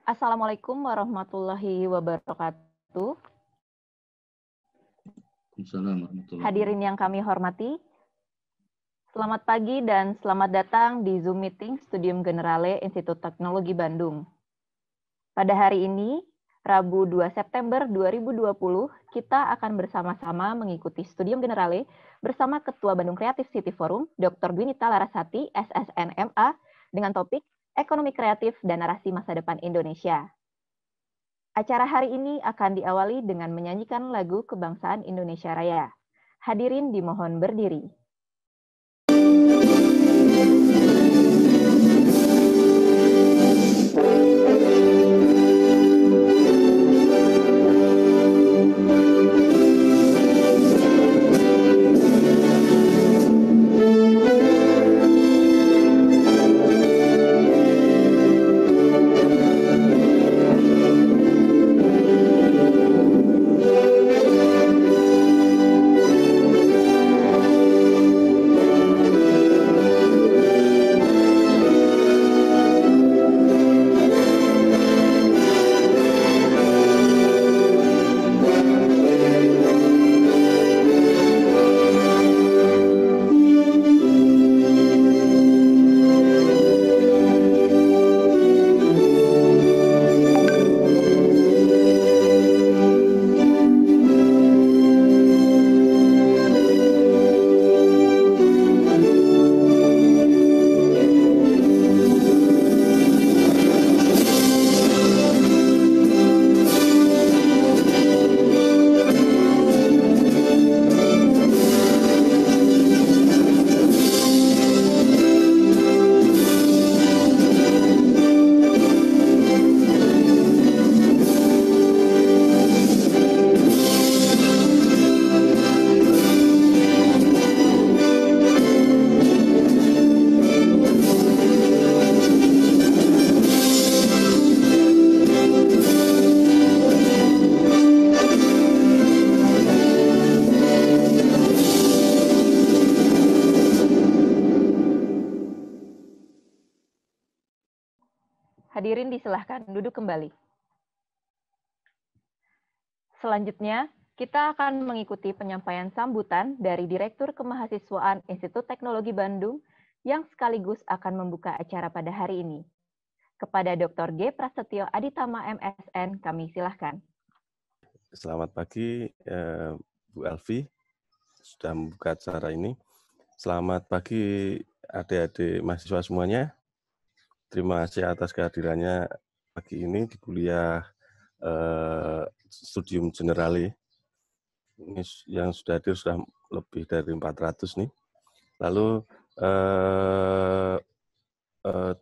Assalamualaikum warahmatullahi wabarakatuh. Hadirin yang kami hormati, selamat pagi dan selamat datang di Zoom Meeting Studium Generale Institut Teknologi Bandung. Pada hari ini, Rabu 2 September 2020, kita akan bersama-sama mengikuti Studium Generale bersama Ketua Bandung Creative City Forum, Dr. Dwinita Larasati, SSN MA, dengan topik Ekonomi Kreatif dan Narasi Masa Depan Indonesia. Acara hari ini akan diawali dengan menyanyikan lagu Kebangsaan Indonesia Raya. Hadirin dimohon berdiri. Hadirin disilahkan duduk kembali. Selanjutnya, kita akan mengikuti penyampaian sambutan dari Direktur Kemahasiswaan Institut Teknologi Bandung yang sekaligus akan membuka acara pada hari ini. Kepada Dr. G. Prasetyo Aditama MSN, kami silahkan. Selamat pagi, Bu Elvi, sudah membuka acara ini. Selamat pagi adik-adik mahasiswa semuanya. Terima kasih atas kehadirannya pagi ini di kuliah Studium Generale. Ini yang sudah hadir sudah lebih dari 400 nih. Lalu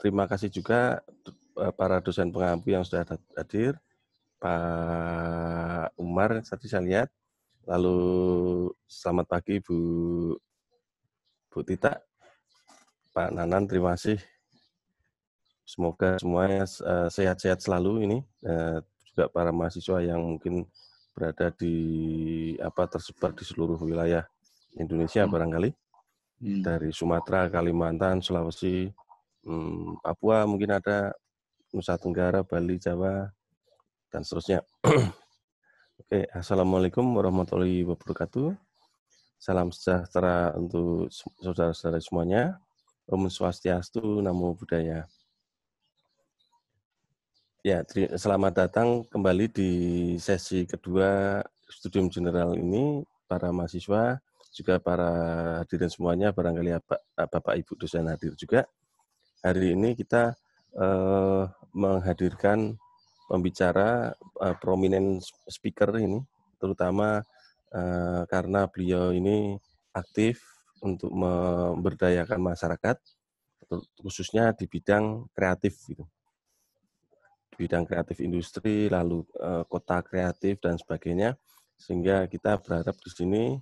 terima kasih juga para dosen pengampu yang sudah hadir. Pak Umar tadi saya lihat. Lalu selamat pagi Bu Tita, Pak Nanan, terima kasih. Semoga semuanya sehat-sehat selalu ini. Juga para mahasiswa yang mungkin berada tersebar di seluruh wilayah Indonesia barangkali. Dari Sumatera, Kalimantan, Sulawesi, Papua mungkin ada, Nusa Tenggara, Bali, Jawa, dan seterusnya. Oke, Assalamualaikum warahmatullahi wabarakatuh. Salam sejahtera untuk saudara-saudara semuanya. Om Swastiastu, Namo Buddhaya. Ya, selamat datang kembali di sesi kedua Studium General ini, para mahasiswa, juga para hadirin semuanya, barangkali Bapak Ibu dosen hadir juga. Hari ini kita menghadirkan pembicara prominent speaker ini, terutama karena beliau ini aktif untuk memberdayakan masyarakat, khususnya di bidang kreatif, gitu. Di bidang kreatif industri, lalu kota kreatif dan sebagainya, sehingga kita berharap di sini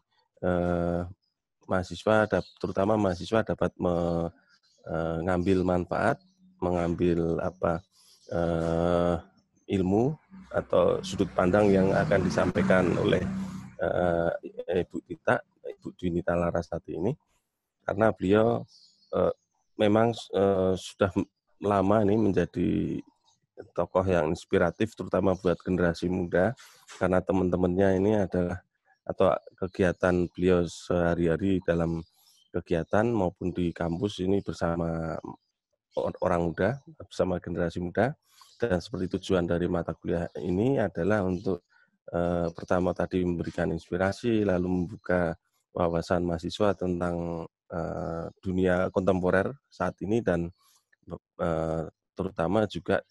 mahasiswa, terutama mahasiswa dapat mengambil manfaat, mengambil ilmu atau sudut pandang yang akan disampaikan oleh Ibu Tita, Ibu Dwinita Larasati ini, karena beliau memang sudah lama ini menjadi tokoh yang inspiratif terutama buat generasi muda, karena teman-temannya ini adalah atau kegiatan beliau sehari-hari dalam kegiatan maupun di kampus ini bersama orang muda, bersama generasi muda. Dan seperti tujuan dari mata kuliah ini adalah untuk pertama tadi memberikan inspirasi, lalu membuka wawasan mahasiswa tentang dunia kontemporer saat ini, dan terutama juga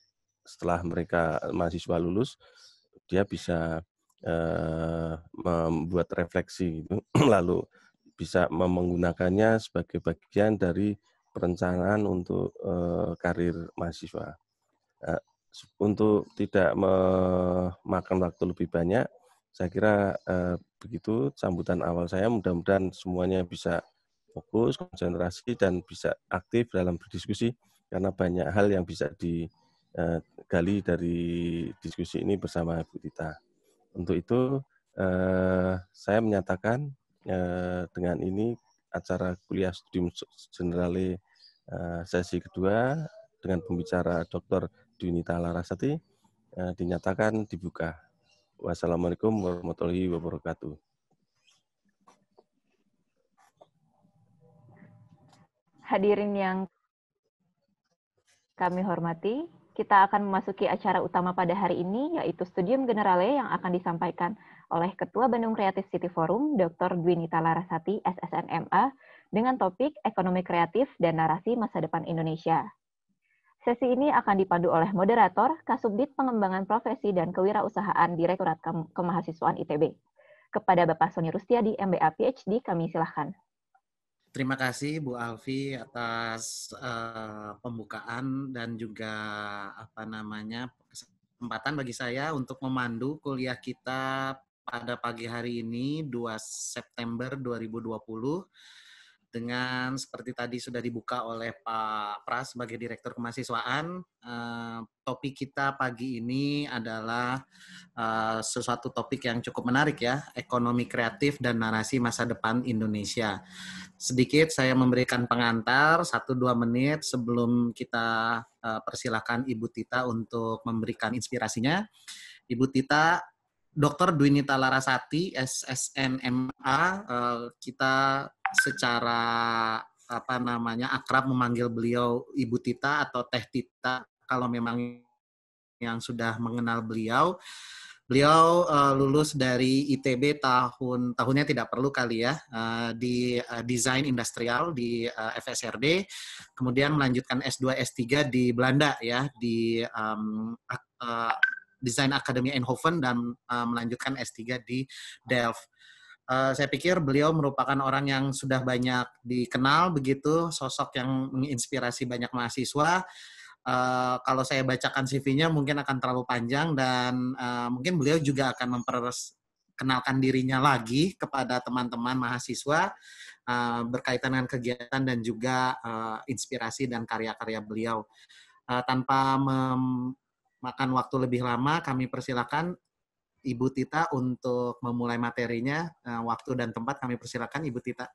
setelah mereka mahasiswa lulus, dia bisa membuat refleksi gitu, lalu bisa menggunakannya sebagai bagian dari perencanaan untuk karir mahasiswa. Untuk tidak memakan waktu lebih banyak, saya kira begitu sambutan awal saya. Mudah-mudahan semuanya bisa fokus, konsentrasi, dan bisa aktif dalam berdiskusi, karena banyak hal yang bisa digali dari diskusi ini bersama Bu Tita. Untuk itu, saya menyatakan dengan ini acara kuliah studium generale sesi kedua dengan pembicara Dr. Dwinita Larasati dinyatakan dibuka. Wassalamualaikum warahmatullahi wabarakatuh. Hadirin yang kami hormati, kita akan memasuki acara utama pada hari ini, yaitu Studium Generale yang akan disampaikan oleh Ketua Bandung Creative City Forum, Dr. Dwinita Larasati, SSN MA, dengan topik Ekonomi Kreatif dan Narasi Masa Depan Indonesia. Sesi ini akan dipandu oleh moderator, Kasubdit Pengembangan Profesi dan Kewirausahaan Direktorat Kemahasiswaan ITB. Kepada Bapak Sony Rustiadi, MBA PhD, kami silahkan. Terima kasih Bu Alfi atas pembukaan dan juga kesempatan bagi saya untuk memandu kuliah kita pada pagi hari ini 2 September 2020 dengan seperti tadi sudah dibuka oleh Pak Pras sebagai Direktur Kemahasiswaan. Topik kita pagi ini adalah sesuatu topik yang cukup menarik ya, ekonomi kreatif dan narasi masa depan Indonesia. Sedikit saya memberikan pengantar 1-2 menit sebelum kita persilakan Ibu Tita untuk memberikan inspirasinya. Ibu Tita, Dr. Dwinita Larasati, SSN MA, kita secara akrab memanggil beliau Ibu Tita atau Teh Tita kalau memang yang sudah mengenal beliau. Beliau lulus dari ITB tahunnya tidak perlu kali ya, di desain industrial di FSRD, kemudian melanjutkan S2 S3 di Belanda ya, di Design Academy Eindhoven, dan melanjutkan S3 di Delft. Saya pikir beliau merupakan orang yang sudah banyak dikenal begitu, sosok yang menginspirasi banyak mahasiswa. Kalau saya bacakan CV-nya mungkin akan terlalu panjang, dan mungkin beliau juga akan memperkenalkan dirinya lagi kepada teman-teman mahasiswa berkaitan dengan kegiatan dan juga inspirasi dan karya-karya beliau. Tanpa memakan waktu lebih lama, kami persilakan Ibu Tita untuk memulai materinya. Waktu dan tempat kami persilakan Ibu Tita.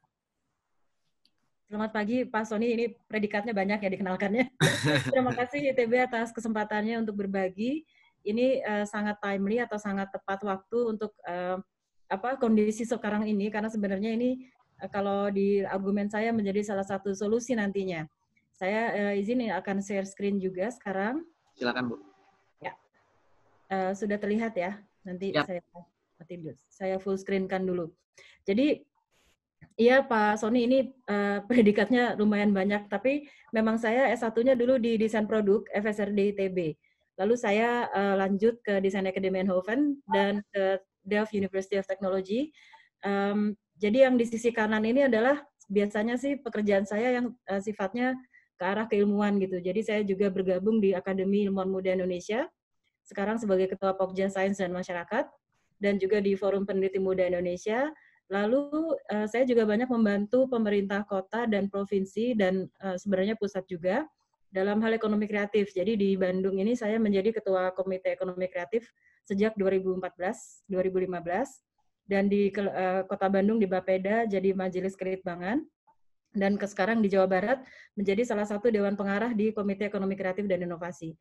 Selamat pagi Pak Sony, ini predikatnya banyak ya dikenalkannya. Terima kasih ITB atas kesempatannya untuk berbagi. Ini sangat timely atau sangat tepat waktu untuk kondisi sekarang ini, karena sebenarnya ini kalau di argumen saya menjadi salah satu solusi nantinya. Saya izin akan share screen juga sekarang. Silakan Bu. Ya, sudah terlihat ya. Nanti ya. Saya full screen-kan dulu. Jadi iya Pak Sony, ini predikatnya lumayan banyak, tapi memang saya S1-nya dulu di desain produk FSRD ITB. Lalu saya lanjut ke Design Academy Eindhoven dan ke Delft University of Technology. Jadi yang di sisi kanan ini adalah biasanya sih pekerjaan saya yang sifatnya ke arah keilmuan gitu. Jadi saya juga bergabung di Akademi Ilmuwan Muda Indonesia, sekarang sebagai Ketua Pokja Sains dan Masyarakat, dan juga di Forum Peneliti Muda Indonesia. Lalu saya juga banyak membantu pemerintah kota dan provinsi dan sebenarnya pusat juga dalam hal ekonomi kreatif. Jadi di Bandung ini saya menjadi Ketua Komite Ekonomi Kreatif sejak 2014-2015, dan di Kota Bandung di Bapeda jadi Majelis Kredit-Bankan, dan sekarang di Jawa Barat menjadi salah satu Dewan Pengarah di Komite Ekonomi Kreatif dan Inovasi.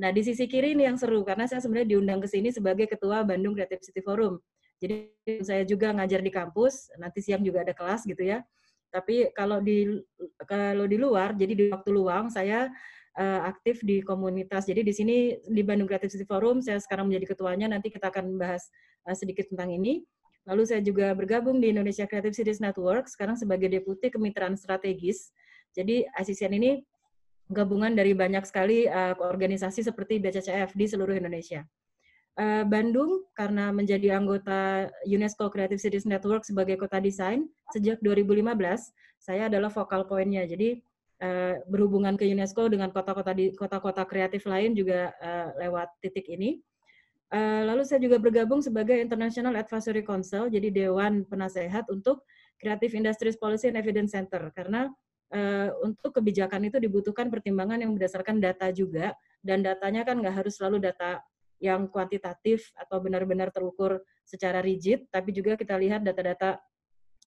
Nah, di sisi kiri ini yang seru, karena saya sebenarnya diundang ke sini sebagai Ketua Bandung Creative City Forum. Jadi saya juga ngajar di kampus, nanti siang juga ada kelas gitu ya. Tapi kalau di luar, jadi di waktu luang saya aktif di komunitas. Jadi di sini di Bandung Creative City Forum saya sekarang menjadi ketuanya. Nanti kita akan bahas sedikit tentang ini. Lalu saya juga bergabung di Indonesia Creative Cities Network sekarang sebagai Deputi Kemitraan Strategis. Jadi ICCN ini gabungan dari banyak sekali organisasi seperti BCCF di seluruh Indonesia. Bandung karena menjadi anggota UNESCO Creative Cities Network sebagai kota desain sejak 2015, saya adalah focal point-nya. Jadi berhubungan ke UNESCO dengan kota-kota kreatif lain juga lewat titik ini. Lalu saya juga bergabung sebagai International Advisory Council, jadi Dewan Penasehat untuk Creative Industries Policy and Evidence Center, karena untuk kebijakan itu dibutuhkan pertimbangan yang berdasarkan data juga, dan datanya kan nggak harus selalu data yang kuantitatif atau benar-benar terukur secara rigid, tapi juga kita lihat data-data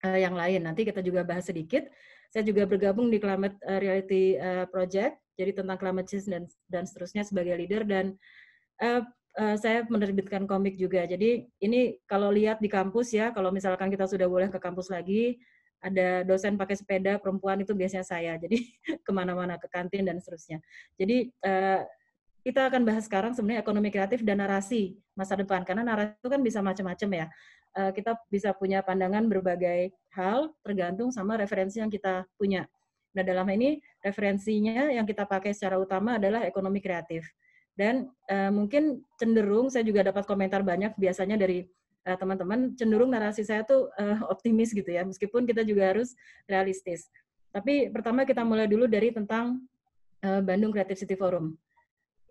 yang lain. Nanti kita juga bahas sedikit. Saya juga bergabung di Climate Reality Project, jadi tentang climate change dan seterusnya sebagai leader, dan saya menerbitkan komik juga. Jadi ini kalau lihat di kampus ya, kalau misalkan kita sudah boleh ke kampus lagi, ada dosen pakai sepeda perempuan itu biasanya saya. Jadi kemana-mana, ke kantin dan seterusnya. Jadi kita akan bahas sekarang sebenarnya ekonomi kreatif dan narasi masa depan, karena narasi itu kan bisa macam-macam ya. Kita bisa punya pandangan berbagai hal tergantung sama referensi yang kita punya. Nah, dalam ini referensinya yang kita pakai secara utama adalah ekonomi kreatif. Dan mungkin cenderung, saya juga dapat komentar banyak biasanya dari teman-teman, cenderung narasi saya tuh optimis gitu ya, meskipun kita juga harus realistis. Tapi pertama kita mulai dulu dari tentang Bandung Creative City Forum.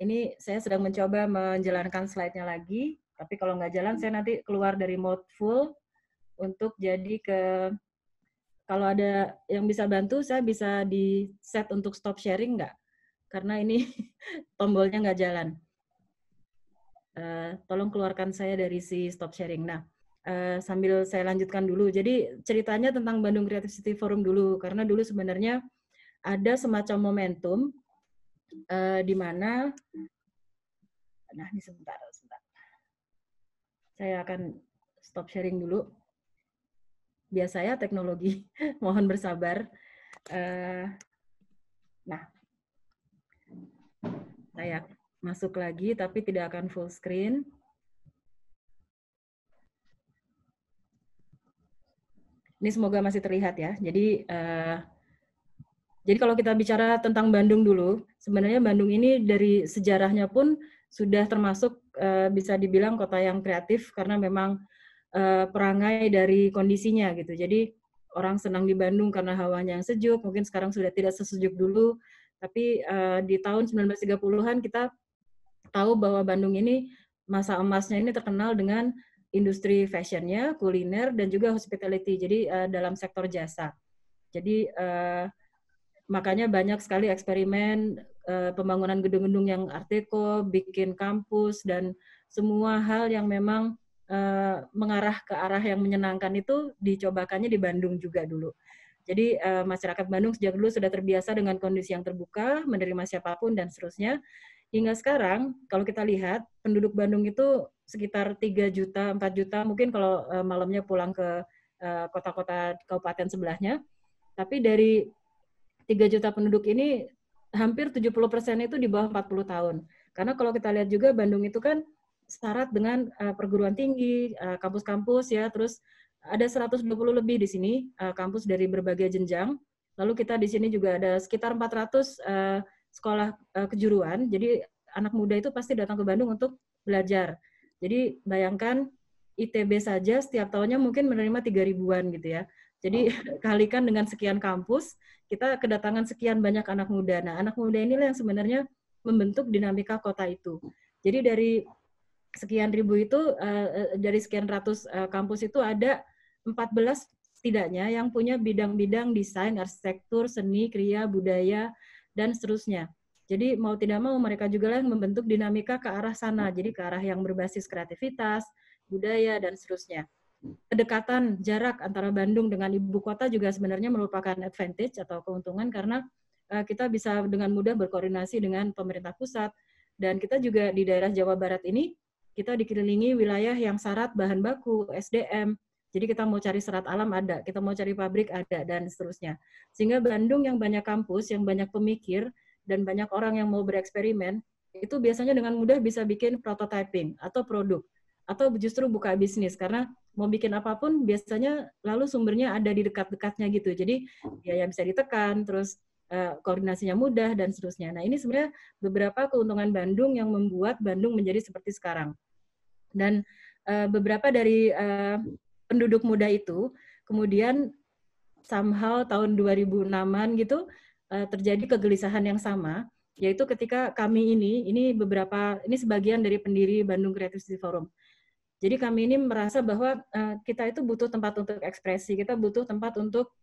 Ini saya sedang mencoba menjalankan slide-nya lagi, tapi kalau nggak jalan saya nanti keluar dari mode full untuk jadi ke, kalau ada yang bisa bantu saya bisa di set untuk stop sharing nggak? Karena ini tombolnya nggak jalan. Tolong keluarkan saya dari si stop sharing. Nah, sambil saya lanjutkan dulu. Jadi ceritanya tentang Bandung Creative City Forum dulu, karena dulu sebenarnya ada semacam momentum di mana, nah ini sebentar. Saya akan stop sharing dulu. Biasa ya teknologi, mohon bersabar. Nah, saya masuk lagi, tapi tidak akan full screen. Ini semoga masih terlihat ya. Jadi kalau kita bicara tentang Bandung dulu, sebenarnya Bandung ini dari sejarahnya pun sudah termasuk bisa dibilang kota yang kreatif karena memang perangai dari kondisinya gitu. Jadi orang senang di Bandung karena hawanya yang sejuk, mungkin sekarang sudah tidak sesejuk dulu, tapi di tahun 1930-an kita tahu bahwa Bandung ini masa emasnya ini terkenal dengan industri fashionnya, kuliner, dan juga hospitality, jadi dalam sektor jasa. Jadi makanya banyak sekali eksperimen pembangunan gedung-gedung yang art deco, bikin kampus, dan semua hal yang memang mengarah ke arah yang menyenangkan itu dicobakannya di Bandung juga dulu. Jadi masyarakat Bandung sejak dulu sudah terbiasa dengan kondisi yang terbuka, menerima siapapun, dan seterusnya. Hingga sekarang, kalau kita lihat, penduduk Bandung itu sekitar 3 juta, 4 juta, mungkin kalau malamnya pulang ke kota-kota kabupaten sebelahnya. Tapi dari 3 juta penduduk ini, hampir 70% itu di bawah 40 tahun. Karena kalau kita lihat juga Bandung itu kan syarat dengan perguruan tinggi, kampus-kampus ya, terus ada 120 lebih di sini kampus dari berbagai jenjang. Lalu kita di sini juga ada sekitar 400 sekolah kejuruan. Jadi anak muda itu pasti datang ke Bandung untuk belajar. Jadi bayangkan ITB saja setiap tahunnya mungkin menerima 3.000-an gitu ya. Jadi kalikan dengan sekian kampus, kita kedatangan sekian banyak anak muda. Nah, anak muda inilah yang sebenarnya membentuk dinamika kota itu. Jadi dari sekian ribu itu, dari sekian ratus kampus itu ada 14 setidaknya yang punya bidang-bidang desain, arsitektur, seni, kriya, budaya, dan seterusnya. Jadi mau tidak mau mereka juga yang membentuk dinamika ke arah sana, jadi ke arah yang berbasis kreativitas, budaya, dan seterusnya. Kedekatan jarak antara Bandung dengan ibu kota juga sebenarnya merupakan advantage atau keuntungan karena kita bisa dengan mudah berkoordinasi dengan pemerintah pusat, Dan kita juga di daerah Jawa Barat ini, kita dikelilingi wilayah yang syarat bahan baku, SDM. Jadi kita mau cari serat alam ada, kita mau cari pabrik ada, dan seterusnya. Sehingga Bandung yang banyak kampus, yang banyak pemikir, dan banyak orang yang mau bereksperimen, itu biasanya dengan mudah bisa bikin prototyping atau produk, atau justru buka bisnis, karena mau bikin apapun biasanya lalu sumbernya ada di dekat-dekatnya gitu. Jadi biaya bisa ditekan, terus koordinasinya mudah, dan seterusnya. Nah, ini sebenarnya beberapa keuntungan Bandung yang membuat Bandung menjadi seperti sekarang. Dan beberapa dari penduduk muda itu kemudian somehow tahun 2006-an gitu terjadi kegelisahan yang sama, yaitu ketika kami ini sebagian dari pendiri Bandung Creative City Forum. Jadi kami ini merasa bahwa kita itu butuh tempat untuk ekspresi, kita butuh tempat untuk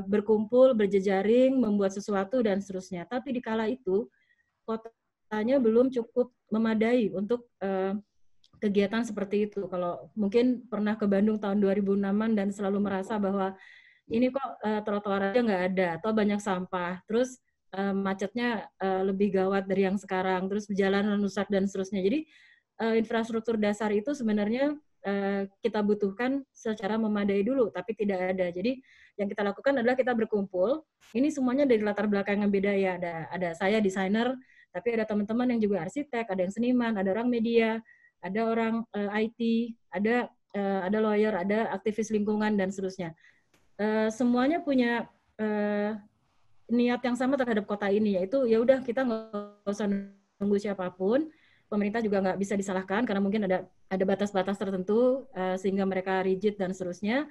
berkumpul, berjejaring, membuat sesuatu, dan seterusnya. Tapi di kala itu, kotanya belum cukup memadai untuk kegiatan seperti itu. Kalau mungkin pernah ke Bandung tahun 2006-an dan selalu merasa bahwa ini kok trotoar aja nggak ada, atau banyak sampah, terus macetnya lebih gawat dari yang sekarang, terus jalanan rusak, dan seterusnya. Jadi infrastruktur dasar itu sebenarnya kita butuhkan secara memadai dulu, tapi tidak ada. Jadi yang kita lakukan adalah kita berkumpul. Ini semuanya dari latar belakang yang beda ya. Ada saya desainer, tapi ada teman-teman yang juga arsitek, ada yang seniman, ada orang media, ada orang IT, ada lawyer, ada aktivis lingkungan, dan seterusnya. Semuanya punya niat yang sama terhadap kota ini, yaitu ya udah kita nggak usah nunggu siapapun. Pemerintah juga nggak bisa disalahkan karena mungkin ada batas-batas tertentu sehingga mereka rigid dan seterusnya.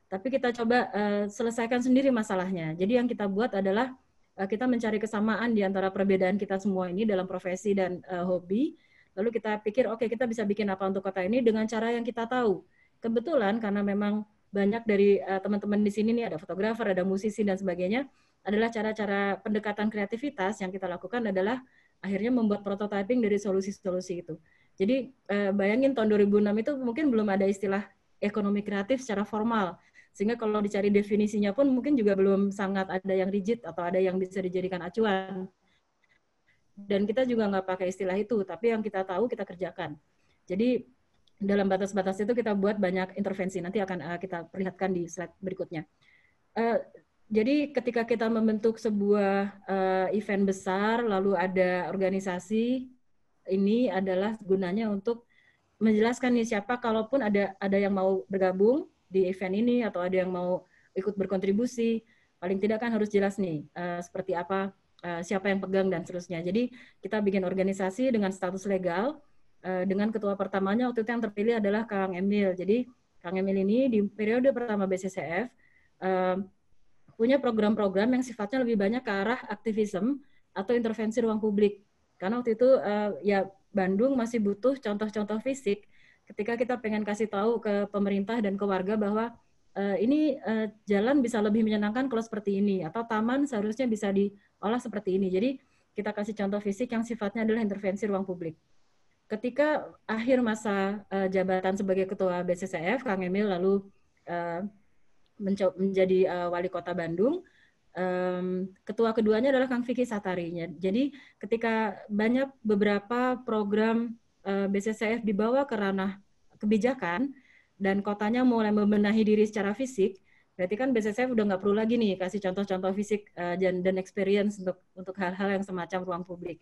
Tapi kita coba selesaikan sendiri masalahnya. Jadi yang kita buat adalah kita mencari kesamaan di antara perbedaan kita semua ini dalam profesi dan hobi. Lalu kita pikir, oke, kita bisa bikin apa untuk kota ini dengan cara yang kita tahu. Kebetulan karena memang banyak dari teman-teman di sini nih, ada fotografer, ada musisi dan sebagainya, adalah cara-cara pendekatan kreativitas yang kita lakukan adalah akhirnya membuat prototyping dari solusi-solusi itu. Jadi bayangin tahun 2006 itu mungkin belum ada istilah ekonomi kreatif secara formal. Sehingga kalau dicari definisinya pun mungkin juga belum sangat ada yang rigid atau ada yang bisa dijadikan acuan. Dan kita juga nggak pakai istilah itu, tapi yang kita tahu kita kerjakan. Jadi dalam batas-batas itu kita buat banyak intervensi. Nanti akan kita perlihatkan di slide berikutnya. Jadi ketika kita membentuk sebuah event besar, lalu ada organisasi, ini adalah gunanya untuk menjelaskan nih siapa, kalaupun ada yang mau bergabung di event ini atau ada yang mau ikut berkontribusi, paling tidak kan harus jelas nih seperti apa, siapa yang pegang dan seterusnya. Jadi kita bikin organisasi dengan status legal, dengan ketua pertamanya waktu itu yang terpilih adalah Kang Emil. Jadi Kang Emil ini di periode pertama BCCF punya program-program yang sifatnya lebih banyak ke arah aktivisme atau intervensi ruang publik. Karena waktu itu ya Bandung masih butuh contoh-contoh fisik ketika kita pengen kasih tahu ke pemerintah dan ke warga bahwa ini jalan bisa lebih menyenangkan kalau seperti ini, atau taman seharusnya bisa diolah seperti ini. Jadi kita kasih contoh fisik yang sifatnya adalah intervensi ruang publik. Ketika akhir masa jabatan sebagai ketua BCCF, Kang Emil lalu menjadi wali kota Bandung. Ketua keduanya adalah Kang Vicky Satarinya. Jadi ketika beberapa program BCCF dibawa ke ranah kebijakan dan kotanya mulai membenahi diri secara fisik, berarti kan BCCF udah nggak perlu lagi nih kasih contoh-contoh fisik dan experience untuk hal-hal yang semacam ruang publik.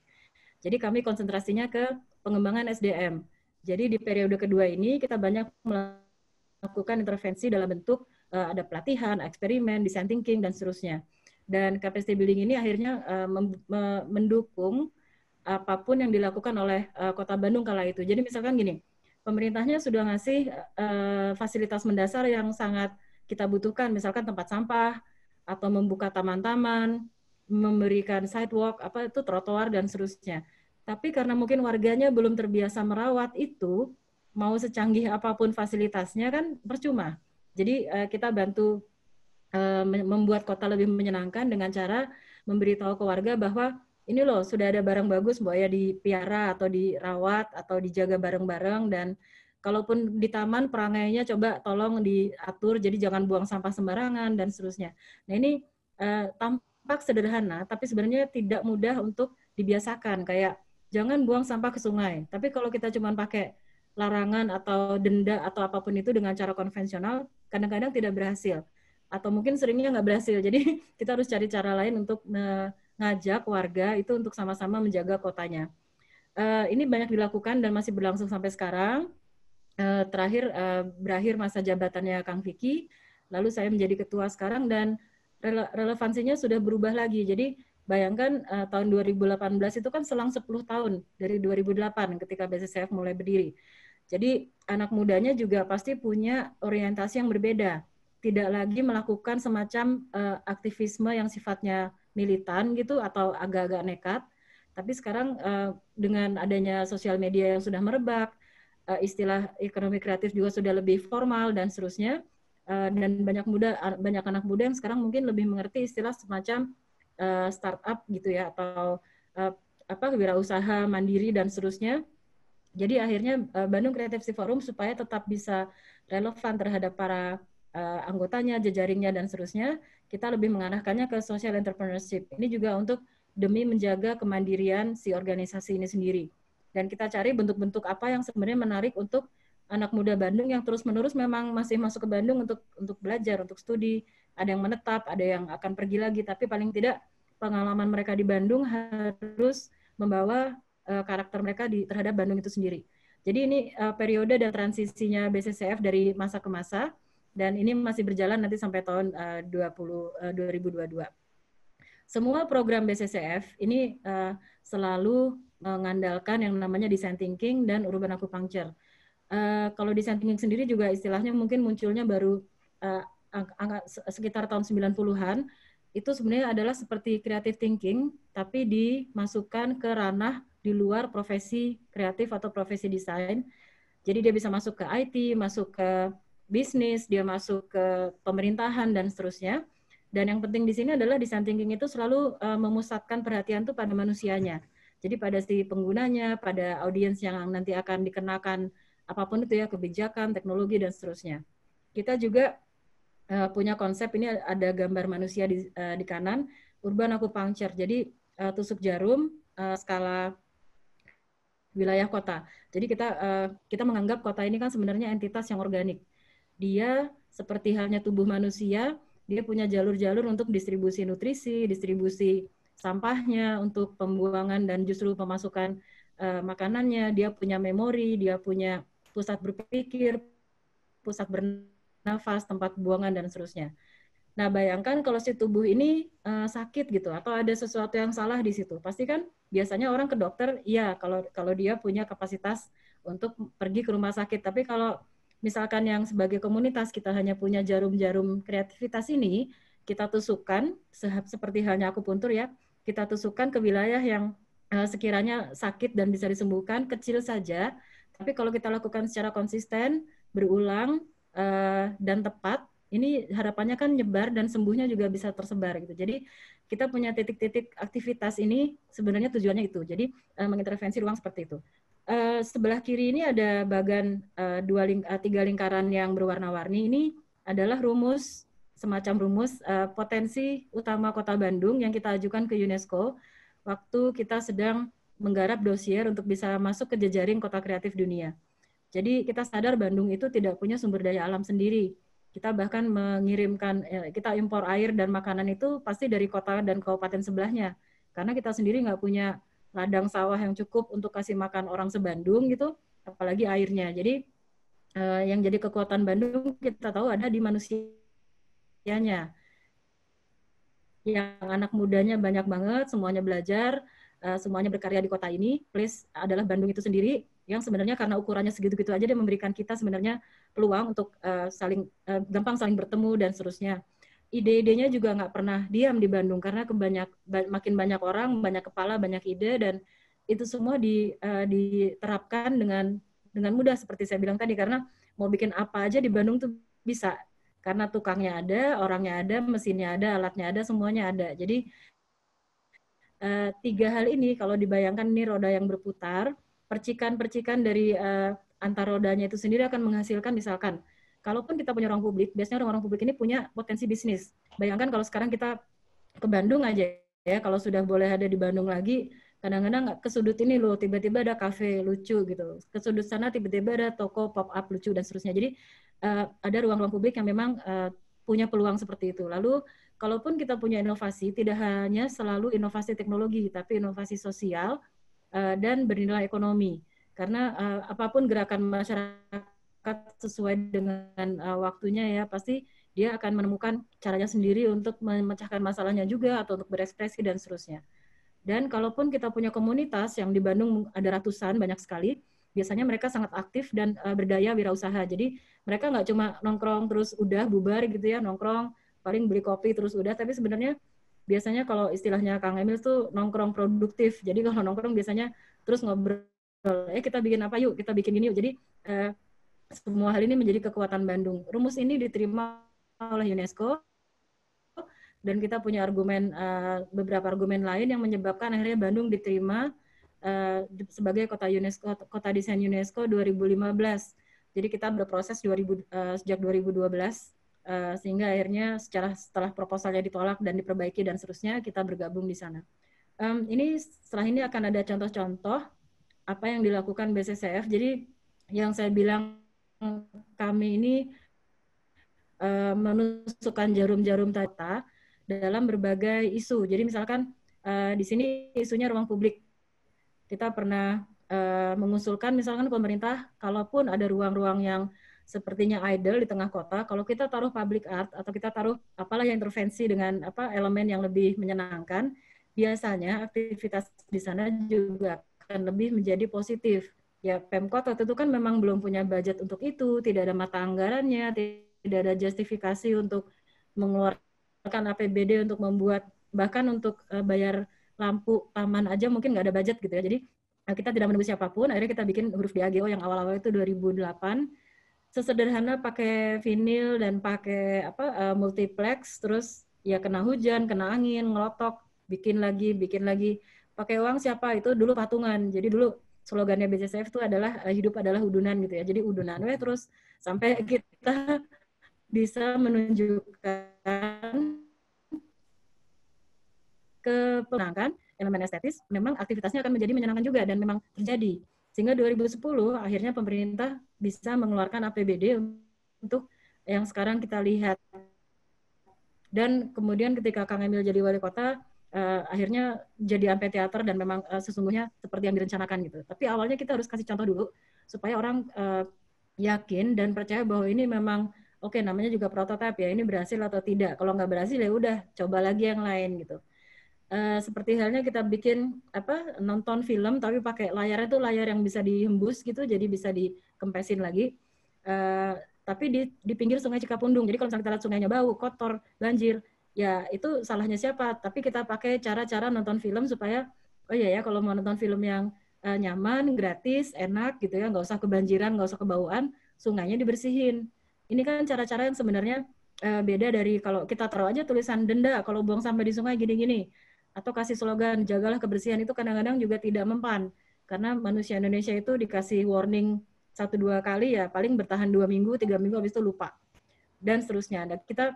Jadi kami konsentrasinya ke pengembangan SDM. Jadi di periode kedua ini kita banyak melakukan intervensi dalam bentuk ada pelatihan, eksperimen, design thinking, dan seterusnya. Dan capacity building ini akhirnya mendukung apapun yang dilakukan oleh Kota Bandung kala itu. Jadi misalkan gini, pemerintahnya sudah ngasih fasilitas mendasar yang sangat kita butuhkan, misalkan tempat sampah, atau membuka taman-taman, memberikan sidewalk, trotoar, dan seterusnya. Tapi karena mungkin warganya belum terbiasa merawat itu, mau secanggih apapun fasilitasnya kan percuma. Jadi kita bantu membuat kota lebih menyenangkan dengan cara memberitahu ke warga bahwa ini loh sudah ada barang bagus, bahwa ya dipiara atau dirawat atau dijaga bareng-bareng, dan kalaupun di taman perangainya coba tolong diatur, jadi jangan buang sampah sembarangan dan seterusnya. Nah ini tampak sederhana, tapi sebenarnya tidak mudah untuk dibiasakan. Kayak jangan buang sampah ke sungai. Tapi kalau kita cuma pakai larangan atau denda atau apapun itu dengan cara konvensional, kadang-kadang tidak berhasil. Atau mungkin seringnya nggak berhasil. Jadi kita harus cari cara lain untuk mengajak warga itu untuk sama-sama menjaga kotanya. Ini banyak dilakukan dan masih berlangsung sampai sekarang. Terakhir berakhir masa jabatannya Kang Vicky, lalu saya menjadi ketua sekarang dan relevansinya sudah berubah lagi. Jadi bayangkan tahun 2018 itu kan selang 10 tahun dari 2008 ketika BCCF mulai berdiri. Jadi anak mudanya juga pasti punya orientasi yang berbeda. Tidak lagi melakukan semacam aktivisme yang sifatnya militan gitu atau agak-agak nekat. Tapi sekarang dengan adanya sosial media yang sudah merebak, istilah ekonomi kreatif juga sudah lebih formal dan seterusnya, dan banyak anak muda yang sekarang mungkin lebih mengerti istilah semacam startup gitu ya, atau wirausaha mandiri dan seterusnya. Jadi akhirnya Bandung Creativity Forum supaya tetap bisa relevan terhadap para anggotanya, jejaringnya dan seterusnya, kita lebih mengarahkannya ke social entrepreneurship. Ini juga untuk demi menjaga kemandirian si organisasi ini sendiri. Dan kita cari bentuk-bentuk apa yang sebenarnya menarik untuk anak muda Bandung yang terus-menerus memang masih masuk ke Bandung untuk belajar, untuk studi. Ada yang menetap, ada yang akan pergi lagi, tapi paling tidak pengalaman mereka di Bandung harus membawa karakter mereka terhadap Bandung itu sendiri. Jadi ini periode dan transisinya BCCF dari masa ke masa, dan ini masih berjalan nanti sampai tahun 2022. Semua program BCCF ini selalu mengandalkan yang namanya design thinking dan urban acupuncture. Kalau design thinking sendiri juga istilahnya mungkin munculnya baru sekitar tahun 90-an. Itu sebenarnya adalah seperti creative thinking, tapi dimasukkan ke ranah di luar profesi kreatif atau profesi desain. Jadi dia bisa masuk ke IT, masuk ke bisnis, dia masuk ke pemerintahan dan seterusnya. Dan yang penting di sini adalah design thinking itu selalu memusatkan perhatian tuh pada manusianya. Jadi pada si penggunanya, pada audiens yang nanti akan dikenakan apapun itu ya, kebijakan, teknologi dan seterusnya. Kita juga punya konsep, ini ada gambar manusia di kanan, urban acupuncture. Jadi tusuk jarum skala wilayah kota. Jadi kita menganggap kota ini kan sebenarnya entitas yang organik. Dia seperti halnya tubuh manusia, dia punya jalur-jalur untuk distribusi nutrisi, distribusi sampahnya, untuk pembuangan dan justru pemasukan makanannya. Dia punya memori, dia punya pusat berpikir, pusat bernafas, tempat buangan dan seterusnya. Nah, bayangkan kalau si tubuh ini sakit gitu, atau ada sesuatu yang salah di situ. Pasti kan biasanya orang ke dokter, iya kalau dia punya kapasitas untuk pergi ke rumah sakit. Tapi kalau misalkan yang sebagai komunitas kita hanya punya jarum-jarum kreativitas ini, kita tusukkan, seperti halnya akupuntur ya, kita tusukkan ke wilayah yang sekiranya sakit dan bisa disembuhkan, kecil saja. Tapi kalau kita lakukan secara konsisten, berulang, dan tepat, ini harapannya kan nyebar dan sembuhnya juga bisa tersebar gitu. Jadi kita punya titik-titik aktivitas ini sebenarnya tujuannya itu. Jadi mengintervensi ruang seperti itu. Sebelah kiri ini ada bagan 3 lingkaran yang berwarna-warni. Ini adalah rumus, semacam rumus potensi utama Kota Bandung yang kita ajukan ke UNESCO waktu kita sedang menggarap dosier untuk bisa masuk ke jejaring kota kreatif dunia. Jadi kita sadar Bandung itu tidak punya sumber daya alam sendiri. Kita bahkan mengirimkan, kita impor air dan makanan itu pasti dari kota dan kabupaten sebelahnya. Karena kita sendiri nggak punya ladang sawah yang cukup untuk kasih makan orang se-Bandung gitu, apalagi airnya. Jadi yang jadi kekuatan Bandung kita tahu ada di manusianya. Yang anak mudanya banyak banget, semuanya belajar, semuanya berkarya di kota ini, plus adalah Bandung itu sendiri, yang sebenarnya karena ukurannya segitu-gitu aja dia memberikan kita sebenarnya peluang untuk gampang saling bertemu dan seterusnya. Ide-idenya juga nggak pernah diam di Bandung karena makin banyak orang, banyak kepala, banyak ide, dan itu semua diterapkan dengan mudah seperti saya bilang tadi, karena mau bikin apa aja di Bandung tuh bisa, karena tukangnya ada, orangnya ada, mesinnya ada, alatnya ada, semuanya ada. Jadi 3 hal ini kalau dibayangkan ini roda yang berputar, percikan-percikan dari antar rodanya itu sendiri akan menghasilkan, misalkan kalaupun kita punya ruang publik, biasanya orang-orang publik ini punya potensi bisnis. Bayangkan kalau sekarang kita ke Bandung aja ya, kalau sudah boleh ada di Bandung lagi, Kadang-kadang ke sudut ini loh, tiba-tiba ada kafe lucu gitu. Ke sudut sana tiba-tiba ada toko pop-up lucu dan seterusnya. Jadi ada ruang-ruang publik yang memang punya peluang seperti itu. Lalu kalaupun kita punya inovasi, tidak hanya selalu inovasi teknologi, tapi inovasi sosial dan bernilai ekonomi. Karena apapun gerakan masyarakat sesuai dengan waktunya ya, pasti dia akan menemukan caranya sendiri untuk memecahkan masalahnya juga atau untuk berekspresi dan seterusnya. Dan kalaupun kita punya komunitas yang di Bandung ada ratusan, banyak sekali, biasanya mereka sangat aktif dan berdaya wirausaha. Jadi mereka nggak cuma nongkrong terus udah bubar gitu ya, nongkrong paling beli kopi terus udah, tapi sebenarnya biasanya kalau istilahnya Kang Emil tuh nongkrong produktif. Jadi kalau nongkrong biasanya terus ngobrol, kita bikin apa yuk, kita bikin ini yuk. Jadi semua hal ini menjadi kekuatan Bandung. Rumus ini diterima oleh UNESCO, dan kita punya argumen beberapa argumen lain yang menyebabkan akhirnya Bandung diterima sebagai kota UNESCO, kota desain UNESCO 2015. Jadi kita berproses sejak 2012 sehingga akhirnya setelah proposalnya ditolak dan diperbaiki dan seterusnya kita bergabung di sana. Ini setelah ini akan ada contoh-contoh apa yang dilakukan BCCF. Jadi yang saya bilang kami ini menusukkan jarum-jarum data dalam berbagai isu. Jadi misalkan di sini isunya ruang publik. Kita pernah mengusulkan misalkan pemerintah, kalaupun ada ruang-ruang yang sepertinya idle di tengah kota, kalau kita taruh public art atau kita taruh apalah yang intervensi dengan elemen yang lebih menyenangkan, biasanya aktivitas di sana juga akan lebih menjadi positif. Ya Pemkot waktu itu kan memang belum punya budget untuk itu, tidak ada mata anggarannya, tidak ada justifikasi untuk mengeluarkan APBD untuk membuat, bahkan untuk bayar lampu taman aja mungkin nggak ada budget gitu ya. Jadi kita tidak menunggu siapapun, akhirnya kita bikin huruf DAGO yang awal-awal itu 2008. Sesederhana pakai vinil dan pakai multiplex, terus ya kena hujan, kena angin, ngelotok, bikin lagi. Pakai uang siapa? Itu dulu patungan. Jadi dulu slogannya BCCF itu adalah hidup adalah udunan gitu ya. Jadi udunan terus sampai kita bisa menunjukkan kemenangan elemen estetis, memang aktivitasnya akan menjadi menyenangkan juga dan memang terjadi. Sehingga 2010 akhirnya pemerintah bisa mengeluarkan APBD untuk yang sekarang kita lihat. Dan kemudian ketika Kang Emil jadi wali kota, akhirnya jadi amfiteater dan memang sesungguhnya seperti yang direncanakan gitu. Tapi awalnya kita harus kasih contoh dulu supaya orang yakin dan percaya bahwa ini memang oke, namanya juga prototipe ya, ini berhasil atau tidak. Kalau nggak berhasil ya udah coba lagi yang lain gitu. Seperti halnya kita bikin nonton film tapi pakai layarnya tuh layar yang bisa dihembus gitu, jadi bisa dikempesin lagi. Tapi di pinggir Sungai Cikapundung. Jadi kalau misalnya kita lihat sungainya bau, kotor, banjir, ya itu salahnya siapa? Tapi kita pakai cara-cara nonton film supaya oh iya ya kalau mau nonton film yang nyaman, gratis, enak gitu ya, nggak usah kebanjiran, nggak usah kebauan, sungainya dibersihin. Ini kan cara-cara yang sebenarnya beda dari kalau kita taruh aja tulisan denda kalau buang sampah di sungai gini-gini. Atau kasih slogan jagalah kebersihan, itu kadang-kadang juga tidak mempan karena manusia Indonesia itu dikasih warning 1-2 kali ya paling bertahan 2 minggu 3 minggu habis itu lupa dan seterusnya. Dan kita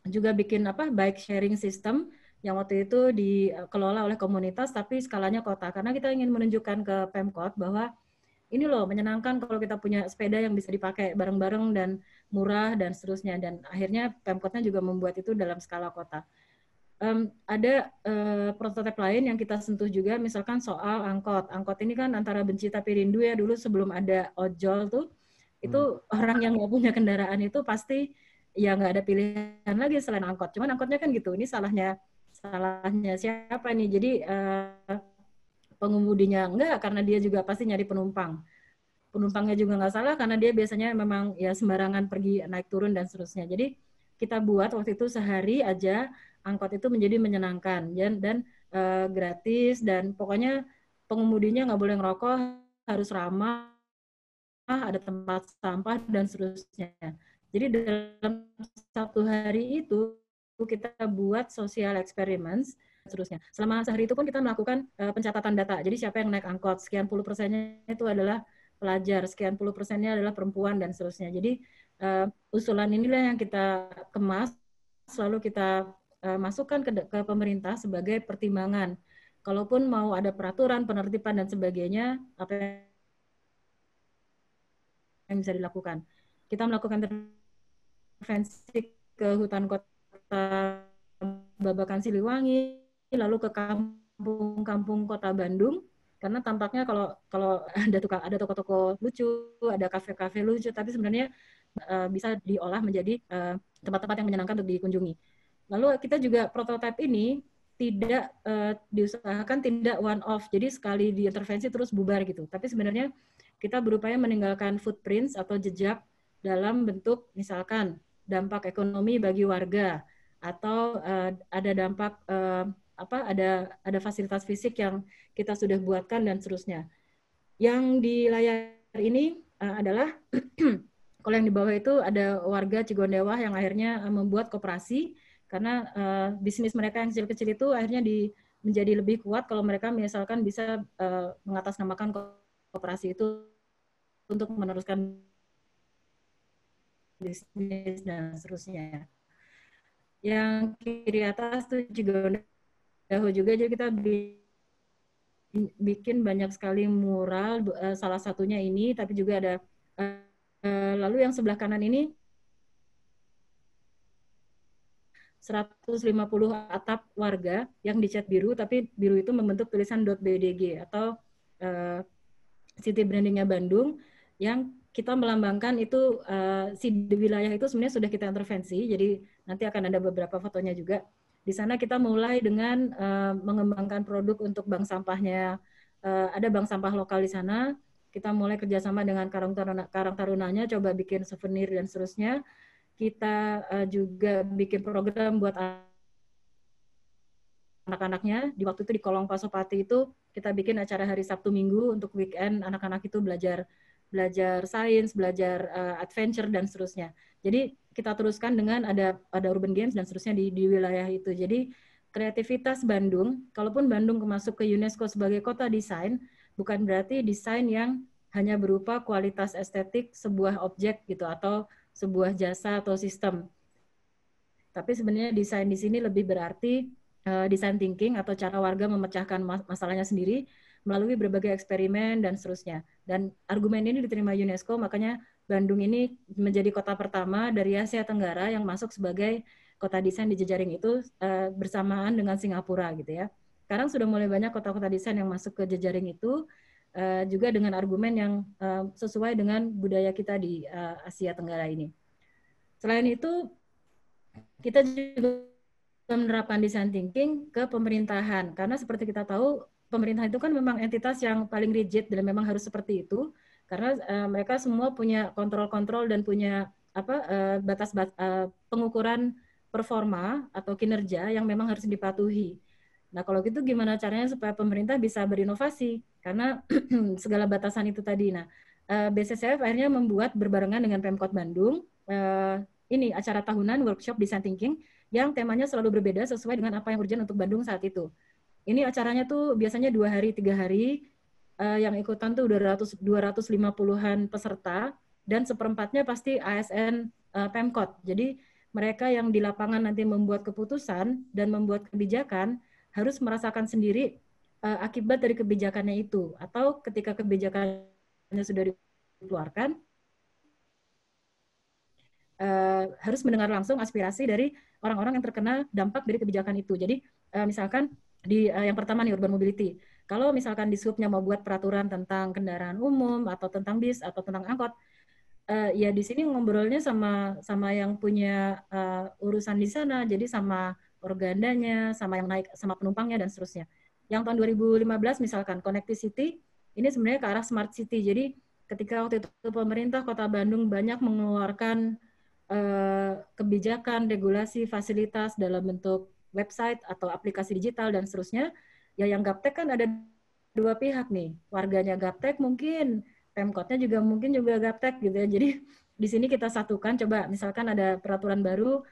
juga bikin bike sharing system yang waktu itu dikelola oleh komunitas tapi skalanya kota, karena kita ingin menunjukkan ke Pemkot bahwa ini loh menyenangkan kalau kita punya sepeda yang bisa dipakai bareng-bareng dan murah dan seterusnya. Dan akhirnya Pemkotnya juga membuat itu dalam skala kota. Ada prototipe lain yang kita sentuh juga, misalkan soal angkot. Angkot ini kan antara benci tapi rindu ya, dulu sebelum ada ojol tuh, itu orang yang nggak punya kendaraan itu pasti ya nggak ada pilihan lagi selain angkot. Cuman angkotnya kan gitu, ini salahnya siapa nih? Jadi pengemudinya enggak, karena dia juga pasti nyari penumpang. Penumpangnya juga nggak salah karena dia biasanya memang ya sembarangan pergi naik turun dan seterusnya. Jadi kita buat waktu itu sehari aja angkot itu menjadi menyenangkan dan gratis, dan pokoknya pengemudinya nggak boleh ngerokok, harus ramah, ada tempat sampah dan seterusnya. Jadi dalam 1 hari itu kita buat social experiments seterusnya. Selama sehari itu pun kita melakukan pencatatan data. Jadi siapa yang naik angkot, sekian puluh persennya itu adalah pelajar, sekian puluh persennya adalah perempuan dan seterusnya. Jadi usulan inilah yang kita kemas, selalu kita masukkan ke pemerintah sebagai pertimbangan. kalaupun mau ada peraturan, penertiban dan sebagainya, apa yang bisa dilakukan. Kita melakukan intervensi ke hutan kota Babakan Siliwangi, lalu ke kampung-kampung kota Bandung, karena tampaknya kalau ada toko-toko lucu, ada kafe-kafe lucu, tapi sebenarnya bisa diolah menjadi tempat-tempat yang menyenangkan untuk dikunjungi. Lalu kita juga prototipe ini tidak diusahakan tidak one off, jadi sekali diintervensi terus bubar gitu. Tapi sebenarnya kita berupaya meninggalkan footprints atau jejak dalam bentuk misalkan dampak ekonomi bagi warga, atau ada dampak ada fasilitas fisik yang kita sudah buatkan dan seterusnya. Yang di layar ini adalah kalau yang di bawah itu ada warga Cigondewah yang akhirnya membuat koperasi karena bisnis mereka yang kecil-kecil itu akhirnya menjadi lebih kuat kalau mereka misalkan bisa mengatasnamakan koperasi itu untuk meneruskan bisnis dan seterusnya. Yang kiri atas itu Cigondewah juga, jadi kita bikin banyak sekali mural, salah satunya ini, tapi juga ada lalu yang sebelah kanan ini 150 atap warga yang dicat biru, tapi biru itu membentuk tulisan .bdg atau city brandingnya Bandung, yang kita melambangkan itu di wilayah itu sebenarnya sudah kita intervensi, jadi nanti akan ada beberapa fotonya juga. Di sana kita mulai dengan mengembangkan produk untuk bank sampahnya, ada bank sampah lokal di sana. Kita mulai kerjasama dengan Karang Tarunanya, coba bikin souvenir dan seterusnya. Kita juga bikin program buat anak-anaknya. Di waktu itu di Kolong Pasopati itu kita bikin acara hari Sabtu Minggu untuk weekend anak-anak itu belajar sains, belajar adventure dan seterusnya. Jadi kita teruskan dengan ada urban games dan seterusnya di wilayah itu. Jadi kreativitas Bandung, kalaupun Bandung masuk ke UNESCO sebagai kota desain, bukan berarti desain yang hanya berupa kualitas estetik sebuah objek gitu atau sebuah jasa atau sistem. Tapi sebenarnya desain di sini lebih berarti design thinking atau cara warga memecahkan masalahnya sendiri melalui berbagai eksperimen dan seterusnya. Dan argumen ini diterima UNESCO, makanya Bandung ini menjadi kota pertama dari Asia Tenggara yang masuk sebagai kota desain di jejaring itu bersamaan dengan Singapura gitu ya. Sekarang sudah mulai banyak kota-kota desain yang masuk ke jejaring itu, juga dengan argumen yang sesuai dengan budaya kita di Asia Tenggara ini. Selain itu, kita juga menerapkan design thinking ke pemerintahan, karena seperti kita tahu, pemerintah itu kan memang entitas yang paling rigid dan memang harus seperti itu, karena mereka semua punya kontrol-kontrol dan punya batas pengukuran performa atau kinerja yang memang harus dipatuhi. Nah, kalau gitu gimana caranya supaya pemerintah bisa berinovasi? Karena segala batasan itu tadi. Nah, BCCF akhirnya membuat berbarengan dengan Pemkot Bandung ini acara tahunan workshop design thinking yang temanya selalu berbeda sesuai dengan apa yang urgent untuk Bandung saat itu. Ini acaranya tuh biasanya 2 hari, 3 hari, yang ikutan tuh 250-an peserta, dan seperempatnya pasti ASN Pemkot. Jadi mereka yang di lapangan nanti membuat keputusan dan membuat kebijakan harus merasakan sendiri akibat dari kebijakannya itu. Atau ketika kebijakannya sudah dikeluarkan, harus mendengar langsung aspirasi dari orang-orang yang terkena dampak dari kebijakan itu. Jadi misalkan di yang pertama nih urban mobility. Kalau misalkan di Subnya mau buat peraturan tentang kendaraan umum atau tentang bis atau tentang angkot, ya di sini ngobrolnya sama yang punya urusan di sana. Jadi sama organdanya, sama yang naik, sama penumpangnya dan seterusnya. Yang tahun 2015 misalkan Connected City, ini sebenarnya ke arah smart city. Jadi ketika waktu itu pemerintah Kota Bandung banyak mengeluarkan kebijakan, regulasi, fasilitas dalam bentuk website atau aplikasi digital dan seterusnya, ya yang gaptek kan ada dua pihak nih, warganya gaptek mungkin, Pemkotnya juga mungkin juga gaptek gitu ya. Jadi di sini kita satukan, coba misalkan ada peraturan baru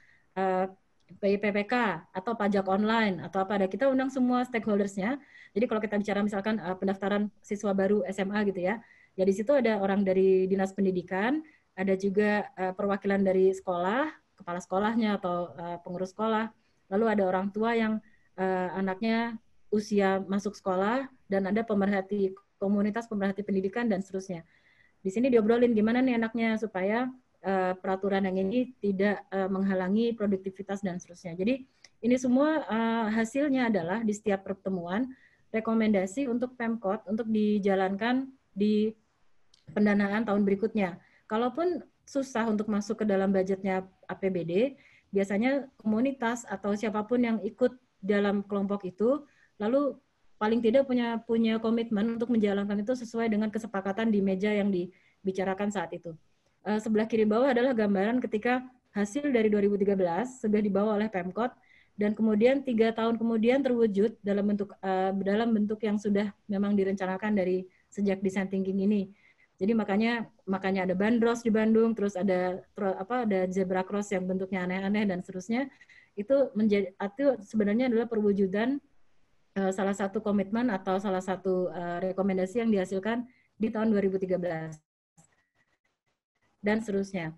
PPK atau pajak online atau apa, ada kita undang semua stakeholders-nya. Jadi kalau kita bicara misalkan pendaftaran siswa baru SMA gitu ya, ya di situ ada orang dari Dinas Pendidikan, ada juga perwakilan dari sekolah, kepala sekolahnya atau pengurus sekolah, lalu ada orang tua yang anaknya usia masuk sekolah, dan ada pemerhati komunitas, pemerhati pendidikan, dan seterusnya. Di sini diobrolin gimana nih enaknya supaya peraturan yang ini tidak menghalangi produktivitas dan seterusnya. Jadi ini semua hasilnya adalah di setiap pertemuan rekomendasi untuk Pemkot untuk dijalankan di pendanaan tahun berikutnya. Kalaupun susah untuk masuk ke dalam budgetnya APBD, biasanya komunitas atau siapapun yang ikut dalam kelompok itu lalu paling tidak punya komitmen untuk menjalankan itu sesuai dengan kesepakatan di meja yang dibicarakan saat itu. Sebelah kiri bawah adalah gambaran ketika hasil dari 2013 sudah dibawa oleh Pemkot dan kemudian 3 tahun kemudian terwujud dalam bentuk yang sudah memang direncanakan dari sejak design thinking ini. Jadi makanya ada bandros di Bandung, terus ada zebra cross yang bentuknya aneh-aneh dan seterusnya. Itu sebenarnya adalah perwujudan salah satu komitmen atau salah satu rekomendasi yang dihasilkan di tahun 2013 dan seterusnya.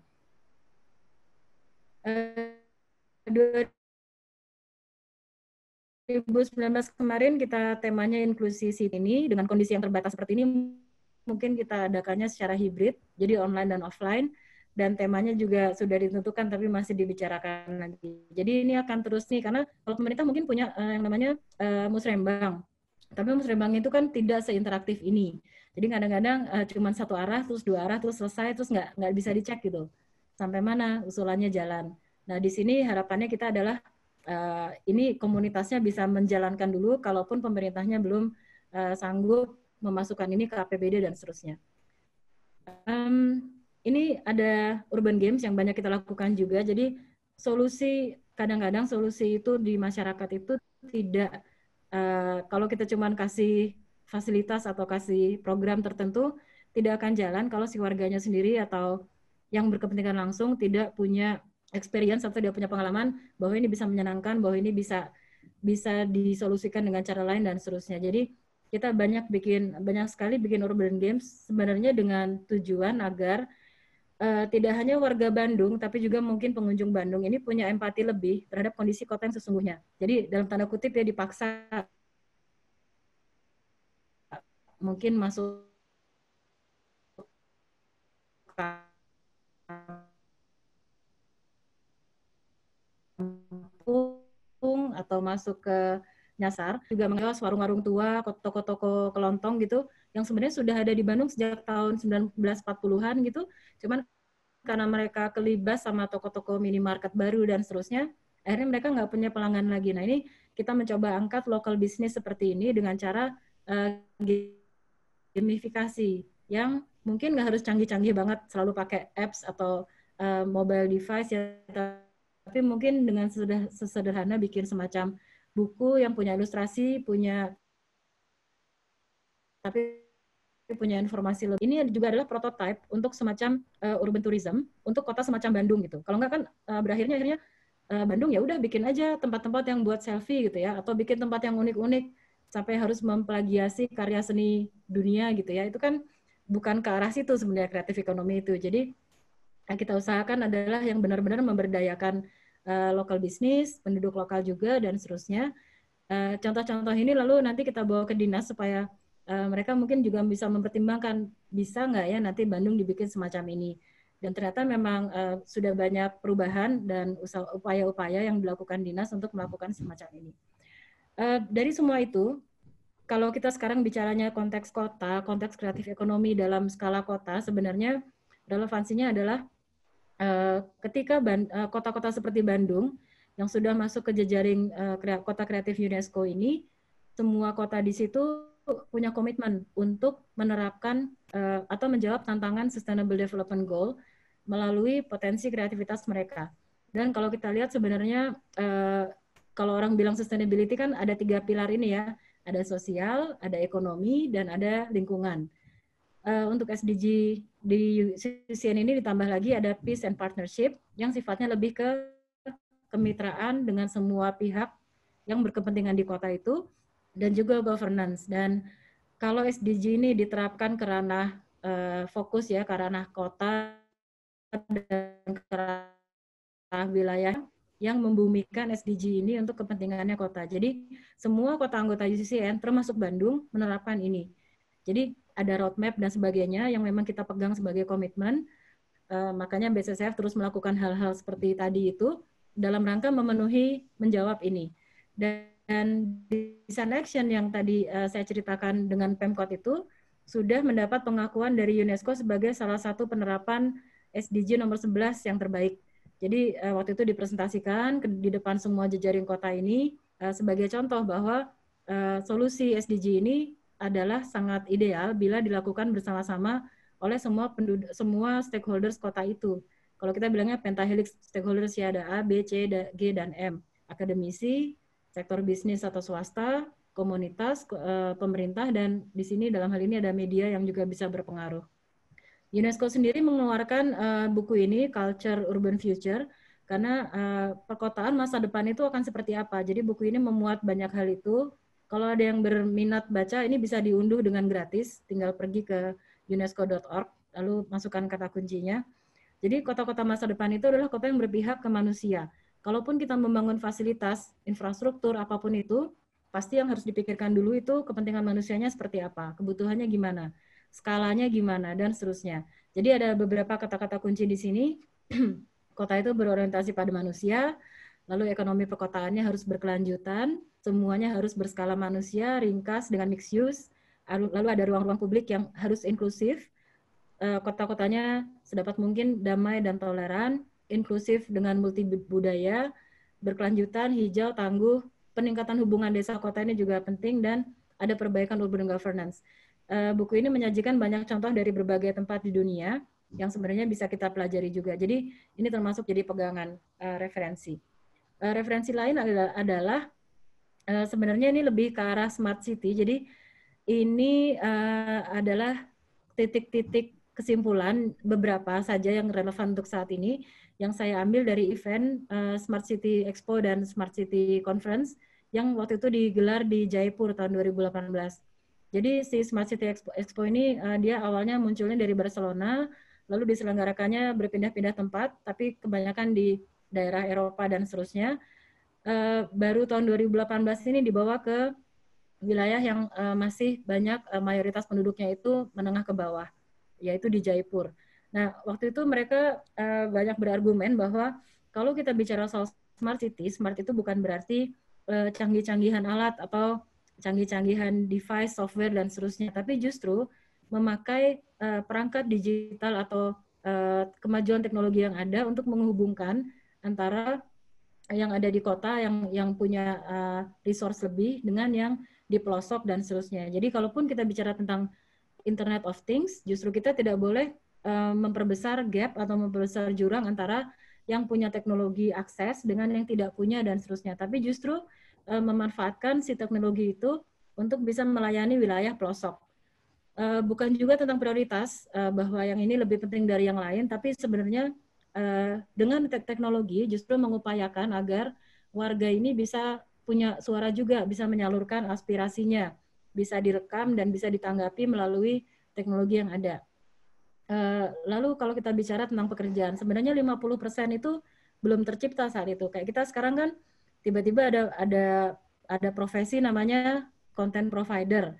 2019 kemarin kita temanya inklusi ini dengan kondisi yang terbatas seperti ini mungkin kita adakannya secara hibrid, jadi online dan offline, dan temanya juga sudah ditentukan tapi masih dibicarakan nanti. Jadi ini akan terus nih, karena kalau pemerintah mungkin punya yang namanya musrembang, tapi musrembang itu kan tidak seinteraktif ini. Jadi kadang-kadang cuma satu arah, terus dua arah, terus selesai, terus nggak bisa dicek gitu. Sampai mana usulannya jalan. Nah di sini harapannya kita adalah ini komunitasnya bisa menjalankan dulu, kalaupun pemerintahnya belum sanggup memasukkan ini ke APBD dan seterusnya. Ini ada urban games yang banyak kita lakukan juga. Jadi kadang-kadang solusi itu di masyarakat itu tidak kalau kita cuma kasih fasilitas atau kasih program tertentu tidak akan jalan kalau si warganya sendiri atau yang berkepentingan langsung tidak punya experience atau tidak punya pengalaman bahwa ini bisa menyenangkan, bahwa ini bisa disolusikan dengan cara lain dan seterusnya. Jadi kita banyak sekali bikin urban games sebenarnya dengan tujuan agar tidak hanya warga Bandung tapi juga mungkin pengunjung Bandung ini punya empati lebih terhadap kondisi kota yang sesungguhnya. Jadi dalam tanda kutip ya dipaksa mungkin masuk kampung atau masuk ke nyasar, juga mengawas warung-warung tua, toko-toko kelontong gitu, yang sebenarnya sudah ada di Bandung sejak tahun 1940-an gitu, cuman karena mereka kelibas sama toko-toko minimarket baru dan seterusnya, akhirnya mereka nggak punya pelanggan lagi. Nah ini kita mencoba angkat local business seperti ini dengan cara gamifikasi yang mungkin nggak harus canggih-canggih banget selalu pakai apps atau mobile device ya, tapi mungkin dengan sesederhana bikin semacam buku yang punya ilustrasi, tapi punya informasi lebih. Ini juga adalah prototype untuk semacam urban tourism untuk kota semacam Bandung gitu. Kalau nggak kan akhirnya Bandung ya udah bikin aja tempat-tempat yang buat selfie gitu ya, atau bikin tempat yang unik-unik sampai harus memplagiasi karya seni dunia gitu ya. Itu kan bukan ke arah situ sebenarnya kreatif ekonomi itu. Jadi kita usahakan adalah yang benar-benar memberdayakan lokal bisnis, penduduk lokal juga dan seterusnya. Contoh-contoh ini lalu nanti kita bawa ke dinas supaya mereka mungkin juga bisa mempertimbangkan bisa nggak ya nanti Bandung dibikin semacam ini. Dan ternyata memang sudah banyak perubahan dan upaya-upaya yang dilakukan dinas untuk melakukan semacam ini. Dari semua itu, kalau kita sekarang bicaranya konteks kota, konteks kreatif ekonomi dalam skala kota, sebenarnya relevansinya adalah ketika kota-kota seperti Bandung yang sudah masuk ke jejaring kota kreatif UNESCO ini, semua kota di situ punya komitmen untuk menerapkan atau menjawab tantangan Sustainable Development Goal melalui potensi kreativitas mereka. Dan kalau kita lihat sebenarnya kalau orang bilang sustainability kan ada 3 pilar ini ya, ada sosial, ada ekonomi, dan ada lingkungan. Untuk SDG di CCN ini ditambah lagi ada peace and partnership yang sifatnya lebih ke kemitraan dengan semua pihak yang berkepentingan di kota itu, dan juga governance. Dan kalau SDG ini diterapkan ke ranah fokus ya, ke ranah kota dan ke ranah wilayah, yang membumikan SDG ini untuk kepentingannya kota. Jadi semua kota anggota UCCN termasuk Bandung menerapkan ini. Jadi ada roadmap dan sebagainya yang memang kita pegang sebagai komitmen. Makanya BCCF terus melakukan hal-hal seperti tadi itu dalam rangka memenuhi menjawab ini. Dan design action yang tadi saya ceritakan dengan Pemkot itu sudah mendapat pengakuan dari UNESCO sebagai salah satu penerapan SDG nomor 11 yang terbaik. Jadi waktu itu dipresentasikan di depan semua jejaring kota ini sebagai contoh bahwa solusi SDG ini adalah sangat ideal bila dilakukan bersama-sama oleh semua stakeholders kota itu. Kalau kita bilangnya pentahelix stakeholders ya ada A, B, C, G, dan M. Akademisi, sektor bisnis atau swasta, komunitas, pemerintah, dan di sini dalam hal ini ada media yang juga bisa berpengaruh. UNESCO sendiri mengeluarkan buku ini, Culture Urban Future, karena perkotaan masa depan itu akan seperti apa. Jadi buku ini memuat banyak hal itu. Kalau ada yang berminat baca, ini bisa diunduh dengan gratis, tinggal pergi ke unesco.org, lalu masukkan kata kuncinya. Jadi kota-kota masa depan itu adalah kota yang berpihak ke manusia. Kalaupun kita membangun fasilitas, infrastruktur, apapun itu, pasti yang harus dipikirkan dulu itu kepentingan manusianya seperti apa, kebutuhannya gimana, skalanya gimana, dan seterusnya. Jadi ada beberapa kata-kata kunci di sini. Kota itu berorientasi pada manusia, lalu ekonomi perkotaannya harus berkelanjutan, semuanya harus berskala manusia, ringkas dengan mixed use, lalu ada ruang-ruang publik yang harus inklusif, kota-kotanya sedapat mungkin damai dan toleran, inklusif dengan multi budaya, berkelanjutan, hijau, tangguh, peningkatan hubungan desa kota ini juga penting, dan ada perbaikan urban governance. Buku ini menyajikan banyak contoh dari berbagai tempat di dunia yang sebenarnya bisa kita pelajari juga. Jadi ini termasuk jadi pegangan referensi. Referensi lain adalah sebenarnya ini lebih ke arah smart city. Jadi ini adalah titik-titik kesimpulan beberapa saja yang relevan untuk saat ini yang saya ambil dari event Smart City Expo dan Smart City Conference yang waktu itu digelar di Jaipur tahun 2018. Jadi si Smart City Expo ini dia awalnya munculnya dari Barcelona, lalu diselenggarakannya berpindah-pindah tempat, tapi kebanyakan di daerah Eropa dan seterusnya. Baru tahun 2018 ini dibawa ke wilayah yang masih banyak mayoritas penduduknya itu menengah ke bawah, yaitu di Jaipur. Nah, waktu itu mereka banyak berargumen bahwa kalau kita bicara soal smart city, smart itu bukan berarti canggih-canggihan alat atau canggih-canggihan device, software, dan seterusnya, tapi justru memakai perangkat digital atau kemajuan teknologi yang ada untuk menghubungkan antara yang ada di kota yang punya resource lebih dengan yang di pelosok dan seterusnya. Jadi kalaupun kita bicara tentang Internet of Things, justru kita tidak boleh memperbesar gap atau memperbesar jurang antara yang punya teknologi akses dengan yang tidak punya dan seterusnya. Tapi justru memanfaatkan si teknologi itu untuk bisa melayani wilayah pelosok. Bukan juga tentang prioritas bahwa yang ini lebih penting dari yang lain, tapi sebenarnya dengan teknologi justru mengupayakan agar warga ini bisa punya suara juga, bisa menyalurkan aspirasinya, bisa direkam dan bisa ditanggapi melalui teknologi yang ada. Lalu kalau kita bicara tentang pekerjaan, sebenarnya 50% itu belum tercipta saat itu. Kayak kita sekarang kan tiba-tiba ada profesi namanya content provider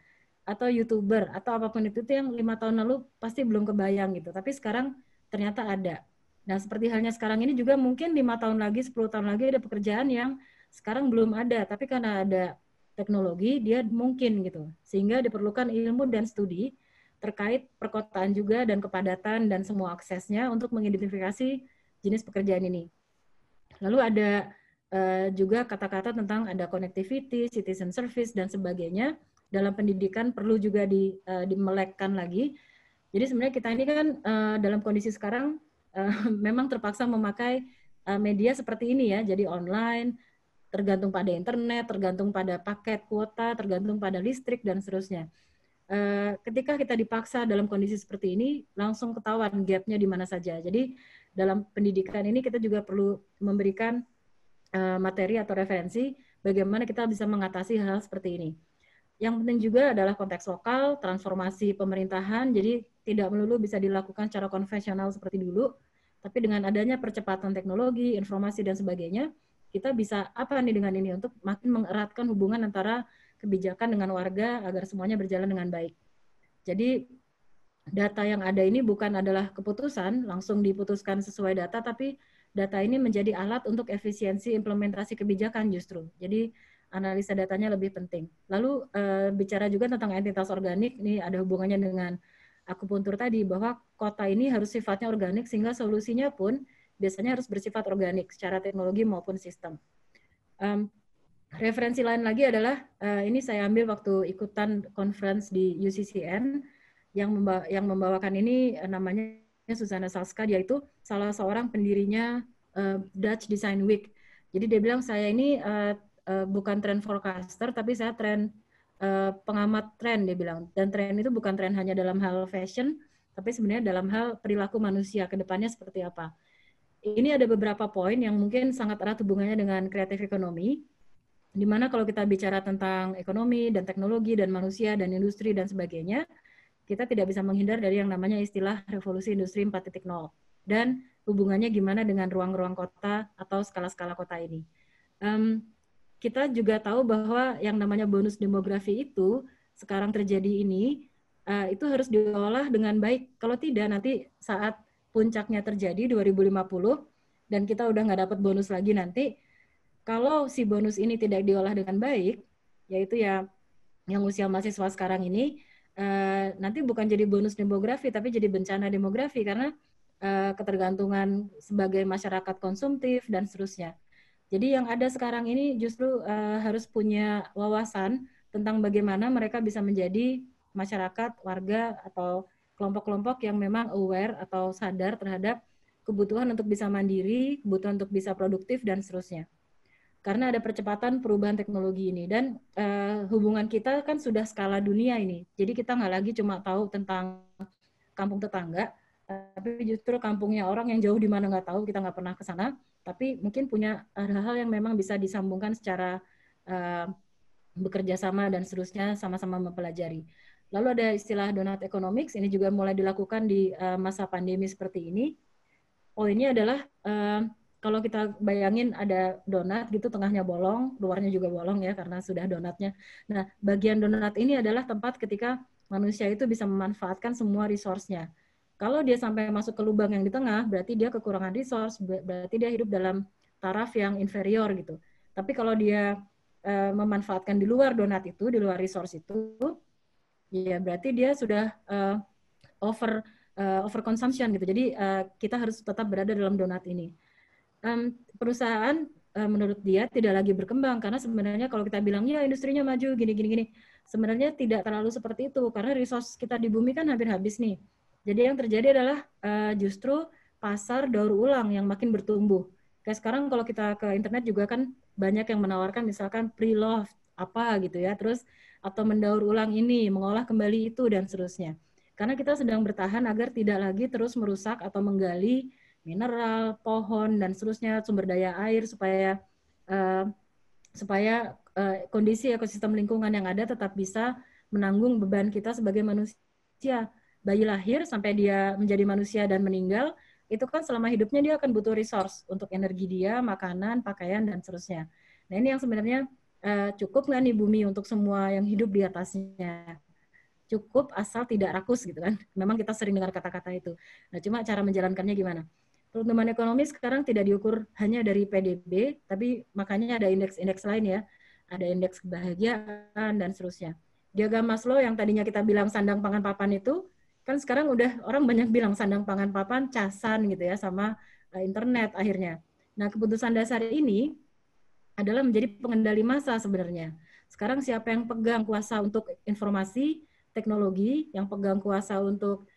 atau YouTuber atau apapun itu yang 5 tahun lalu pasti belum kebayang gitu. Tapi sekarang ternyata ada. Nah, seperti halnya sekarang ini juga mungkin 5 tahun lagi, 10 tahun lagi ada pekerjaan yang sekarang belum ada, tapi karena ada teknologi, dia mungkin gitu. Sehingga diperlukan ilmu dan studi terkait perkotaan juga dan kepadatan dan semua aksesnya untuk mengidentifikasi jenis pekerjaan ini. Lalu ada juga kata-kata tentang ada connectivity, citizen service, dan sebagainya. Dalam pendidikan perlu juga dimelekkan lagi. Jadi sebenarnya kita ini kan dalam kondisi sekarang memang terpaksa memakai media seperti ini ya, jadi online, tergantung pada internet, tergantung pada paket kuota, tergantung pada listrik, dan seterusnya. Ketika kita dipaksa dalam kondisi seperti ini, langsung ketahuan gap-nya di mana saja. Jadi dalam pendidikan ini kita juga perlu memberikan materi atau referensi bagaimana kita bisa mengatasi hal seperti ini. Yang penting juga adalah konteks lokal, transformasi pemerintahan, jadi tidak melulu bisa dilakukan secara konvensional seperti dulu, tapi dengan adanya percepatan teknologi, informasi, dan sebagainya, kita bisa apa nih dengan ini untuk makin mengeratkan hubungan antara kebijakan dengan warga agar semuanya berjalan dengan baik. Jadi data yang ada ini bukan adalah keputusan, langsung diputuskan sesuai data, tapi data ini menjadi alat untuk efisiensi implementasi kebijakan justru. Jadi analisa datanya lebih penting. Lalu bicara juga tentang entitas organik, ini ada hubungannya dengan akupuntur tadi, bahwa kota ini harus sifatnya organik sehingga solusinya pun biasanya harus bersifat organik secara teknologi maupun sistem. Referensi lain lagi adalah, ini saya ambil waktu ikutan conference di UCCN, yang membawakan ini namanya Susanna Salska, dia itu salah seorang pendirinya Dutch Design Week. Jadi dia bilang, saya ini bukan trend forecaster, tapi saya pengamat tren, dia bilang. Dan tren itu bukan tren hanya dalam hal fashion, tapi sebenarnya dalam hal perilaku manusia ke depannya seperti apa. Ini ada beberapa poin yang mungkin sangat erat hubungannya dengan kreatif ekonomi, di mana kalau kita bicara tentang ekonomi dan teknologi dan manusia dan industri dan sebagainya, kita tidak bisa menghindar dari yang namanya istilah revolusi industri 4.0 dan hubungannya gimana dengan ruang-ruang kota atau skala-skala kota ini. Kita juga tahu bahwa yang namanya bonus demografi itu sekarang terjadi ini, itu harus diolah dengan baik. Kalau tidak, nanti saat puncaknya terjadi 2050 dan kita udah nggak dapat bonus lagi nanti, kalau si bonus ini tidak diolah dengan baik, yaitu ya yang usia mahasiswa sekarang ini, nanti bukan jadi bonus demografi, tapi jadi bencana demografi karena ketergantungan sebagai masyarakat konsumtif dan seterusnya. Jadi yang ada sekarang ini justru harus punya wawasan tentang bagaimana mereka bisa menjadi masyarakat, warga, atau kelompok-kelompok yang memang aware atau sadar terhadap kebutuhan untuk bisa mandiri, kebutuhan untuk bisa produktif, dan seterusnya. Karena ada percepatan perubahan teknologi ini. Dan hubungan kita kan sudah skala dunia ini. Jadi kita nggak lagi cuma tahu tentang kampung tetangga, tapi justru kampungnya orang yang jauh di mana nggak tahu, kita nggak pernah ke sana, tapi mungkin punya hal-hal yang memang bisa disambungkan secara bekerja sama dan seterusnya, sama-sama mempelajari. Lalu ada istilah donut economics, ini juga mulai dilakukan di masa pandemi seperti ini. Poinnya adalah, kalau kita bayangin ada donat gitu, tengahnya bolong, luarnya juga bolong ya, karena sudah donatnya. Nah, bagian donat ini adalah tempat ketika manusia itu bisa memanfaatkan semua resource-nya. Kalau dia sampai masuk ke lubang yang di tengah, berarti dia kekurangan resource, berarti dia hidup dalam taraf yang inferior gitu. Tapi kalau dia memanfaatkan di luar donat itu, di luar resource itu, ya berarti dia sudah over consumption gitu. Jadi kita harus tetap berada dalam donat ini. Perusahaan menurut dia tidak lagi berkembang karena sebenarnya kalau kita bilang ya industrinya maju gini, sebenarnya tidak terlalu seperti itu karena resource kita di bumi kan hampir habis nih. Jadi yang terjadi adalah justru pasar daur ulang yang makin bertumbuh. Kayak sekarang kalau kita ke internet juga kan banyak yang menawarkan misalkan pre-loved apa gitu ya, terus atau mendaur ulang ini, mengolah kembali itu dan seterusnya. Karena kita sedang bertahan agar tidak lagi terus merusak atau menggali mineral, pohon dan seterusnya, sumber daya air supaya kondisi ekosistem lingkungan yang ada tetap bisa menanggung beban kita sebagai manusia. Bayi lahir sampai dia menjadi manusia dan meninggal, itu kan selama hidupnya dia akan butuh resource untuk energi dia, makanan, pakaian, dan seterusnya. Nah ini yang sebenarnya cukup nggak nih bumi untuk semua yang hidup di atasnya? Cukup asal tidak rakus gitu kan. Memang kita sering dengar kata-kata itu. Nah cuma cara menjalankannya gimana? Pertumbuhan ekonomi sekarang tidak diukur hanya dari PDB, tapi makanya ada indeks-indeks lain ya. Ada indeks kebahagiaan dan seterusnya. Diagram Maslow yang tadinya kita bilang sandang pangan papan itu, kan sekarang udah orang banyak bilang sandang pangan papan casan gitu ya sama internet akhirnya. Nah, keputusan dasar ini adalah menjadi pengendali massa sebenarnya. Sekarang siapa yang pegang kuasa untuk informasi, teknologi, yang pegang kuasa untuk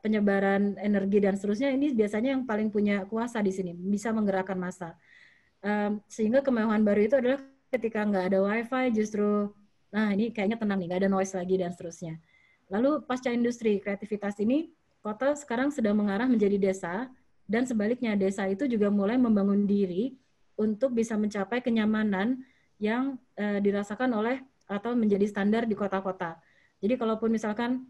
penyebaran energi dan seterusnya, ini biasanya yang paling punya kuasa di sini, bisa menggerakkan massa. Sehingga kemewahan baru itu adalah ketika nggak ada wifi justru, nah ini kayaknya tenang nih, nggak ada noise lagi dan seterusnya. Lalu pasca industri kreativitas ini, kota sekarang sedang mengarah menjadi desa, dan sebaliknya desa itu juga mulai membangun diri untuk bisa mencapai kenyamanan yang dirasakan oleh atau menjadi standar di kota-kota. Jadi kalaupun misalkan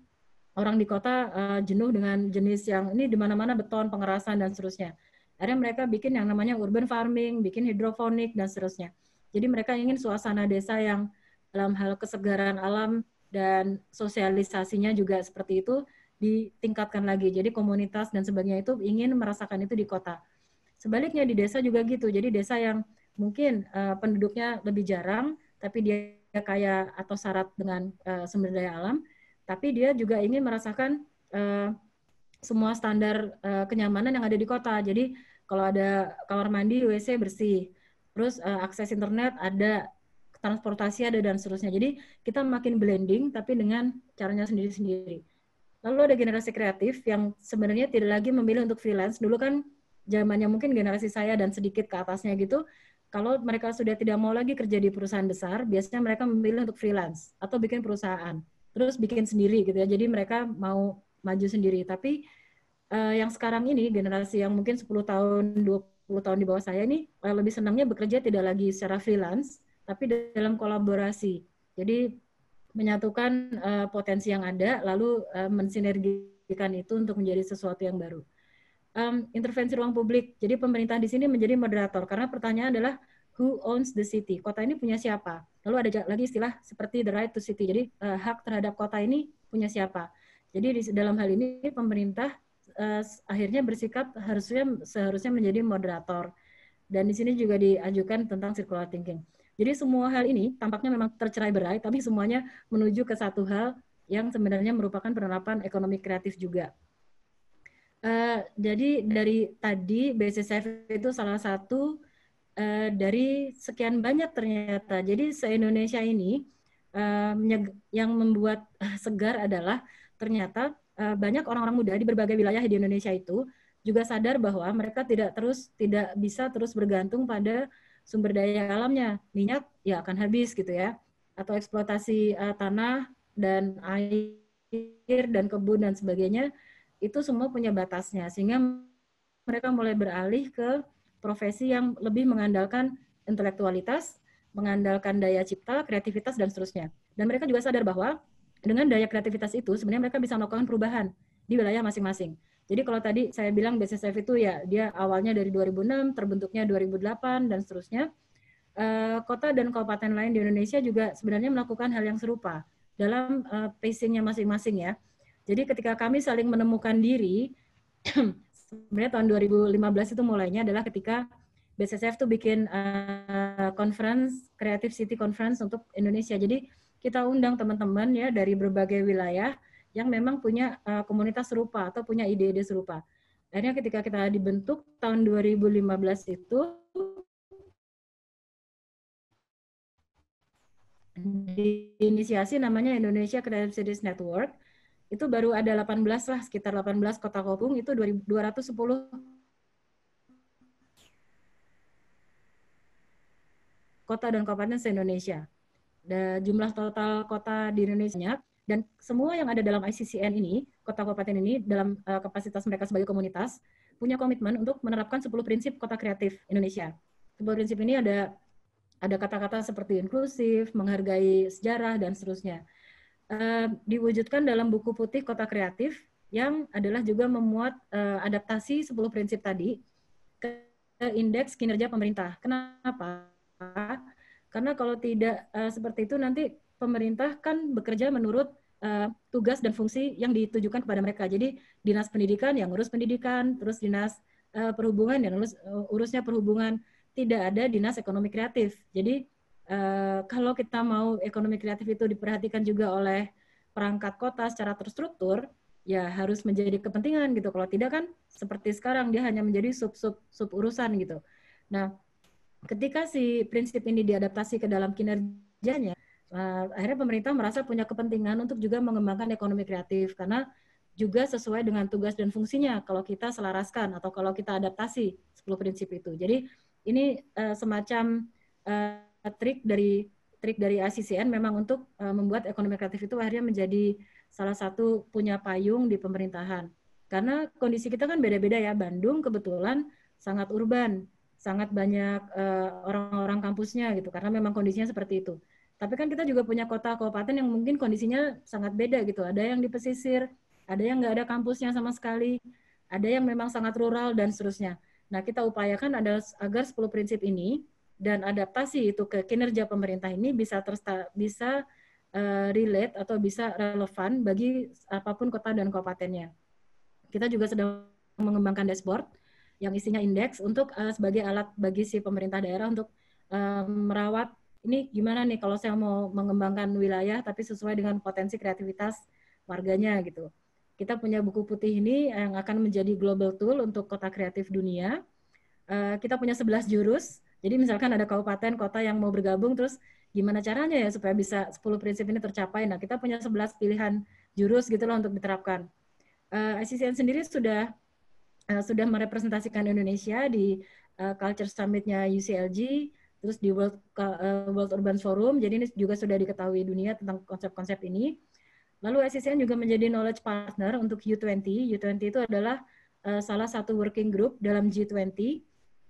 orang di kota jenuh dengan jenis yang ini di mana-mana beton, pengerasan dan seterusnya. Akhirnya mereka bikin yang namanya urban farming, bikin hidroponik, dan seterusnya. Jadi mereka ingin suasana desa yang dalam hal kesegaran alam dan sosialisasinya juga seperti itu ditingkatkan lagi. Jadi komunitas dan sebagainya itu ingin merasakan itu di kota. Sebaliknya di desa juga gitu. Jadi desa yang mungkin penduduknya lebih jarang, tapi dia kaya atau syarat dengan sumber daya alam, tapi dia juga ingin merasakan semua standar kenyamanan yang ada di kota. Jadi kalau ada kamar mandi, WC bersih, terus akses internet ada, transportasi ada, dan seterusnya. Jadi kita makin blending, tapi dengan caranya sendiri-sendiri. Lalu ada generasi kreatif yang sebenarnya tidak lagi memilih untuk freelance. Dulu kan zamannya mungkin generasi saya dan sedikit ke atasnya gitu, kalau mereka sudah tidak mau lagi kerja di perusahaan besar, biasanya mereka memilih untuk freelance atau bikin perusahaan, terus bikin sendiri gitu ya. Jadi mereka mau maju sendiri. Tapi yang sekarang ini, generasi yang mungkin 10 tahun, 20 tahun di bawah saya ini, lebih senangnya bekerja tidak lagi secara freelance, tapi dalam kolaborasi. Jadi menyatukan potensi yang ada, lalu mensinergikan itu untuk menjadi sesuatu yang baru. Intervensi ruang publik. Jadi pemerintah di sini menjadi moderator, karena pertanyaan adalah who owns the city? Kota ini punya siapa? Lalu ada lagi istilah seperti the right to city. Jadi hak terhadap kota ini punya siapa? Jadi dalam hal ini pemerintah akhirnya bersikap seharusnya menjadi moderator. Dan di sini juga diajukan tentang circular thinking. Jadi semua hal ini tampaknya memang tercerai-berai, tapi semuanya menuju ke satu hal yang sebenarnya merupakan penerapan ekonomi kreatif juga. Jadi dari tadi BCCF itu salah satu dari sekian banyak ternyata. Jadi se-Indonesia ini yang membuat segar adalah ternyata banyak orang-orang muda di berbagai wilayah di Indonesia itu juga sadar bahwa mereka tidak bisa terus bergantung pada sumber daya alamnya. Minyak ya akan habis gitu ya, atau eksploitasi tanah dan air dan kebun dan sebagainya, itu semua punya batasnya, sehingga mereka mulai beralih ke profesi yang lebih mengandalkan intelektualitas, mengandalkan daya cipta, kreativitas, dan seterusnya. Dan mereka juga sadar bahwa dengan daya kreativitas itu sebenarnya mereka bisa melakukan perubahan di wilayah masing-masing. Jadi kalau tadi saya bilang BCCF itu ya dia awalnya dari 2006, terbentuknya 2008, dan seterusnya. Kota dan kabupaten lain di Indonesia juga sebenarnya melakukan hal yang serupa dalam pacing-nya masing-masing ya. Jadi ketika kami saling menemukan diri, sebenarnya tahun 2015 itu mulainya adalah ketika BCCF tuh bikin conference, Creative City Conference untuk Indonesia. Jadi kita undang teman-teman ya dari berbagai wilayah yang memang punya komunitas serupa atau punya ide-ide serupa. Akhirnya ketika kita dibentuk tahun 2015 itu, diinisiasi namanya Indonesia Creative Cities Network. Itu baru ada 18 lah, sekitar 18 kota gabung, itu 210 kota dan kabupaten se-Indonesia. Jumlah total kota di Indonesia, dan semua yang ada dalam ICCN ini, kota kabupaten ini, dalam kapasitas mereka sebagai komunitas, punya komitmen untuk menerapkan 10 prinsip kota kreatif Indonesia. 10 prinsip ini ada kata-kata seperti inklusif, menghargai sejarah, dan seterusnya. Diwujudkan dalam buku putih Kota Kreatif yang adalah juga memuat adaptasi 10 prinsip tadi ke indeks kinerja pemerintah. Kenapa? Karena kalau tidak seperti itu nanti pemerintah kan bekerja menurut tugas dan fungsi yang ditujukan kepada mereka. Jadi dinas pendidikan yang ngurus pendidikan, terus dinas perhubungan yang urusnya perhubungan, tidak ada dinas ekonomi kreatif. Jadi kalau kita mau ekonomi kreatif itu diperhatikan juga oleh perangkat kota secara terstruktur, ya harus menjadi kepentingan gitu. Kalau tidak kan seperti sekarang dia hanya menjadi sub urusan gitu. Nah, ketika si prinsip ini diadaptasi ke dalam kinerjanya, akhirnya pemerintah merasa punya kepentingan untuk juga mengembangkan ekonomi kreatif karena juga sesuai dengan tugas dan fungsinya kalau kita selaraskan atau kalau kita adaptasi 10 prinsip itu. Jadi ini semacam trik dari ICCN memang untuk membuat ekonomi kreatif itu akhirnya menjadi salah satu punya payung di pemerintahan. Karena kondisi kita kan beda-beda ya. Bandung kebetulan sangat urban, sangat banyak orang-orang kampusnya gitu, karena memang kondisinya seperti itu. Tapi kan kita juga punya kota kabupaten yang mungkin kondisinya sangat beda gitu. Ada yang di pesisir, ada yang nggak ada kampusnya sama sekali, ada yang memang sangat rural dan seterusnya. Nah, kita upayakan adalah agar 10 prinsip ini dan adaptasi itu ke kinerja pemerintah ini bisa relate atau bisa relevan bagi apapun kota dan kabupatennya. Kita juga sedang mengembangkan dashboard yang isinya indeks untuk sebagai alat bagi si pemerintah daerah untuk merawat ini gimana nih kalau saya mau mengembangkan wilayah tapi sesuai dengan potensi kreativitas warganya gitu. Kita punya buku putih ini yang akan menjadi global tool untuk kota kreatif dunia. Kita punya 11 jurus. Jadi misalkan ada kabupaten, kota yang mau bergabung, terus gimana caranya ya supaya bisa 10 prinsip ini tercapai. Nah, kita punya 11 pilihan jurus gitu loh untuk diterapkan. ICCN sendiri sudah merepresentasikan Indonesia di Culture Summit-nya UCLG, terus di World Urban Forum. Jadi ini juga sudah diketahui dunia tentang konsep-konsep ini. Lalu ICCN juga menjadi knowledge partner untuk U20. U20 itu adalah salah satu working group dalam G20,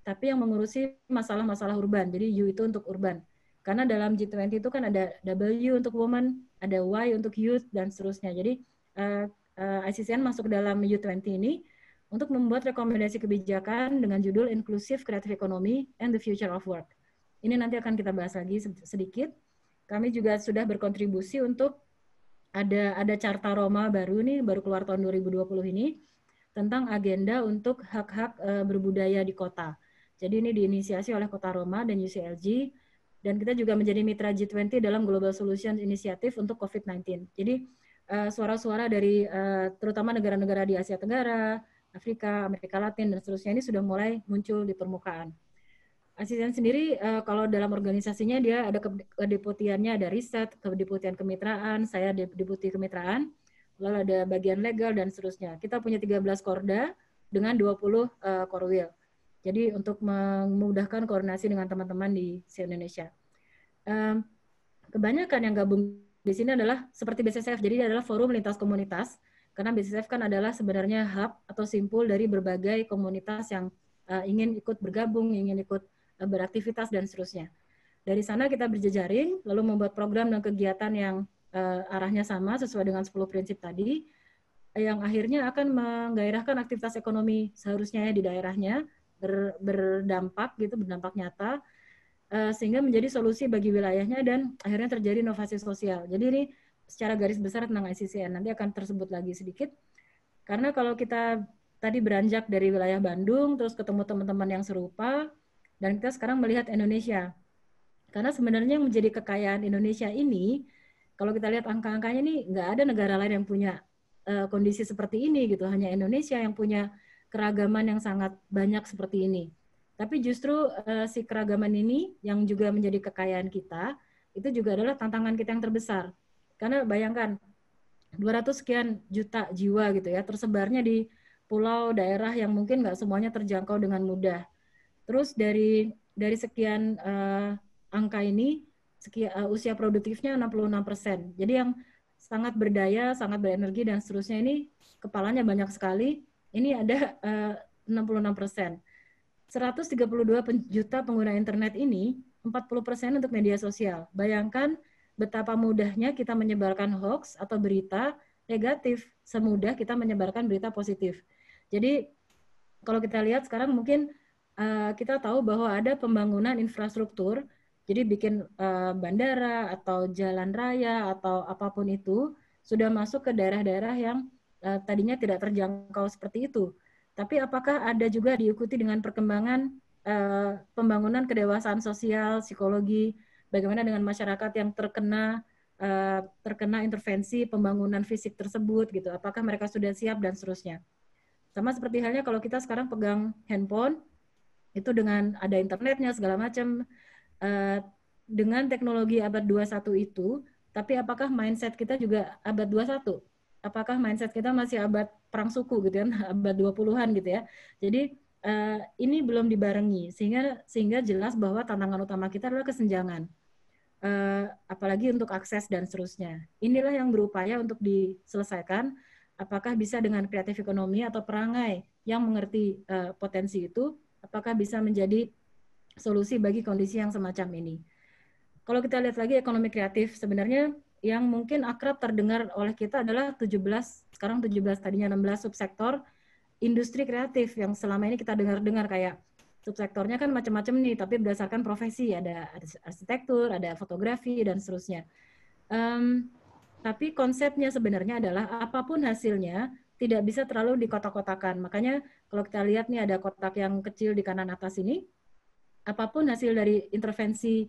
tapi yang mengurusi masalah-masalah urban. Jadi U itu untuk urban. Karena dalam G20 itu kan ada W untuk woman, ada Y untuk youth, dan seterusnya. Jadi ICCN masuk dalam U20 ini untuk membuat rekomendasi kebijakan dengan judul Inclusive Creative Economy and the Future of Work. Ini nanti akan kita bahas lagi sedikit. Kami juga sudah berkontribusi untuk ada Carta Roma baru nih, baru keluar tahun 2020 ini, tentang agenda untuk hak-hak berbudaya di kota. Jadi ini diinisiasi oleh Kota Roma dan UCLG, dan kita juga menjadi mitra G20 dalam Global Solutions Initiative untuk COVID-19. Jadi suara-suara dari terutama negara-negara di Asia Tenggara, Afrika, Amerika Latin, dan seterusnya ini sudah mulai muncul di permukaan. ICCN sendiri kalau dalam organisasinya dia ada kedeputiannya, ada riset, kedeputian kemitraan, saya deputi kemitraan, lalu ada bagian legal dan seterusnya. Kita punya 13 korda dengan 20 korwil. Jadi untuk memudahkan koordinasi dengan teman-teman di Indonesia. Kebanyakan yang gabung di sini adalah seperti BCCF, jadi adalah forum lintas komunitas, karena BCCF kan adalah sebenarnya hub atau simpul dari berbagai komunitas yang ingin ikut bergabung, ingin ikut beraktivitas dan seterusnya. Dari sana kita berjejaring, lalu membuat program dan kegiatan yang arahnya sama sesuai dengan 10 prinsip tadi, yang akhirnya akan menggairahkan aktivitas ekonomi seharusnya di daerahnya, berdampak nyata, sehingga menjadi solusi bagi wilayahnya dan akhirnya terjadi inovasi sosial. Jadi ini secara garis besar tentang ICCN, nanti akan tersebut lagi sedikit. Karena kalau kita tadi beranjak dari wilayah Bandung, terus ketemu teman-teman yang serupa, dan kita sekarang melihat Indonesia. Karena sebenarnya yang menjadi kekayaan Indonesia ini, kalau kita lihat angka-angkanya ini, nggak ada negara lain yang punya kondisi seperti ini gitu. Hanya Indonesia yang punya keragaman yang sangat banyak seperti ini. Tapi justru si keragaman ini yang juga menjadi kekayaan kita, itu juga adalah tantangan kita yang terbesar. Karena bayangkan, 200 sekian juta jiwa gitu ya, tersebarnya di pulau, daerah yang mungkin nggak semuanya terjangkau dengan mudah. Terus dari sekian angka ini, usia produktifnya 66%. Jadi yang sangat berdaya, sangat berenergi, dan seterusnya ini kepalanya banyak sekali. Ini ada 66%. 132 juta pengguna internet ini, 40% untuk media sosial. Bayangkan betapa mudahnya kita menyebarkan hoax atau berita negatif, semudah kita menyebarkan berita positif. Jadi kalau kita lihat sekarang mungkin kita tahu bahwa ada pembangunan infrastruktur, jadi bikin bandara atau jalan raya atau apapun itu sudah masuk ke daerah-daerah yang tadinya tidak terjangkau seperti itu. Tapi apakah ada juga diikuti dengan perkembangan pembangunan kedewasaan sosial, psikologi, bagaimana dengan masyarakat yang terkena intervensi pembangunan fisik tersebut gitu? Apakah mereka sudah siap dan seterusnya? Sama seperti halnya kalau kita sekarang pegang handphone, itu dengan ada internetnya segala macam, dengan teknologi abad 21 itu, tapi apakah mindset kita juga abad 21? Apakah mindset kita masih abad perang suku gitu kan, abad 20-an gitu ya. Jadi ini belum dibarengi, sehingga jelas bahwa tantangan utama kita adalah kesenjangan. Apalagi untuk akses dan seterusnya. Inilah yang berupaya untuk diselesaikan, apakah bisa dengan kreatif ekonomi atau perangai yang mengerti potensi itu, apakah bisa menjadi solusi bagi kondisi yang semacam ini. Kalau kita lihat lagi ekonomi kreatif, sebenarnya yang mungkin akrab terdengar oleh kita adalah 17, sekarang 17, tadinya 16 subsektor industri kreatif yang selama ini kita dengar-dengar kayak subsektornya kan macam-macam nih, tapi berdasarkan profesi, ada arsitektur, ada fotografi, dan seterusnya. Tapi konsepnya sebenarnya adalah apapun hasilnya tidak bisa terlalu dikotak-kotakan. Makanya kalau kita lihat nih ada kotak yang kecil di kanan atas ini, apapun hasil dari intervensi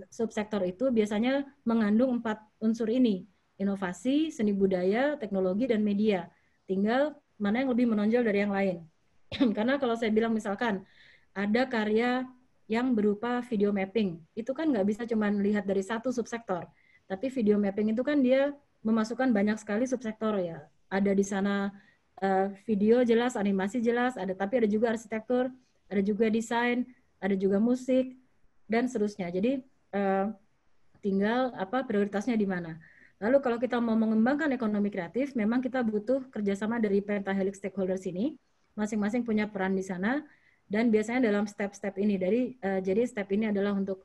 subsektor itu biasanya mengandung 4 unsur ini, inovasi, seni budaya, teknologi, dan media. Tinggal mana yang lebih menonjol dari yang lain. Karena kalau saya bilang misalkan ada karya yang berupa video mapping, itu kan nggak bisa cuma lihat dari satu subsektor. Tapi video mapping itu kan dia memasukkan banyak sekali subsektor ya. Ada di sana video jelas, animasi jelas, tapi ada juga arsitektur, ada juga desain, ada juga musik, dan seterusnya. Jadi tinggal prioritasnya di mana. Lalu kalau kita mau mengembangkan ekonomi kreatif, memang kita butuh kerjasama dari pentahelix stakeholders ini, masing-masing punya peran di sana, dan biasanya dalam step-step ini, jadi step ini adalah untuk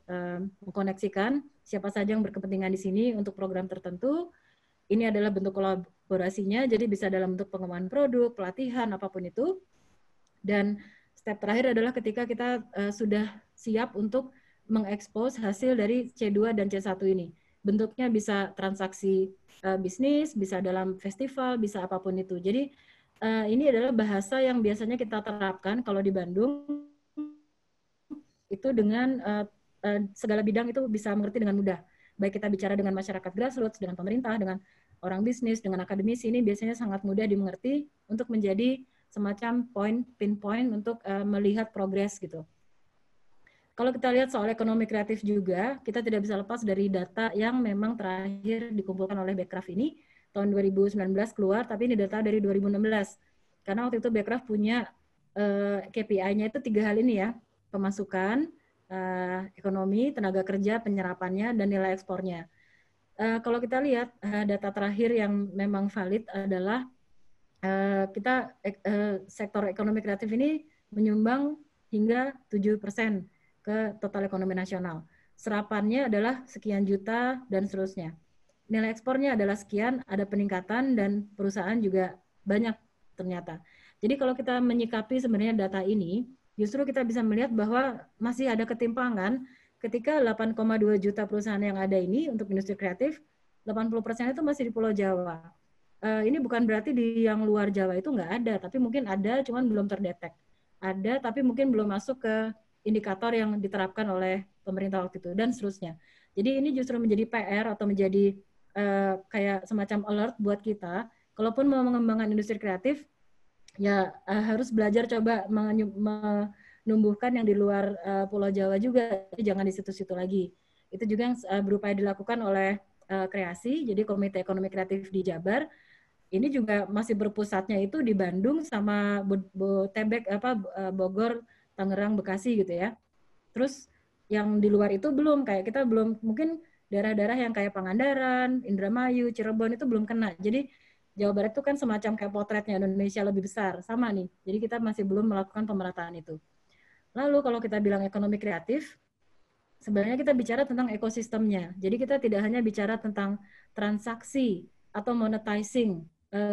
mengkoneksikan siapa saja yang berkepentingan di sini untuk program tertentu. Ini adalah bentuk kolaborasinya, jadi bisa dalam bentuk pengembangan produk, pelatihan, apapun itu. Dan step terakhir adalah ketika kita sudah siap untuk mengekspos hasil dari C2 dan C1 ini. Bentuknya bisa transaksi bisnis, bisa dalam festival, bisa apapun itu. Jadi ini adalah bahasa yang biasanya kita terapkan kalau di Bandung, itu dengan segala bidang itu bisa mengerti dengan mudah. Baik kita bicara dengan masyarakat grassroots, dengan pemerintah, dengan orang bisnis, dengan akademisi, ini biasanya sangat mudah dimengerti untuk menjadi semacam pinpoint untuk melihat progres gitu. Kalau kita lihat soal ekonomi kreatif juga, kita tidak bisa lepas dari data yang memang terakhir dikumpulkan oleh Backcraft ini, tahun 2019 keluar, tapi ini data dari 2016. Karena waktu itu Backcraft punya KPI-nya itu 3 hal ini ya, pemasukan, ekonomi, tenaga kerja, penyerapannya, dan nilai ekspornya. Kalau kita lihat data terakhir yang memang valid adalah sektor ekonomi kreatif ini menyumbang hingga 7% ke total ekonomi nasional. Serapannya adalah sekian juta dan seterusnya. Nilai ekspornya adalah sekian, ada peningkatan dan perusahaan juga banyak ternyata. Jadi kalau kita menyikapi sebenarnya data ini, justru kita bisa melihat bahwa masih ada ketimpangan ketika 8,2 juta perusahaan yang ada ini untuk industri kreatif, 80% itu masih di Pulau Jawa. Ini bukan berarti di yang luar Jawa itu nggak ada, tapi mungkin ada, cuman belum terdetek. Ada, tapi mungkin belum masuk ke indikator yang diterapkan oleh pemerintah waktu itu, dan seterusnya. Jadi ini justru menjadi PR atau menjadi kayak semacam alert buat kita, kalaupun mau mengembangkan industri kreatif, ya harus belajar coba menumbuhkan yang di luar Pulau Jawa juga, jangan di situ-situ lagi. Itu juga yang berupaya dilakukan oleh Kreasi, jadi Komite Ekonomi Kreatif di Jabar. Ini juga masih berpusatnya itu di Bandung sama Bogor, Tangerang, Bekasi gitu ya. Terus yang di luar itu belum, kayak kita belum, mungkin daerah-daerah yang kayak Pangandaran, Indramayu, Cirebon itu belum kena. Jadi Jawa Barat itu kan semacam kayak potretnya Indonesia lebih besar, sama nih. Jadi kita masih belum melakukan pemerataan itu. Lalu kalau kita bilang ekonomi kreatif, sebenarnya kita bicara tentang ekosistemnya. Jadi kita tidak hanya bicara tentang transaksi atau monetizing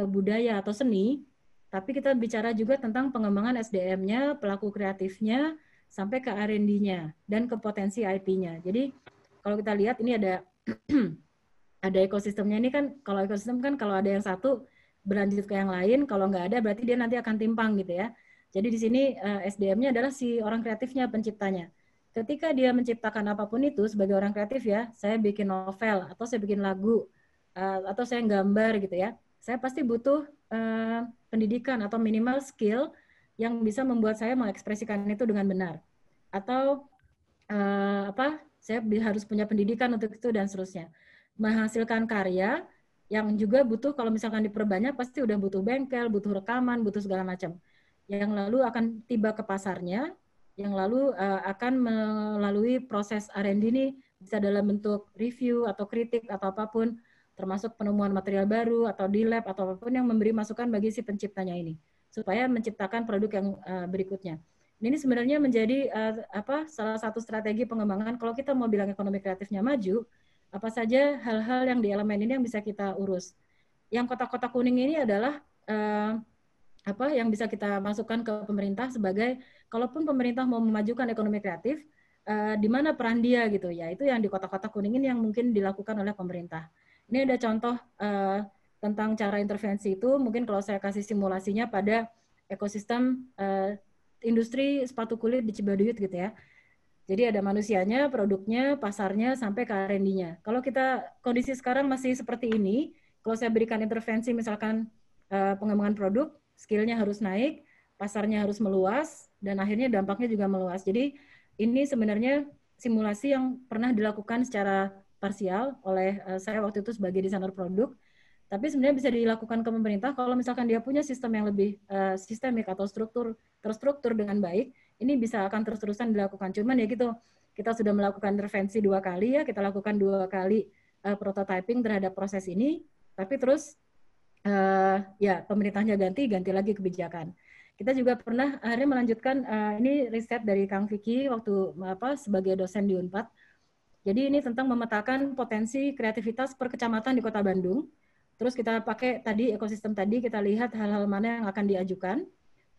budaya atau seni, tapi kita bicara juga tentang pengembangan SDM-nya, pelaku kreatifnya, sampai ke R&D-nya, dan ke potensi IP-nya. Jadi kalau kita lihat ini ada ada ekosistemnya. Ini kan, kalau ekosistem kan kalau ada yang satu berlanjut ke yang lain, kalau nggak ada berarti dia nanti akan timpang gitu ya. Jadi di sini SDM-nya adalah si orang kreatifnya, penciptanya. Ketika dia menciptakan apapun itu sebagai orang kreatif ya, saya bikin novel, atau saya bikin lagu, atau saya gambar gitu ya, saya pasti butuh pendidikan atau minimal skill yang bisa membuat saya mengekspresikan itu dengan benar. Atau saya harus punya pendidikan untuk itu dan seterusnya. Menghasilkan karya yang juga butuh, kalau misalkan diperbanyak pasti udah butuh bengkel, butuh rekaman, butuh segala macam. Yang lalu akan tiba ke pasarnya, yang lalu akan melalui proses R&D ini bisa dalam bentuk review atau kritik atau apapun, termasuk penemuan material baru atau di lab atau apapun yang memberi masukan bagi si penciptanya ini supaya menciptakan produk yang berikutnya. Ini sebenarnya menjadi salah satu strategi pengembangan kalau kita mau bilang ekonomi kreatifnya maju, apa saja hal-hal yang di elemen ini yang bisa kita urus. Yang kotak-kotak kuning ini adalah apa yang bisa kita masukkan ke pemerintah sebagai kalaupun pemerintah mau memajukan ekonomi kreatif, di mana peran dia gitu ya, itu yang di kotak-kotak kuning ini yang mungkin dilakukan oleh pemerintah. Ini ada contoh tentang cara intervensi itu, mungkin kalau saya kasih simulasinya pada ekosistem industri sepatu kulit di Cibaduyut gitu ya. Jadi ada manusianya, produknya, pasarnya, sampai ke R&D-nya. Kalau kita kondisi sekarang masih seperti ini, kalau saya berikan intervensi misalkan pengembangan produk, skill-nya harus naik, pasarnya harus meluas, dan akhirnya dampaknya juga meluas. Jadi ini sebenarnya simulasi yang pernah dilakukan secara parsial oleh saya waktu itu sebagai desainer produk, tapi sebenarnya bisa dilakukan ke pemerintah kalau misalkan dia punya sistem yang lebih sistemik atau terstruktur dengan baik, ini bisa akan terus-terusan dilakukan. Cuman ya gitu, kita sudah melakukan intervensi 2 kali ya, kita lakukan 2 kali prototyping terhadap proses ini, tapi terus ya pemerintahnya ganti lagi kebijakan. Kita juga pernah akhirnya melanjutkan ini riset dari Kang Vicky waktu sebagai dosen di Unpad. Jadi ini tentang memetakan potensi kreativitas per kecamatan di Kota Bandung. Terus kita pakai tadi ekosistem tadi, kita lihat hal-hal mana yang akan diajukan.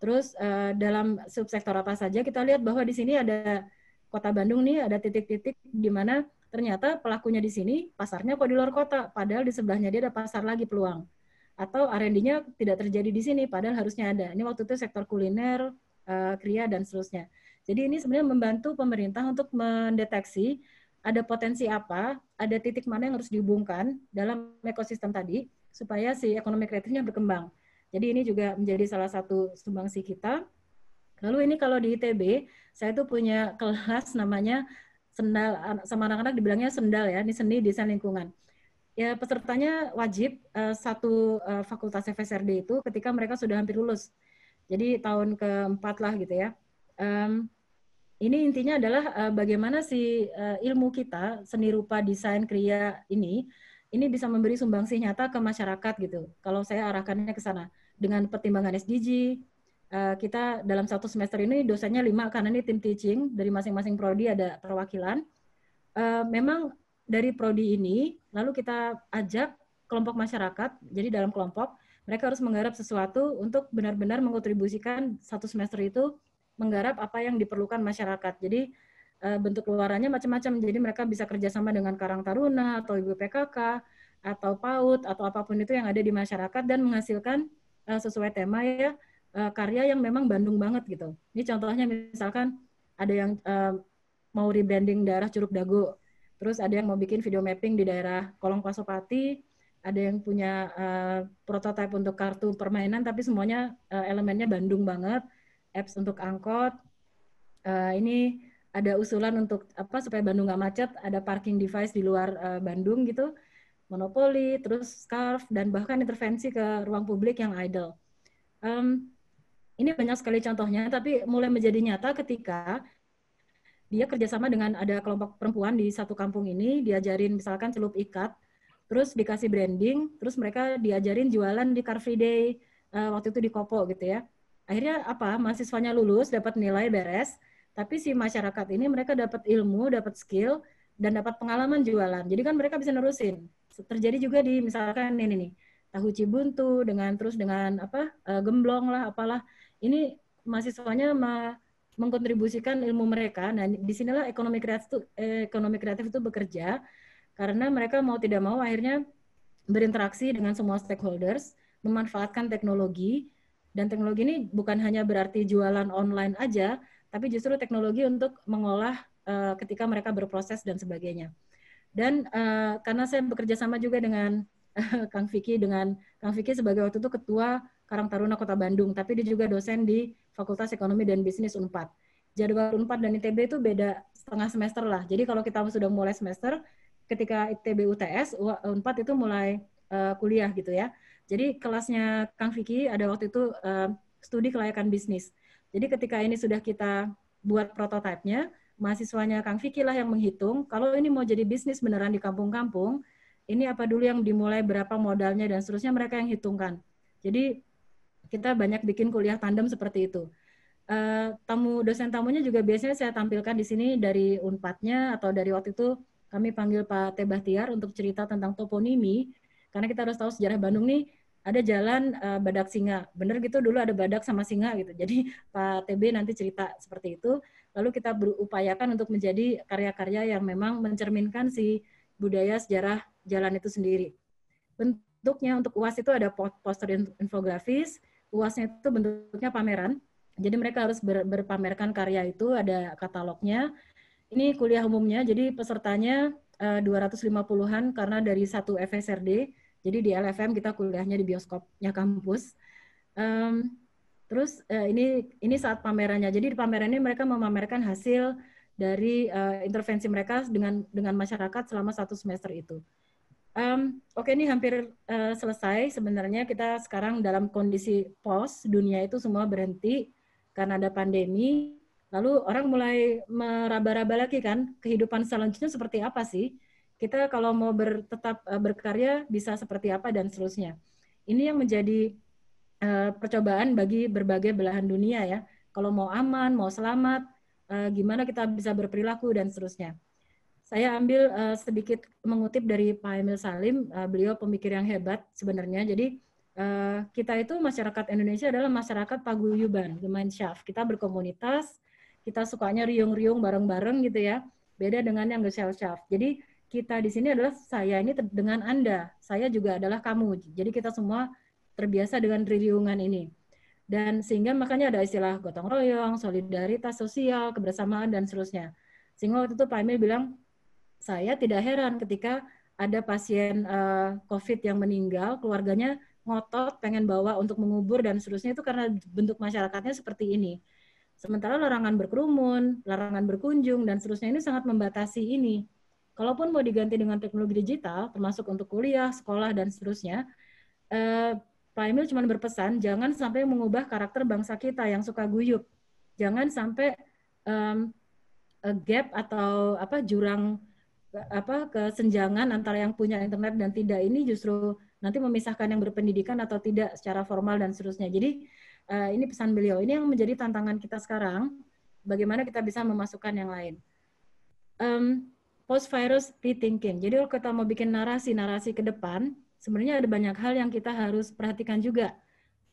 Terus dalam subsektor apa saja, kita lihat bahwa di sini ada Kota Bandung nih, ada titik-titik di mana ternyata pelakunya di sini, pasarnya kok di luar kota, padahal di sebelahnya dia ada pasar lagi peluang. Atau R&D-nya tidak terjadi di sini, padahal harusnya ada. Ini waktu itu sektor kuliner, kria, dan seterusnya. Jadi ini sebenarnya membantu pemerintah untuk mendeteksi ada potensi apa, ada titik mana yang harus dihubungkan dalam ekosistem tadi, supaya si ekonomi kreatifnya berkembang. Jadi ini juga menjadi salah satu sumbangsi kita. Lalu ini kalau di ITB, saya tuh punya kelas namanya sendal, sama anak-anak dibilangnya sendal ya, ini seni desain lingkungan. Ya pesertanya wajib satu fakultas FSRD itu ketika mereka sudah hampir lulus. Jadi tahun keempat lah gitu ya. Ini intinya adalah bagaimana si ilmu kita, seni rupa, desain, kriya ini bisa memberi sumbangsih nyata ke masyarakat gitu. Kalau saya arahkannya ke sana. Dengan pertimbangan SDG, kita dalam satu semester ini dosennya 5, karena ini tim teaching, dari masing-masing prodi ada perwakilan. Memang dari prodi ini, lalu kita ajak kelompok masyarakat, jadi dalam kelompok, mereka harus menggarap sesuatu untuk benar-benar mengkontribusikan satu semester itu menggarap apa yang diperlukan masyarakat. Jadi bentuk luarannya macam-macam. Jadi mereka bisa kerjasama dengan Karang Taruna atau Ibu PKK atau PAUD atau apapun itu yang ada di masyarakat dan menghasilkan sesuai tema ya karya yang memang Bandung banget gitu. Ini contohnya misalkan ada yang mau rebranding daerah Curug Dago, terus ada yang mau bikin video mapping di daerah Kolong Pasopati, ada yang punya prototipe untuk kartu permainan tapi semuanya elemennya Bandung banget. Apps untuk angkot, ini ada usulan untuk apa supaya Bandung nggak macet, ada parking device di luar Bandung gitu, monopoli, terus scarf, dan bahkan intervensi ke ruang publik yang idle. Ini banyak sekali contohnya, tapi mulai menjadi nyata ketika dia kerjasama dengan ada kelompok perempuan di satu kampung ini, diajarin misalkan celup ikat, terus dikasih branding, terus mereka diajarin jualan di Car Free Day, waktu itu di Kopo gitu ya. Akhirnya apa? Mahasiswanya lulus, dapat nilai beres, tapi si masyarakat ini mereka dapat ilmu, dapat skill, dan dapat pengalaman jualan. Jadi kan mereka bisa nerusin. Terjadi juga di misalkan ini nih, tahu cibuntu dengan apa gemblong lah apalah. Ini mahasiswanya mengkontribusikan ilmu mereka. Nah, disinilah ekonomi kreatif itu bekerja karena mereka mau tidak mau akhirnya berinteraksi dengan semua stakeholders, memanfaatkan teknologi. Dan teknologi ini bukan hanya berarti jualan online aja, tapi justru teknologi untuk mengolah ketika mereka berproses dan sebagainya. Dan karena saya bekerja sama juga dengan Kang Vicky sebagai waktu itu ketua Karang Taruna Kota Bandung, tapi dia juga dosen di Fakultas Ekonomi dan Bisnis Unpad. Jadwal Unpad dan ITB itu beda setengah semester lah. Jadi kalau kita sudah mulai semester, ketika ITB UTS, Unpad itu mulai kuliah gitu ya. Jadi kelasnya Kang Vicky ada waktu itu studi kelayakan bisnis. Jadi ketika ini sudah kita buat prototipenya, mahasiswanya Kang Vicky lah yang menghitung, kalau ini mau jadi bisnis beneran di kampung-kampung, ini apa dulu yang dimulai, berapa modalnya, dan seterusnya mereka yang hitungkan. Jadi kita banyak bikin kuliah tandem seperti itu. Dosen tamunya juga biasanya saya tampilkan di sini dari Unpadnya atau dari waktu itu kami panggil Pak T. Bahtiar untuk cerita tentang toponimi, karena kita harus tahu sejarah Bandung nih, ada jalan Badak Singa. Bener gitu, dulu ada badak sama singa gitu. Jadi Pak TB nanti cerita seperti itu. Lalu kita berupayakan untuk menjadi karya-karya yang memang mencerminkan si budaya sejarah jalan itu sendiri. Bentuknya untuk UAS itu ada poster infografis, UASnya itu bentuknya pameran. Jadi mereka harus berpamerkan karya itu, ada katalognya. Ini kuliah umumnya, jadi pesertanya 250-an karena dari satu FSRD. Jadi di LFM kita kuliahnya di bioskopnya kampus. Terus ini saat pamerannya. Jadi di pameran ini mereka memamerkan hasil dari intervensi mereka dengan masyarakat selama 1 semester itu. Oke, ini hampir selesai. Sebenarnya kita sekarang dalam kondisi pause, dunia itu semua berhenti karena ada pandemi. Lalu orang mulai meraba-raba lagi kan, kehidupan selanjutnya seperti apa sih? Kita kalau mau tetap berkarya bisa seperti apa dan seterusnya. Ini yang menjadi percobaan bagi berbagai belahan dunia ya. Kalau mau aman, mau selamat, gimana kita bisa berperilaku dan seterusnya. Saya ambil sedikit mengutip dari Pak Emil Salim, beliau pemikir yang hebat sebenarnya. Jadi kita itu masyarakat Indonesia adalah masyarakat paguyuban, Gemeinschaft. Kita berkomunitas, kita sukanya riung-riung bareng-bareng gitu ya. Beda dengan yang Gesellschaft. Jadi kita di sini adalah saya ini dengan Anda, saya juga adalah kamu. Jadi kita semua terbiasa dengan riungan ini. Dan sehingga makanya ada istilah gotong royong, solidaritas sosial, kebersamaan, dan seterusnya. Sehingga waktu itu Pak Emil bilang, saya tidak heran ketika ada pasien COVID yang meninggal, keluarganya ngotot, pengen bawa untuk mengubur, dan seterusnya itu karena bentuk masyarakatnya seperti ini. Sementara larangan berkerumun, larangan berkunjung, dan seterusnya ini sangat membatasi ini. Kalaupun mau diganti dengan teknologi digital, termasuk untuk kuliah, sekolah, dan seterusnya, Pak Emil cuma berpesan, jangan sampai mengubah karakter bangsa kita yang suka guyup. Jangan sampai gap atau jurang kesenjangan antara yang punya internet dan tidak ini justru nanti memisahkan yang berpendidikan atau tidak secara formal dan seterusnya. Jadi ini pesan beliau. Ini yang menjadi tantangan kita sekarang, bagaimana kita bisa memasukkan yang lain. Post-virus rethinking. Jadi kalau kita mau bikin narasi ke depan, sebenarnya ada banyak hal yang kita harus perhatikan juga.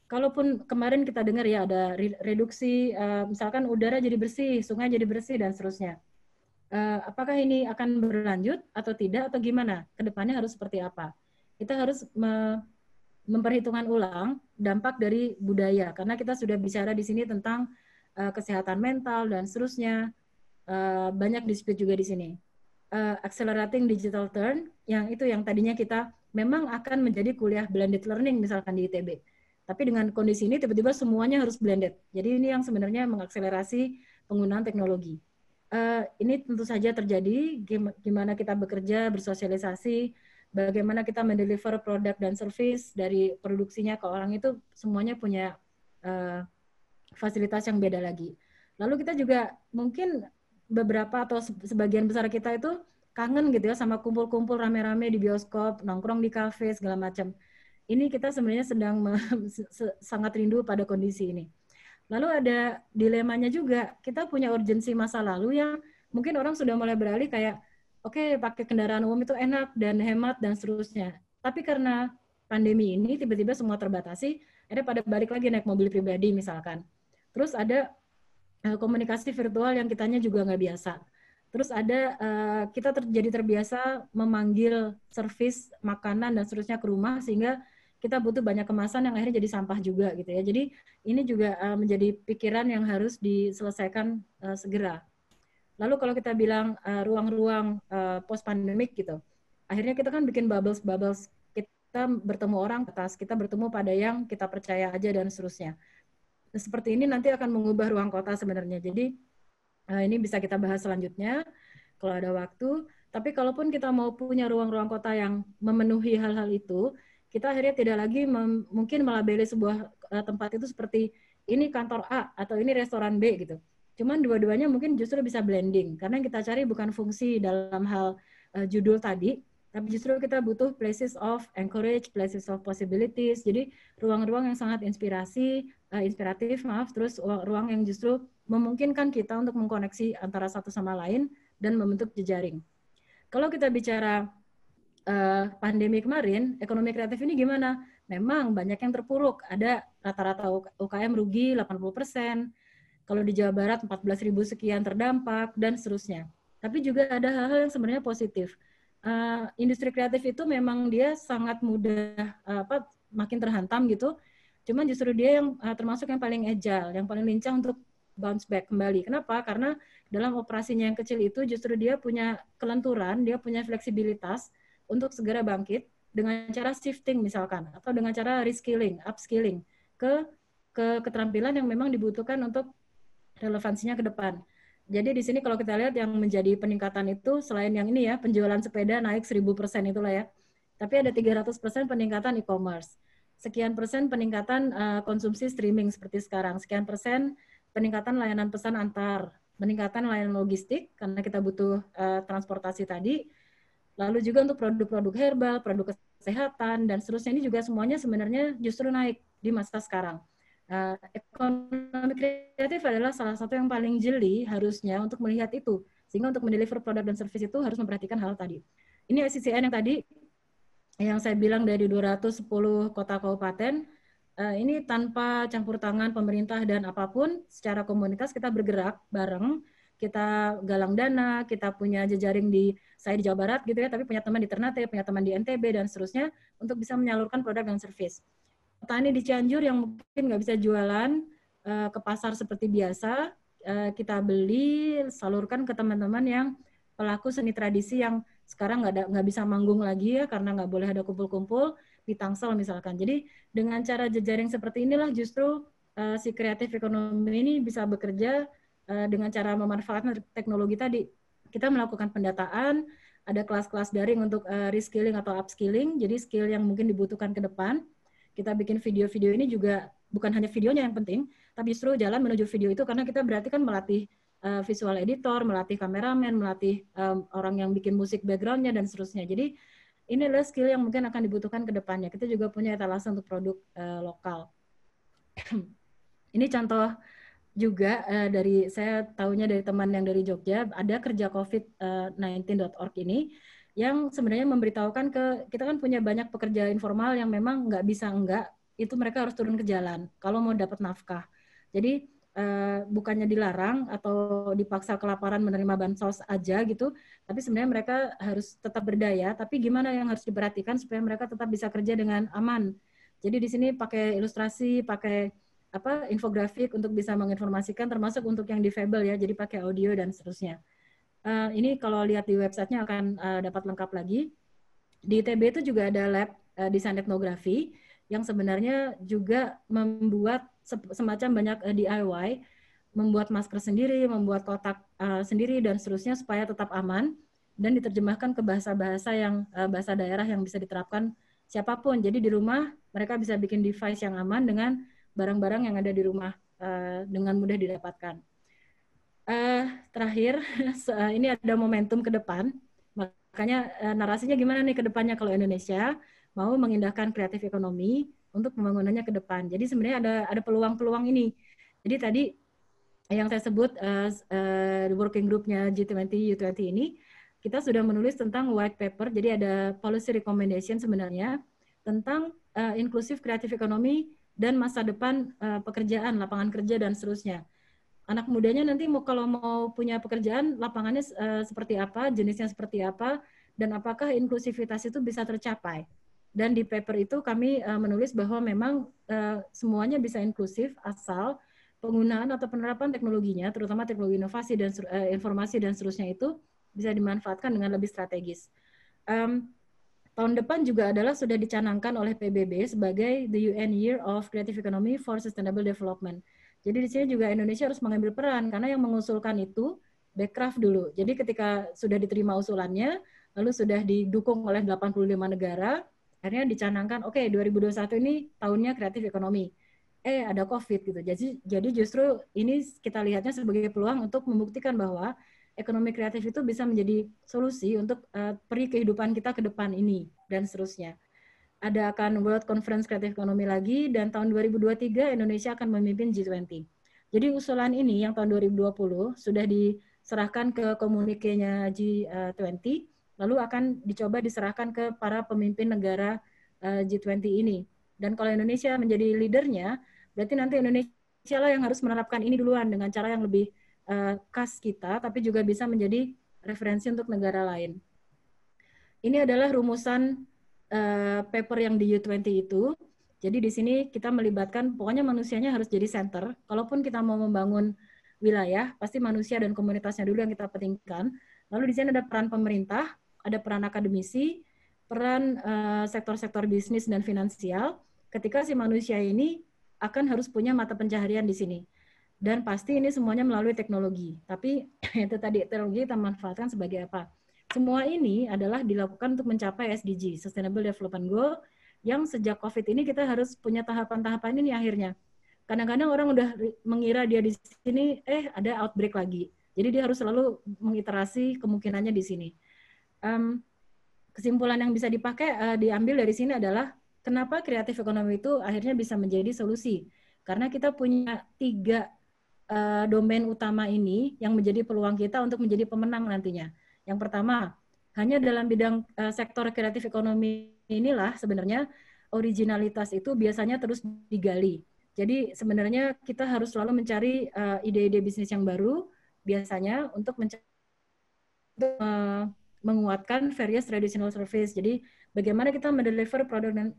Kalaupun kemarin kita dengar ya ada reduksi, misalkan udara jadi bersih, sungai jadi bersih, dan seterusnya. Apakah ini akan berlanjut atau tidak, atau gimana? Kedepannya harus seperti apa? Kita harus memperhitungkan ulang dampak dari budaya, karena kita sudah bicara di sini tentang kesehatan mental dan seterusnya. Banyak dispute juga di sini. Accelerating digital turn, yang itu yang tadinya kita memang akan menjadi kuliah blended learning misalkan di ITB. Tapi dengan kondisi ini tiba-tiba semuanya harus blended. Jadi ini yang sebenarnya mengakselerasi penggunaan teknologi. Ini tentu saja terjadi, gimana kita bekerja, bersosialisasi, bagaimana kita mendeliver produk dan service dari produksinya ke orang, itu semuanya punya fasilitas yang beda lagi. Lalu kita juga mungkin beberapa atau sebagian besar kita itu kangen gitu ya sama kumpul-kumpul rame-rame di bioskop, nongkrong di kafe, segala macam. Ini kita sebenarnya sedang sangat rindu pada kondisi ini. Lalu ada dilemanya juga, kita punya urgensi masa lalu yang mungkin orang sudah mulai beralih kayak, oke, pakai kendaraan umum itu enak dan hemat dan seterusnya. Tapi karena pandemi ini tiba-tiba semua terbatasi, akhirnya pada balik lagi naik mobil pribadi misalkan. Terus ada komunikasi virtual yang kitanya juga nggak biasa. Terus ada kita jadi terbiasa memanggil servis makanan dan seterusnya ke rumah, sehingga kita butuh banyak kemasan yang akhirnya jadi sampah juga gitu ya. Jadi ini juga menjadi pikiran yang harus diselesaikan segera. Lalu kalau kita bilang ruang-ruang post pandemic gitu, akhirnya kita kan bikin bubbles, kita bertemu orang atas, kita bertemu pada yang kita percaya aja dan seterusnya. Seperti ini nanti akan mengubah ruang kota sebenarnya. Jadi ini bisa kita bahas selanjutnya kalau ada waktu. Tapi kalaupun kita mau punya ruang-ruang kota yang memenuhi hal-hal itu, kita akhirnya tidak lagi mungkin melabeli sebuah tempat itu seperti ini kantor A atau ini restoran B gitu. Cuman dua-duanya mungkin justru bisa blending, karena yang kita cari bukan fungsi dalam hal judul tadi, tapi justru kita butuh places of encourage, places of possibilities. Jadi ruang-ruang yang sangat inspiratif, terus ruang yang justru memungkinkan kita untuk mengkoneksi antara satu sama lain dan membentuk jejaring. Kalau kita bicara pandemi kemarin, ekonomi kreatif ini gimana? memang banyak yang terpuruk. Ada rata-rata UKM rugi 80%, kalau di Jawa Barat 14.000 sekian terdampak, dan seterusnya. Tapi juga ada hal-hal yang sebenarnya positif. Industri kreatif itu memang dia sangat mudah makin terhantam gitu. Cuman justru dia yang termasuk yang paling agile, yang paling lincah untuk bounce back kembali. Kenapa? Karena dalam operasinya yang kecil itu justru dia punya kelenturan, dia punya fleksibilitas untuk segera bangkit dengan cara shifting misalkan, atau dengan cara reskilling, upskilling ke keterampilan yang memang dibutuhkan untuk relevansinya ke depan. Jadi di sini kalau kita lihat yang menjadi peningkatan itu selain yang ini ya, penjualan sepeda naik 1000% itulah ya. Tapi ada 300% peningkatan e-commerce. Sekian persen peningkatan konsumsi streaming seperti sekarang. Sekian persen peningkatan layanan pesan antar, peningkatan layanan logistik karena kita butuh transportasi tadi. Lalu juga untuk produk-produk herbal, produk kesehatan dan seterusnya ini juga semuanya sebenarnya justru naik di masa sekarang. Ekonomi kreatif adalah salah satu yang paling jeli harusnya untuk melihat itu. Sehingga untuk mendeliver produk dan service itu harus memperhatikan hal tadi. Ini SCCN yang tadi, yang saya bilang dari 210 kota kabupaten, ini tanpa campur tangan pemerintah dan apapun, secara komunitas kita bergerak bareng, kita galang dana, kita punya jejaring saya di Jawa Barat gitu ya, tapi punya teman di Ternate, punya teman di NTB dan seterusnya, untuk bisa menyalurkan produk dan service. Petani di Cianjur yang mungkin nggak bisa jualan ke pasar seperti biasa, kita beli, salurkan ke teman-teman yang pelaku seni tradisi yang sekarang nggak bisa manggung lagi ya karena nggak boleh ada kumpul-kumpul di Tangsel misalkan. Jadi dengan cara jejaring seperti inilah justru si kreatif ekonomi ini bisa bekerja dengan cara memanfaatkan teknologi tadi. Kita melakukan pendataan, ada kelas-kelas daring untuk reskilling atau upskilling, jadi skill yang mungkin dibutuhkan ke depan. Kita bikin video-video ini juga bukan hanya videonya yang penting, tapi justru jalan menuju video itu karena kita berarti kan melatih visual editor, melatih kameramen, melatih orang yang bikin musik background-nya dan seterusnya. Jadi ini adalah skill yang mungkin akan dibutuhkan ke depannya. Kita juga punya etalase untuk produk lokal. Ini contoh juga dari saya tahunya dari teman yang dari Jogja, ada kerja covid19.org ini yang sebenarnya memberitahukan kita kan punya banyak pekerja informal yang memang nggak bisa itu mereka harus turun ke jalan kalau mau dapat nafkah. Jadi bukannya dilarang atau dipaksa kelaparan menerima bansos aja gitu, tapi sebenarnya mereka harus tetap berdaya, tapi gimana yang harus diperhatikan supaya mereka tetap bisa kerja dengan aman. Jadi di sini pakai ilustrasi, pakai infografik untuk bisa menginformasikan, termasuk untuk yang difabel ya, jadi pakai audio dan seterusnya. Ini kalau lihat di websitenya akan dapat lengkap lagi. Di ITB itu juga ada lab desain etnografi yang sebenarnya juga membuat semacam banyak DIY, membuat masker sendiri, membuat kotak sendiri dan seterusnya supaya tetap aman dan diterjemahkan ke bahasa-bahasa yang bahasa daerah yang bisa diterapkan siapapun. Jadi di rumah mereka bisa bikin device yang aman dengan barang-barang yang ada di rumah dengan mudah didapatkan. Terakhir, ini ada momentum ke depan. Makanya narasinya gimana nih ke depannya kalau Indonesia mau mengindahkan kreatif ekonomi untuk pembangunannya ke depan. Jadi sebenarnya ada peluang-peluang ini. Jadi tadi yang saya sebut working group-nya G20, U20 ini, kita sudah menulis tentang white paper, jadi ada policy recommendation sebenarnya tentang inklusif kreatif ekonomi dan masa depan pekerjaan, lapangan kerja, dan seterusnya. Anak mudanya nanti kalau mau punya pekerjaan, lapangannya seperti apa, jenisnya seperti apa, dan apakah inklusivitas itu bisa tercapai. Dan di paper itu kami menulis bahwa memang semuanya bisa inklusif asal penggunaan atau penerapan teknologinya, terutama teknologi inovasi dan informasi dan seterusnya itu bisa dimanfaatkan dengan lebih strategis. Tahun depan juga adalah sudah dicanangkan oleh PBB sebagai the UN Year of Creative Economy for Sustainable Development. Jadi di sini juga Indonesia harus mengambil peran karena yang mengusulkan itu Backcraft dulu. Jadi ketika sudah diterima usulannya, lalu sudah didukung oleh 85 negara, akhirnya dicanangkan, oke, 2021 ini tahunnya kreatif ekonomi. Ada COVID gitu. Jadi justru ini kita lihatnya sebagai peluang untuk membuktikan bahwa ekonomi kreatif itu bisa menjadi solusi untuk peri kehidupan kita ke depan ini dan seterusnya. Ada akan World Conference Kreatif Ekonomi lagi dan tahun 2023 Indonesia akan memimpin G20. Jadi usulan ini yang tahun 2020 sudah diserahkan ke komunikenya G20, lalu akan dicoba diserahkan ke para pemimpin negara G20 ini. Dan kalau Indonesia menjadi leadernya, berarti nanti Indonesia lah yang harus menerapkan ini duluan dengan cara yang lebih khas kita, tapi juga bisa menjadi referensi untuk negara lain. Ini adalah rumusan paper yang di U20 itu. Jadi di sini kita melibatkan, pokoknya manusianya harus jadi center. Kalaupun kita mau membangun wilayah, pasti manusia dan komunitasnya dulu yang kita pentingkan. Lalu di sini ada peran pemerintah, ada peran akademisi, peran sektor-sektor bisnis dan finansial. Ketika si manusia ini akan harus punya mata pencaharian di sini. Dan pasti ini semuanya melalui teknologi. Tapi itu tadi teknologi kita manfaatkan sebagai apa? Semua ini adalah dilakukan untuk mencapai SDG, Sustainable Development Goal, yang sejak COVID ini kita harus punya tahapan-tahapan ini akhirnya. Kadang-kadang orang udah mengira dia di sini, ada outbreak lagi. Jadi dia harus selalu mengiterasi kemungkinannya di sini. Kesimpulan yang bisa dipakai, diambil dari sini adalah, kenapa kreatif ekonomi itu akhirnya bisa menjadi solusi? Karena kita punya 3 domain utama ini yang menjadi peluang kita untuk menjadi pemenang nantinya. Yang pertama, hanya dalam bidang sektor kreatif ekonomi inilah sebenarnya originalitas itu biasanya terus digali. Jadi sebenarnya kita harus selalu mencari ide-ide bisnis yang baru biasanya untuk menguatkan various traditional service. Jadi bagaimana kita mendeliver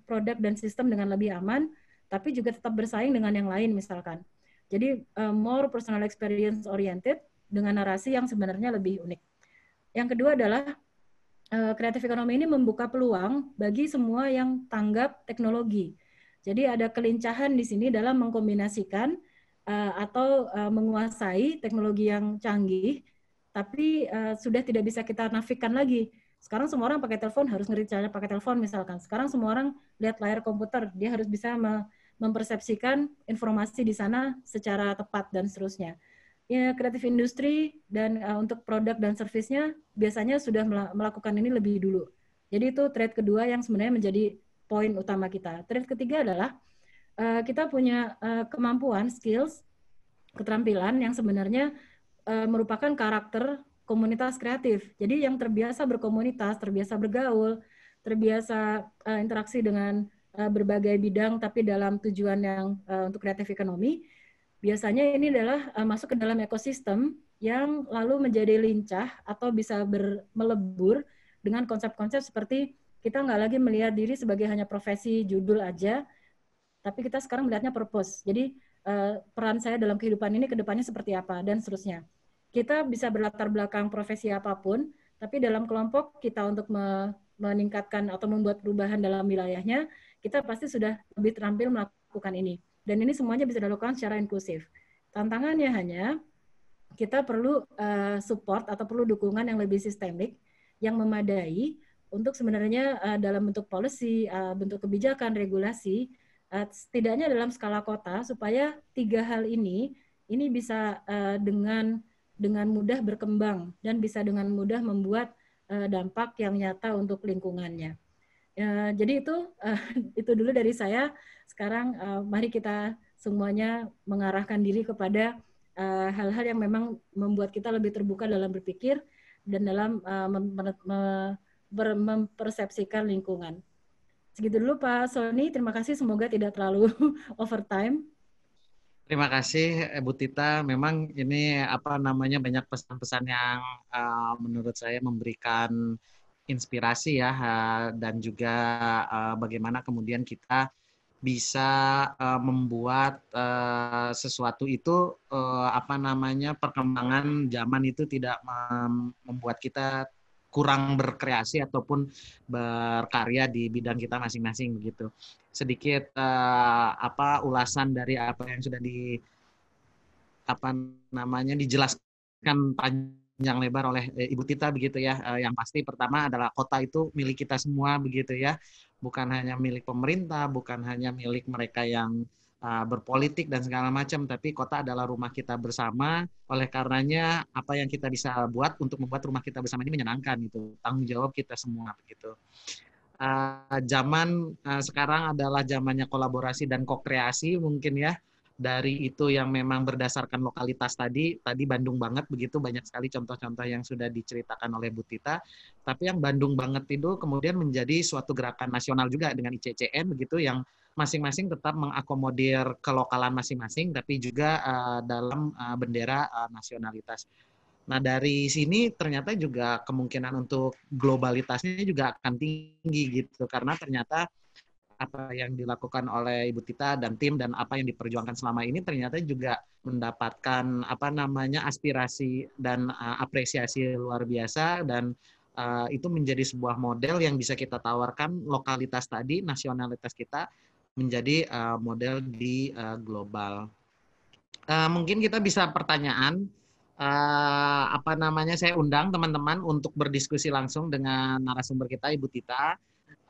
produk dan sistem dengan lebih aman, tapi juga tetap bersaing dengan yang lain misalkan. Jadi more personal experience oriented dengan narasi yang sebenarnya lebih unik. Yang kedua adalah kreatif ekonomi ini membuka peluang bagi semua yang tanggap teknologi. Jadi ada kelincahan di sini dalam mengkombinasikan atau menguasai teknologi yang canggih, tapi sudah tidak bisa kita nafikan lagi. Sekarang semua orang pakai telepon, harus ngerti caranya pakai telepon misalkan. Sekarang semua orang lihat layar komputer, dia harus bisa mempersepsikan informasi di sana secara tepat dan seterusnya. Ya, kreatif industri dan untuk produk dan servisnya biasanya sudah melakukan ini lebih dulu. Jadi itu trait kedua yang sebenarnya menjadi poin utama kita. Trait ketiga adalah kita punya kemampuan, skills, keterampilan yang sebenarnya merupakan karakter komunitas kreatif. Jadi yang terbiasa berkomunitas, terbiasa bergaul, terbiasa interaksi dengan berbagai bidang tapi dalam tujuan yang untuk kreatif ekonomi, biasanya ini adalah masuk ke dalam ekosistem yang lalu menjadi lincah atau bisa melebur dengan konsep-konsep seperti kita nggak lagi melihat diri sebagai hanya profesi judul aja, tapi kita sekarang melihatnya purpose. Jadi peran saya dalam kehidupan ini ke depannya seperti apa dan seterusnya. Kita bisa berlatar belakang profesi apapun, tapi dalam kelompok kita untuk meningkatkan atau membuat perubahan dalam wilayahnya, kita pasti sudah lebih terampil melakukan ini. Dan ini semuanya bisa dilakukan secara inklusif. Tantangannya hanya kita perlu support atau perlu dukungan yang lebih sistemik, yang memadai untuk sebenarnya dalam bentuk policy, bentuk kebijakan, regulasi, setidaknya dalam skala kota, supaya 3 hal ini bisa dengan mudah berkembang dan bisa dengan mudah membuat dampak yang nyata untuk lingkungannya. Jadi itu dulu dari saya. Sekarang mari kita semuanya mengarahkan diri kepada hal-hal yang memang membuat kita lebih terbuka dalam berpikir dan dalam mempersepsikan lingkungan. Segitu dulu Pak Sony, terima kasih, semoga tidak terlalu overtime. Terima kasih Bu Tita. Memang ini banyak pesan-pesan yang menurut saya memberikan inspirasi ya, dan juga bagaimana kemudian kita bisa membuat sesuatu itu perkembangan zaman itu tidak membuat kita kurang berkreasi ataupun berkarya di bidang kita masing-masing begitu. Sedikit ulasan dari apa yang sudah dijelaskan panjang lebar oleh Ibu Tita begitu ya. Yang pasti pertama adalah kota itu milik kita semua begitu ya. Bukan hanya milik pemerintah, bukan hanya milik mereka yang berpolitik dan segala macam, tapi kota adalah rumah kita bersama. Oleh karenanya apa yang kita bisa buat untuk membuat rumah kita bersama ini menyenangkan, itu tanggung jawab kita semua begitu. Zaman sekarang adalah zamannya kolaborasi dan ko-kreasi mungkin ya. Dari itu yang memang berdasarkan lokalitas tadi Bandung banget begitu, banyak sekali contoh-contoh yang sudah diceritakan oleh Bu Tita. Tapi yang Bandung banget itu kemudian menjadi suatu gerakan nasional juga dengan ICCN begitu, yang masing-masing tetap mengakomodir kelokalan masing-masing, tapi juga dalam bendera nasionalitas. Nah, dari sini ternyata juga kemungkinan untuk globalitasnya juga akan tinggi gitu, karena ternyata apa yang dilakukan oleh Ibu Tita dan tim dan apa yang diperjuangkan selama ini ternyata juga mendapatkan aspirasi dan apresiasi luar biasa, dan itu menjadi sebuah model yang bisa kita tawarkan lokalitas tadi, nasionalitas kita menjadi model di global. Mungkin kita bisa pertanyaan, saya undang teman-teman untuk berdiskusi langsung dengan narasumber kita, Ibu Tita.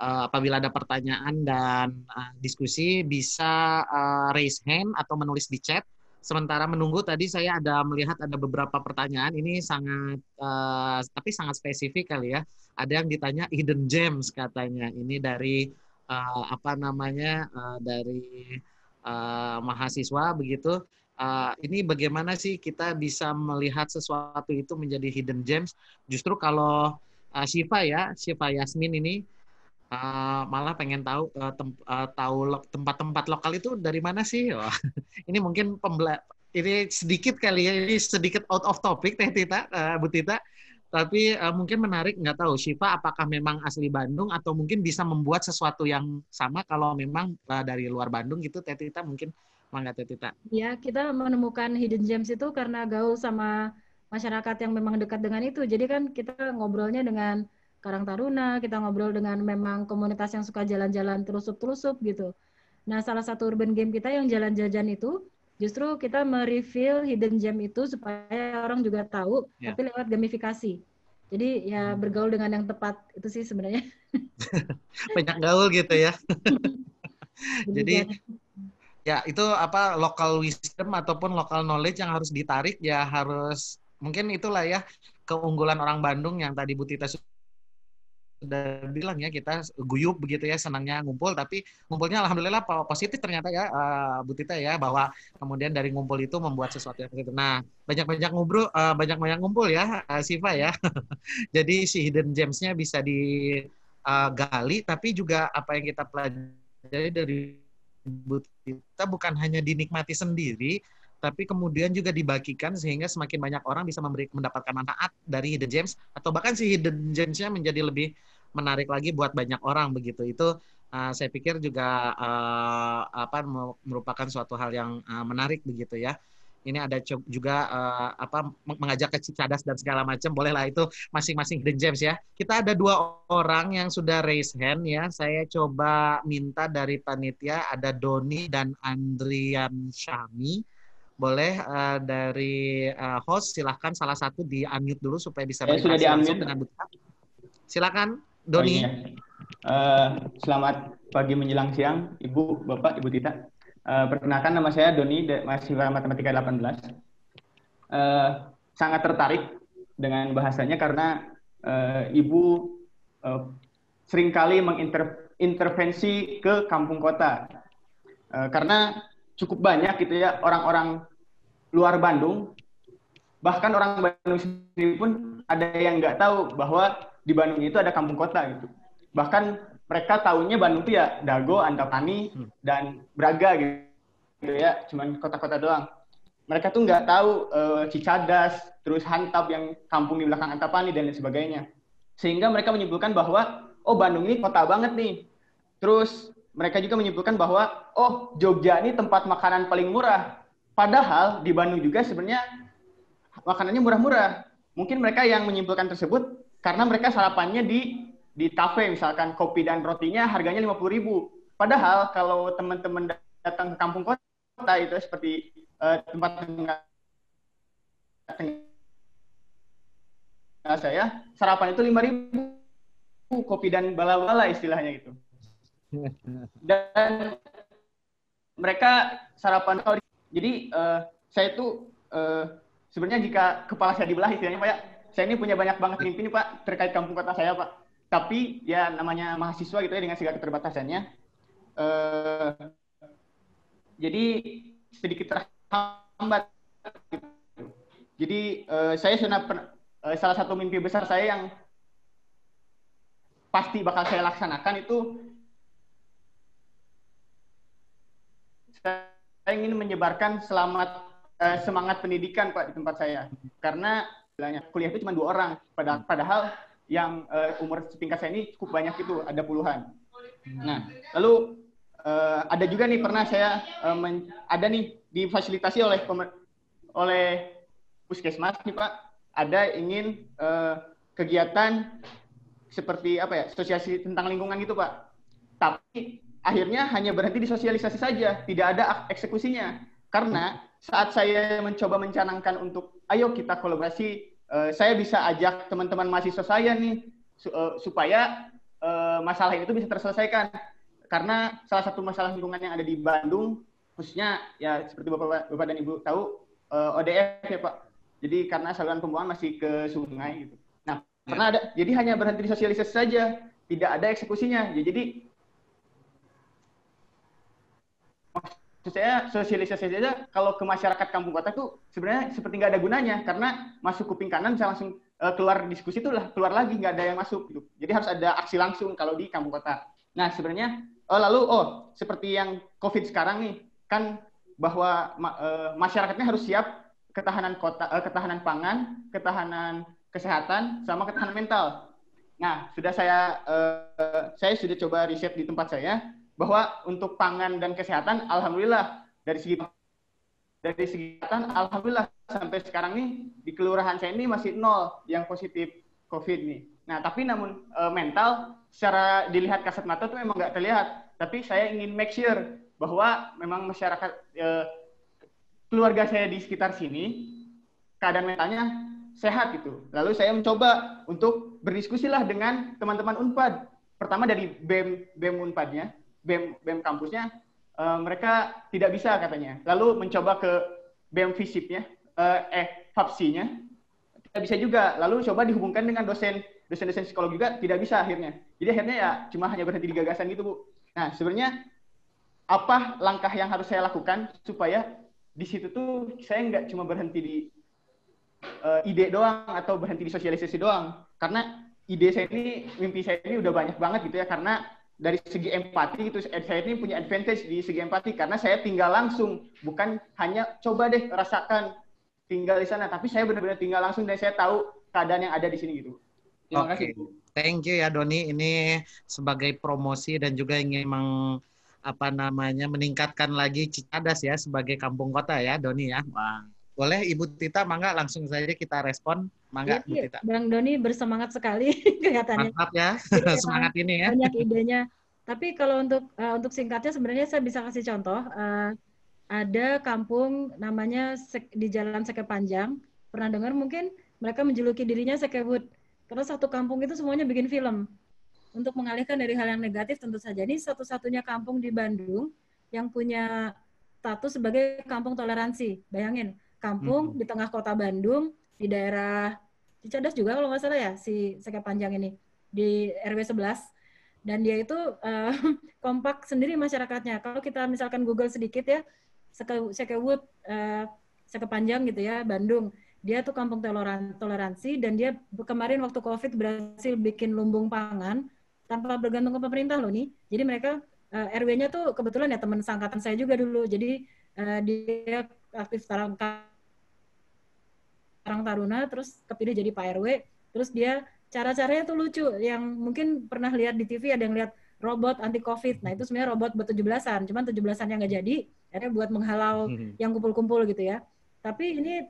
Apabila ada pertanyaan dan diskusi, bisa raise hand atau menulis di chat. Sementara menunggu, tadi saya ada melihat ada beberapa pertanyaan, ini tapi sangat spesifik kali ya. Ada yang ditanya hidden gems katanya. Ini dari dari mahasiswa begitu. Ini bagaimana sih kita bisa melihat sesuatu itu menjadi hidden gems? Justru kalau Syifa Yasmin ini malah pengen tahu tempat-tempat lokal itu dari mana sih? Wah, ini mungkin ini sedikit kali ya, ini sedikit out of topic Teh Tita, Bu Tita. Tapi mungkin menarik, nggak tahu Syifa apakah memang asli Bandung atau mungkin bisa membuat sesuatu yang sama kalau memang dari luar Bandung gitu, Teh Tita mungkin. Mangga Teh Tita. Ya, kita menemukan hidden gems itu karena gaul sama masyarakat yang memang dekat dengan itu. Jadi kan kita ngobrolnya dengan Karang Taruna, kita ngobrol dengan memang komunitas yang suka jalan-jalan telusup-telusup gitu. Nah, salah satu urban game kita yang jalan jajan itu, justru kita mereveal hidden gem itu supaya orang juga tahu, tapi lewat gamifikasi. Jadi ya bergaul dengan yang tepat, itu sih sebenarnya. Banyak gaul gitu ya. Jadi ya itu local wisdom ataupun local knowledge yang harus ditarik, ya harus, mungkin itulah ya keunggulan orang Bandung yang tadi Bu Tita sudah bilang ya, kita guyup begitu ya, senangnya ngumpul, tapi ngumpulnya alhamdulillah positif ternyata ya Bu Tita ya, bahwa kemudian dari ngumpul itu membuat sesuatu yang positif. Nah, banyak-banyak ngumpul ya Syifa ya. Jadi si hidden gems-nya bisa digali, tapi juga apa yang kita pelajari dari Bu Tita bukan hanya dinikmati sendiri, tapi kemudian juga dibagikan sehingga semakin banyak orang bisa mendapatkan manfaat dari hidden gems, atau bahkan si hidden gems-nya menjadi lebih menarik lagi buat banyak orang begitu. Itu saya pikir juga merupakan suatu hal yang menarik begitu ya. Ini ada juga mengajak ke Cicadas dan segala macam, bolehlah itu masing-masing hidden gems ya. Kita ada 2 orang yang sudah raise hand ya. Saya coba minta dari panitia, ada Doni dan Andrian Syami. Boleh dari host, silahkan salah satu di-unmute dulu supaya bisa berinteraksi langsung dengan Bu Tita. Silakan, Doni. Selamat pagi menjelang siang, Ibu, Bapak, Ibu Tita. Perkenalkan, nama saya Doni, mahasiswa Matematika 18. Sangat tertarik dengan bahasanya karena Ibu seringkali mengintervensi ke kampung kota. Karena cukup banyak gitu ya orang-orang luar Bandung, bahkan orang Bandung sendiri pun ada yang nggak tahu bahwa di Bandung itu ada kampung kota gitu. Bahkan mereka tahunya Bandung itu ya Dago, Antapani, dan Braga gitu ya, cuman kota-kota doang. Mereka tuh nggak tahu Cicadas, terus Hantap yang kampung di belakang Antapani dan lain sebagainya. Sehingga mereka menyimpulkan bahwa oh Bandung ini kota banget nih. Terus mereka juga menyimpulkan bahwa oh Jogja ini tempat makanan paling murah. Padahal di Bandung juga sebenarnya makanannya murah-murah. Mungkin mereka yang menyimpulkan tersebut karena mereka sarapannya di kafe, misalkan kopi dan rotinya harganya 50.000. Padahal kalau teman-teman datang ke kampung kota itu seperti tempat tinggal saya, sarapan itu 5.000, kopi dan bala-bala istilahnya gitu. Dan mereka sarapan. Jadi saya itu sebenarnya jika kepala saya dibelah istilahnya Pak ya, saya ini punya banyak banget mimpi nih Pak terkait kampung kota saya Pak. Tapi ya namanya mahasiswa gitu ya dengan segala keterbatasannya. Jadi sedikit terhambat. Gitu. Jadi saya sudah salah satu mimpi besar saya yang pasti bakal saya laksanakan itu ingin menyebarkan semangat pendidikan Pak di tempat saya. Karena kuliah itu cuma 2 orang, padahal yang umur setingkat saya ini cukup banyak itu, ada puluhan. Nah, lalu ada juga nih pernah saya ada nih difasilitasi oleh Puskesmas nih Pak, ada ingin kegiatan seperti apa ya, sosialisasi tentang lingkungan gitu Pak. Tapi akhirnya hanya berhenti di sosialisasi saja, tidak ada eksekusinya. Karena saat saya mencoba mencanangkan untuk ayo kita kolaborasi, saya bisa ajak teman-teman mahasiswa saya nih supaya masalah itu bisa terselesaikan. Karena salah satu masalah lingkungan yang ada di Bandung, khususnya ya seperti Bapak dan Ibu tahu, ODF ya Pak. Jadi karena saluran pembuangan masih ke sungai gitu. Nah, pernah ada, jadi hanya berhenti di sosialisasi saja, tidak ada eksekusinya. Ya, jadi maksud saya sosialisasi saja kalau ke masyarakat kampung kota itu sebenarnya seperti nggak ada gunanya, karena masuk kuping kanan bisa langsung keluar diskusi itu lah, keluar lagi nggak ada yang masuk gitu. Jadi harus ada aksi langsung kalau di kampung kota. Nah sebenarnya seperti yang COVID sekarang nih kan, bahwa masyarakatnya harus siap ketahanan ketahanan pangan, ketahanan kesehatan, sama ketahanan mental. Nah saya sudah coba riset di tempat saya bahwa untuk pangan dan kesehatan, alhamdulillah dari segi kesehatan, alhamdulillah sampai sekarang nih di kelurahan saya ini masih 0 yang positif COVID nih. Nah, tapi namun mental secara dilihat kasat mata itu memang nggak terlihat. Tapi saya ingin make sure bahwa memang masyarakat keluarga saya di sekitar sini keadaan mentalnya sehat gitu. Lalu saya mencoba untuk berdiskusilah dengan teman-teman Unpad. Pertama dari BEM Unpadnya, BEM kampusnya, mereka tidak bisa katanya. Lalu mencoba ke BEM Visipnya, FAPSI-nya, tidak bisa juga. Lalu coba dihubungkan dengan dosen psikologi juga, tidak bisa akhirnya. Jadi akhirnya ya cuma hanya berhenti di gagasan gitu Bu. Nah sebenarnya apa langkah yang harus saya lakukan supaya di situ tuh saya nggak cuma berhenti di ide doang atau berhenti di sosialisasi doang. Karena ide saya ini, mimpi saya ini udah banyak banget gitu ya, karena dari segi empati gitu, saya ini punya advantage di segi empati karena saya tinggal langsung, bukan hanya coba deh rasakan tinggal di sana, tapi saya benar-benar tinggal langsung dan saya tahu keadaan yang ada di sini gitu. Terima kasih. Thank you ya Doni, ini sebagai promosi dan juga ingin meningkatkan lagi Cicadas ya sebagai kampung kota ya Doni ya. Wah. Boleh Ibu Tita, mangga langsung saja kita respon. Mangga Ibu Tita. Bang Doni bersemangat sekali kelihatannya. Mantap ya, semangat ini ya. Banyak idenya. Tapi kalau untuk singkatnya sebenarnya saya bisa kasih contoh. Ada kampung namanya di Jalan Seke Panjang. Pernah dengar mungkin? Mereka menjuluki dirinya Sekewut. Karena satu kampung itu semuanya bikin film. Untuk mengalihkan dari hal yang negatif tentu saja. Ini satu-satunya kampung di Bandung yang punya status sebagai kampung toleransi. Bayangin, kampung di tengah kota Bandung, di daerah Cicadas juga kalau nggak salah ya, si Seke Panjang ini, di RW 11. Dan dia itu kompak sendiri masyarakatnya. Kalau kita misalkan Google sedikit ya, Sekewut, Seke Panjang gitu ya, Bandung. Dia tuh kampung toleransi dan dia kemarin waktu COVID berhasil bikin lumbung pangan tanpa bergantung ke pemerintah loh nih. Jadi mereka RW-nya tuh kebetulan ya teman seangkatan saya juga dulu. Jadi dia aktif Karang Taruna, terus kepilih jadi Pak RW. Terus dia cara-caranya tuh lucu. Yang mungkin pernah lihat di TV ada yang lihat robot anti COVID. Nah itu sebenarnya robot buat 17-an. Cuman 17-an yang nggak jadi. Akhirnya buat menghalau yang kumpul-kumpul gitu ya. Tapi ini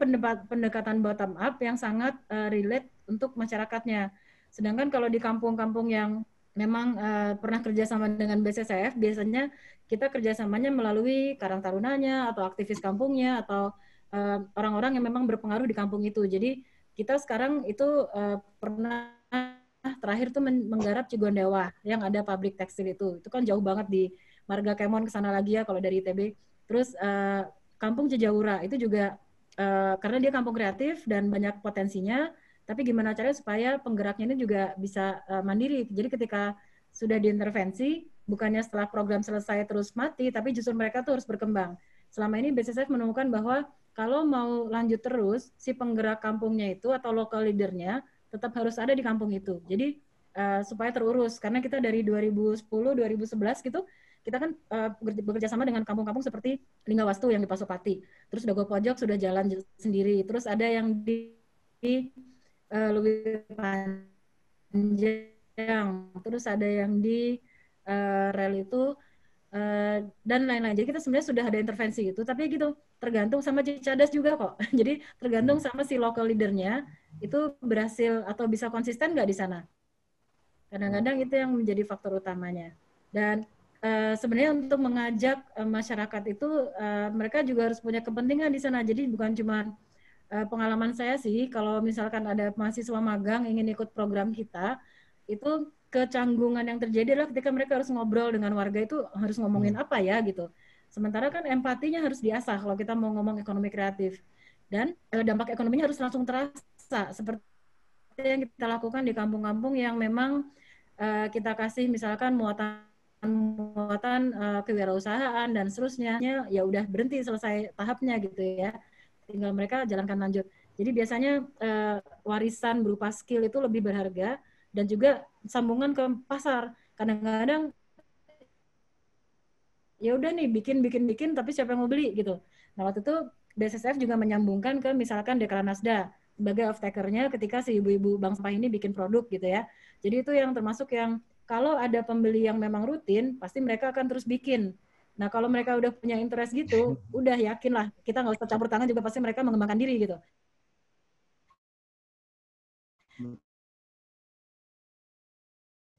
pendekatan bottom up yang sangat relate untuk masyarakatnya. Sedangkan kalau di kampung-kampung yang memang pernah kerjasama dengan BCCF, biasanya kita kerjasamanya melalui Karang Tarunanya atau aktivis kampungnya atau orang-orang yang memang berpengaruh di kampung itu. Jadi kita sekarang itu pernah terakhir tuh menggarap Cigondewa yang ada pabrik tekstil itu. Itu kan jauh banget di Marga Kemon ke sana lagi ya kalau dari ITB. Terus Kampung Cijaura itu juga karena dia kampung kreatif dan banyak potensinya, tapi gimana caranya supaya penggeraknya ini juga bisa mandiri. Jadi ketika sudah diintervensi, bukannya setelah program selesai terus mati, tapi justru mereka tuh harus berkembang. Selama ini BCCF menemukan bahwa kalau mau lanjut terus, si penggerak kampungnya itu atau local leader-nya tetap harus ada di kampung itu. Jadi supaya terurus, karena kita dari 2010, 2011 gitu, kita kan bekerja sama dengan kampung-kampung seperti Linggawastu yang di Pasopati. Terus Dago Pojok sudah jalan sendiri. Terus ada yang di Leuwi Panjang. Terus ada yang di rel itu dan lain-lain. Jadi kita sebenarnya sudah ada intervensi gitu. Tapi gitu tergantung sama Cicadas juga kok. Jadi tergantung sama si local leadernya itu berhasil atau bisa konsisten nggak di sana. Kadang-kadang itu yang menjadi faktor utamanya. Dan sebenarnya untuk mengajak masyarakat itu mereka juga harus punya kepentingan di sana. Jadi bukan cuma pengalaman saya sih, kalau misalkan ada mahasiswa magang ingin ikut program kita, itu kecanggungan yang terjadi adalah ketika mereka harus ngobrol dengan warga itu harus ngomongin apa ya gitu. Sementara kan empatinya harus diasah kalau kita mau ngomong ekonomi kreatif. Dan dampak ekonominya harus langsung terasa, seperti yang kita lakukan di kampung-kampung yang memang kita kasih misalkan muatan kewirausahaan dan seterusnya, ya udah berhenti selesai tahapnya gitu ya, tinggal mereka jalankan lanjut. Jadi biasanya warisan berupa skill itu lebih berharga dan juga sambungan ke pasar. Kadang-kadang ya udah nih bikin tapi siapa yang mau beli gitu. Nah waktu itu BSSF juga menyambungkan ke misalkan Dekranasda sebagai off-taker-nya ketika si ibu-ibu bank sampah ini bikin produk gitu ya. Jadi itu yang termasuk yang kalau ada pembeli yang memang rutin, pasti mereka akan terus bikin. Nah kalau mereka udah punya interest gitu, udah yakin lah, kita nggak usah campur tangan juga pasti mereka mengembangkan diri gitu.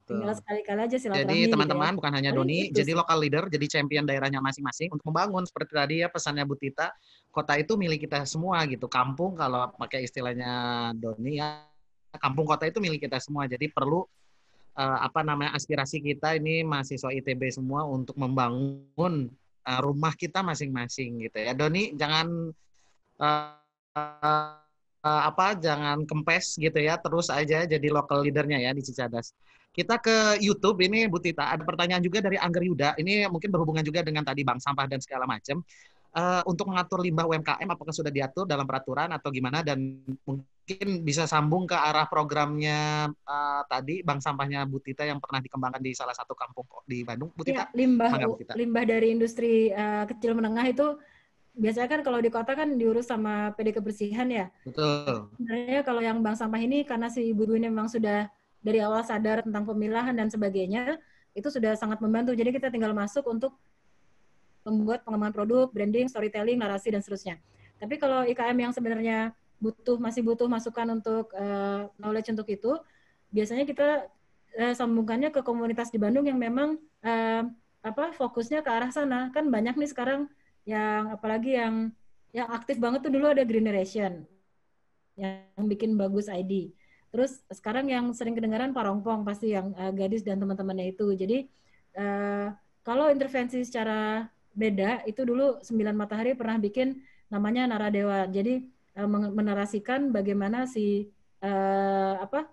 Tinggal sekali-kali aja silaturahmi. Jadi teman-teman gitu ya. bukan hanya Doni, jadi local leader, jadi champion daerahnya masing-masing untuk membangun seperti tadi ya pesannya Bu Tita, kota itu milik kita semua gitu. Kampung kalau pakai istilahnya Doni ya, kampung kota itu milik kita semua. Jadi perlu aspirasi kita ini mahasiswa ITB semua untuk membangun rumah kita masing-masing gitu ya. Doni jangan jangan kempes gitu ya, terus aja jadi local leadernya ya di Cicadas. Kita ke YouTube ini Bu Tita, ada pertanyaan juga dari Angger Yuda. Ini mungkin berhubungan juga dengan tadi bank sampah dan segala macam. Untuk mengatur limbah UMKM apakah sudah diatur dalam peraturan atau gimana, dan mungkin bisa sambung ke arah programnya tadi bank sampahnya Bu Tita yang pernah dikembangkan di salah satu kampung di Bandung. Bu Tita, ya, limbah dari industri kecil menengah itu biasanya kan kalau di kota kan diurus sama PD Kebersihan ya. Betul. Sebenarnya kalau yang bank sampah ini karena si ibu-ibu ini memang sudah dari awal sadar tentang pemilahan dan sebagainya, itu sudah sangat membantu. Jadi kita tinggal masuk untuk membuat pengembangan produk, branding, storytelling, narasi, dan seterusnya. Tapi kalau IKM yang sebenarnya masih butuh masukan untuk knowledge untuk itu, biasanya kita sambungkannya ke komunitas di Bandung yang memang fokusnya ke arah sana. Kan banyak nih sekarang yang apalagi yang aktif banget tuh dulu ada Greeneration yang bikin bagus ID. Terus sekarang yang sering kedengaran Parongpong pasti yang gadis dan teman-temannya itu. Jadi kalau intervensi secara beda itu dulu 9 Matahari pernah bikin namanya Naradewa. Jadi menarasikan bagaimana si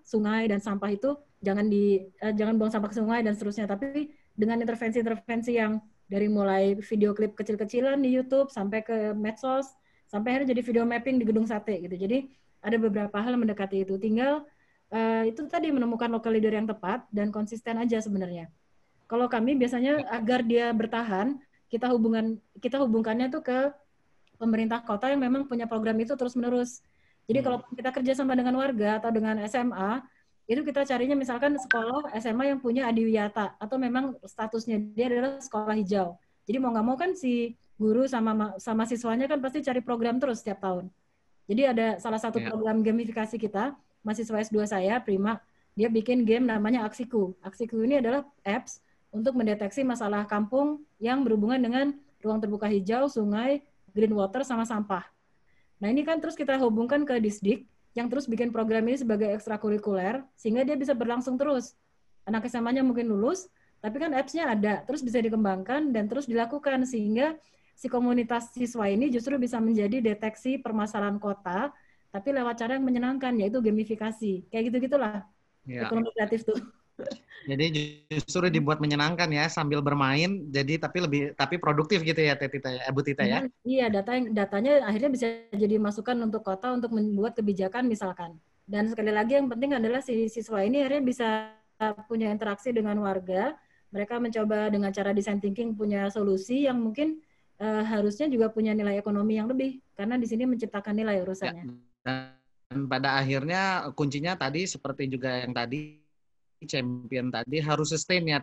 sungai dan sampah itu jangan buang sampah ke sungai dan seterusnya, tapi dengan intervensi-intervensi yang dari mulai video klip kecil-kecilan di YouTube sampai ke medsos sampai akhirnya jadi video mapping di Gedung Sate gitu. Jadi ada beberapa hal yang mendekati itu. Tinggal itu tadi menemukan local leader yang tepat dan konsisten aja sebenarnya. Kalau kami biasanya agar dia bertahan, kita hubungkannya tuh ke pemerintah kota yang memang punya program itu terus-menerus. Jadi kalau kita kerja sama dengan warga atau dengan SMA, itu kita carinya misalkan sekolah SMA yang punya adiwiyata atau memang statusnya dia adalah sekolah hijau. Jadi mau nggak mau kan si guru sama siswanya kan pasti cari program terus setiap tahun. Jadi ada salah satu program gamifikasi kita, mahasiswa S2 saya, Prima, dia bikin game namanya Aksiku. Aksiku ini adalah apps untuk mendeteksi masalah kampung yang berhubungan dengan ruang terbuka hijau, sungai, green water, sama sampah. Nah ini kan terus kita hubungkan ke Disdik, yang terus bikin program ini sebagai ekstrakurikuler, sehingga dia bisa berlangsung terus. Anak SMA-nya mungkin lulus, tapi kan apps-nya ada, terus bisa dikembangkan dan terus dilakukan, sehingga si komunitas siswa ini justru bisa menjadi deteksi permasalahan kota, tapi lewat cara yang menyenangkan, yaitu gamifikasi. Kayak gitu-gitulah ekonomi kreatif tuh. Jadi justru dibuat menyenangkan ya sambil bermain, jadi tapi produktif gitu ya Bu Tita ya. Iya, datanya akhirnya bisa jadi masukan untuk kota untuk membuat kebijakan misalkan. Dan sekali lagi yang penting adalah si siswa ini akhirnya bisa punya interaksi dengan warga Mereka mencoba dengan cara design thinking punya solusi yang mungkin harusnya juga punya nilai ekonomi yang lebih, karena di sini menciptakan nilai urusannya. Ya, dan pada akhirnya kuncinya tadi seperti juga yang tadi champion tadi harus sustain ya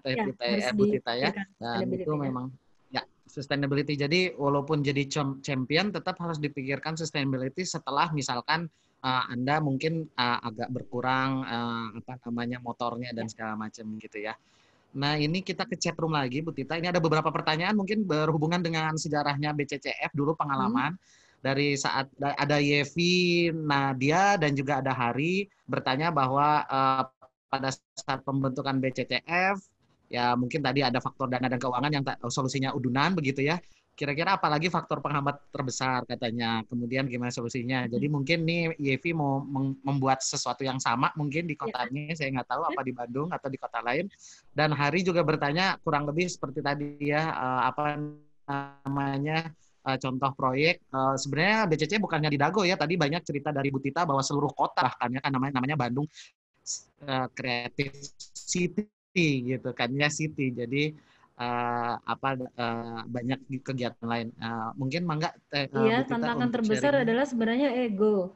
Bu Tita ya. Dan itu memang ya sustainability. Jadi walaupun jadi champion tetap harus dipikirkan sustainability setelah misalkan Anda mungkin agak berkurang motornya dan segala macam gitu ya. Nah, ini kita ke chat room lagi, Bu Tita. Ini ada beberapa pertanyaan mungkin berhubungan dengan sejarahnya BCCF dulu pengalaman. Dari saat ada Yevi, Nadia, dan juga ada Hari bertanya bahwa pada saat pembentukan BCCF, ya mungkin tadi ada faktor dana dan keuangan yang solusinya udunan begitu ya. Kira-kira apalagi faktor penghambat terbesar katanya. Kemudian gimana solusinya? Jadi mungkin nih Yevi mau membuat sesuatu yang sama mungkin di kotanya, saya nggak tahu apa di Bandung atau di kota lain. Dan Hari juga bertanya kurang lebih seperti tadi ya, contoh proyek. Sebenarnya BCC bukannya di Dago ya. Tadi banyak cerita dari Bu Tita bahwa seluruh kota bahkan ya kan namanya Bandung Creative City gitu kan ya, City. Jadi banyak kegiatan lain. Mungkin Mangga iya, tantangan terbesar adalah sebenarnya ego.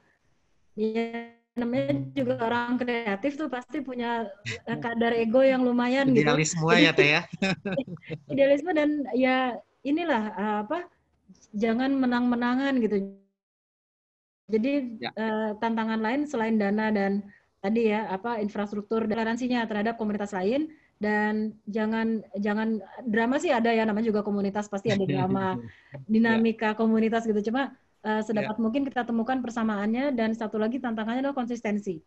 Ya, namanya juga orang kreatif tuh pasti punya kadar ego yang lumayan idealisme gitu. Ya Teh ya. Idealisme dan ya inilah jangan menang-menangan gitu. Jadi tantangan lain selain dana dan tadi ya infrastruktur, toleransinya terhadap komunitas lain. Dan jangan drama sih ada ya, namanya juga komunitas pasti ada drama, dinamika komunitas gitu. Cuma sedapat mungkin kita temukan persamaannya, dan satu lagi tantangannya adalah konsistensi.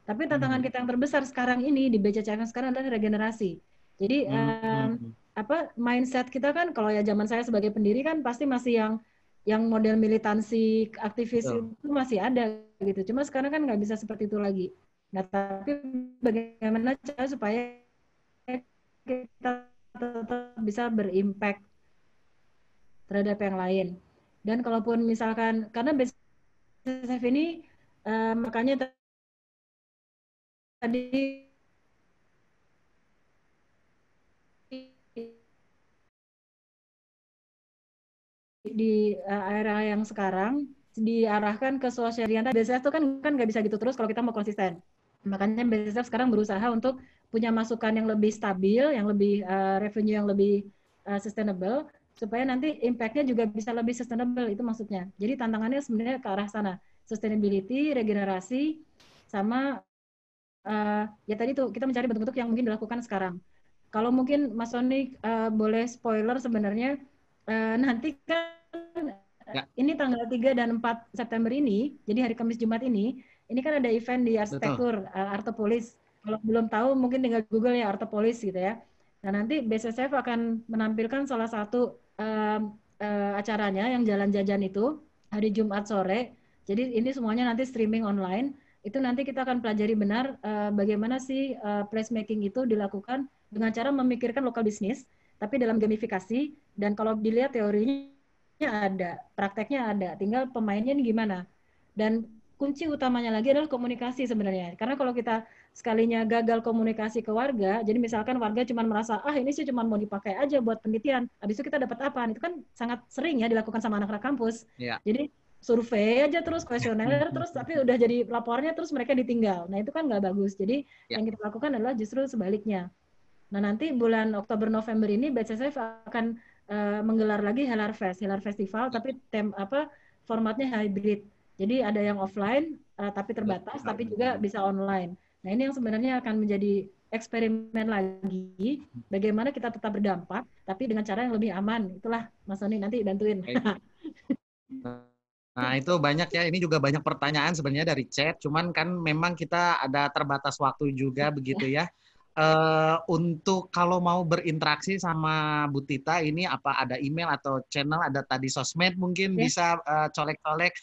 Tapi tantangan kita yang terbesar sekarang ini di BCCF sekarang adalah regenerasi. Jadi mindset kita kan, kalau ya zaman saya sebagai pendiri kan pasti masih yang model militansi aktivis itu masih ada gitu. Cuma sekarang kan nggak bisa seperti itu lagi. Nah, tapi bagaimana cara supaya kita tetap bisa berimpact terhadap yang lain. Dan kalaupun misalkan, karena BCCF ini makanya tadi di era yang sekarang diarahkan ke sosial media. BCCF itu kan nggak bisa gitu terus kalau kita mau konsisten. Makanya BCCF sekarang berusaha untuk punya masukan yang lebih stabil, yang lebih revenue yang lebih sustainable, supaya nanti impact-nya juga bisa lebih sustainable, itu maksudnya. Jadi tantangannya sebenarnya ke arah sana, sustainability, regenerasi, sama ya tadi tuh kita mencari bentuk-bentuk yang mungkin dilakukan sekarang. Kalau mungkin Mas Sony boleh spoiler sebenarnya, nanti kan ini tanggal 3 dan 4 September ini, jadi hari Kamis Jumat ini kan ada event di arsitektur Artopolis. Kalau belum tahu mungkin tinggal Google ya Artopolis gitu ya. Nah, nanti BCCF akan menampilkan salah satu acaranya yang jalan jajan itu hari Jumat sore. Jadi ini semuanya nanti streaming online. Itu nanti kita akan pelajari benar bagaimana sih placemaking itu dilakukan dengan cara memikirkan lokal bisnis, tapi dalam gamifikasi. Dan kalau dilihat teorinya ada, prakteknya ada, tinggal pemainnya ini gimana. Dan kunci utamanya lagi adalah komunikasi sebenarnya. Karena kalau kita sekalinya gagal komunikasi ke warga, jadi misalkan warga cuma merasa, ini sih cuma mau dipakai aja buat penelitian, habis itu kita dapat apa? Itu kan sangat sering ya dilakukan sama anak-anak kampus. Jadi survei aja terus, kuesioner terus, tapi udah jadi laporannya terus mereka ditinggal. Nah itu kan nggak bagus. Jadi yang kita lakukan adalah justru sebaliknya. Nah nanti bulan Oktober-November ini BCCF akan menggelar lagi Helar Festival, tapi formatnya hybrid. Jadi ada yang offline tapi terbatas, tapi juga bisa online. Nah ini yang sebenarnya akan menjadi eksperimen lagi, bagaimana kita tetap berdampak, tapi dengan cara yang lebih aman. Itulah Mas Sony, nanti bantuin. Nah itu banyak ya, ini juga banyak pertanyaan sebenarnya dari chat, cuman kan memang kita ada terbatas waktu juga begitu ya. Untuk kalau mau berinteraksi sama Bu Tita ini apa ada email atau channel, ada tadi sosmed mungkin bisa colek-colek,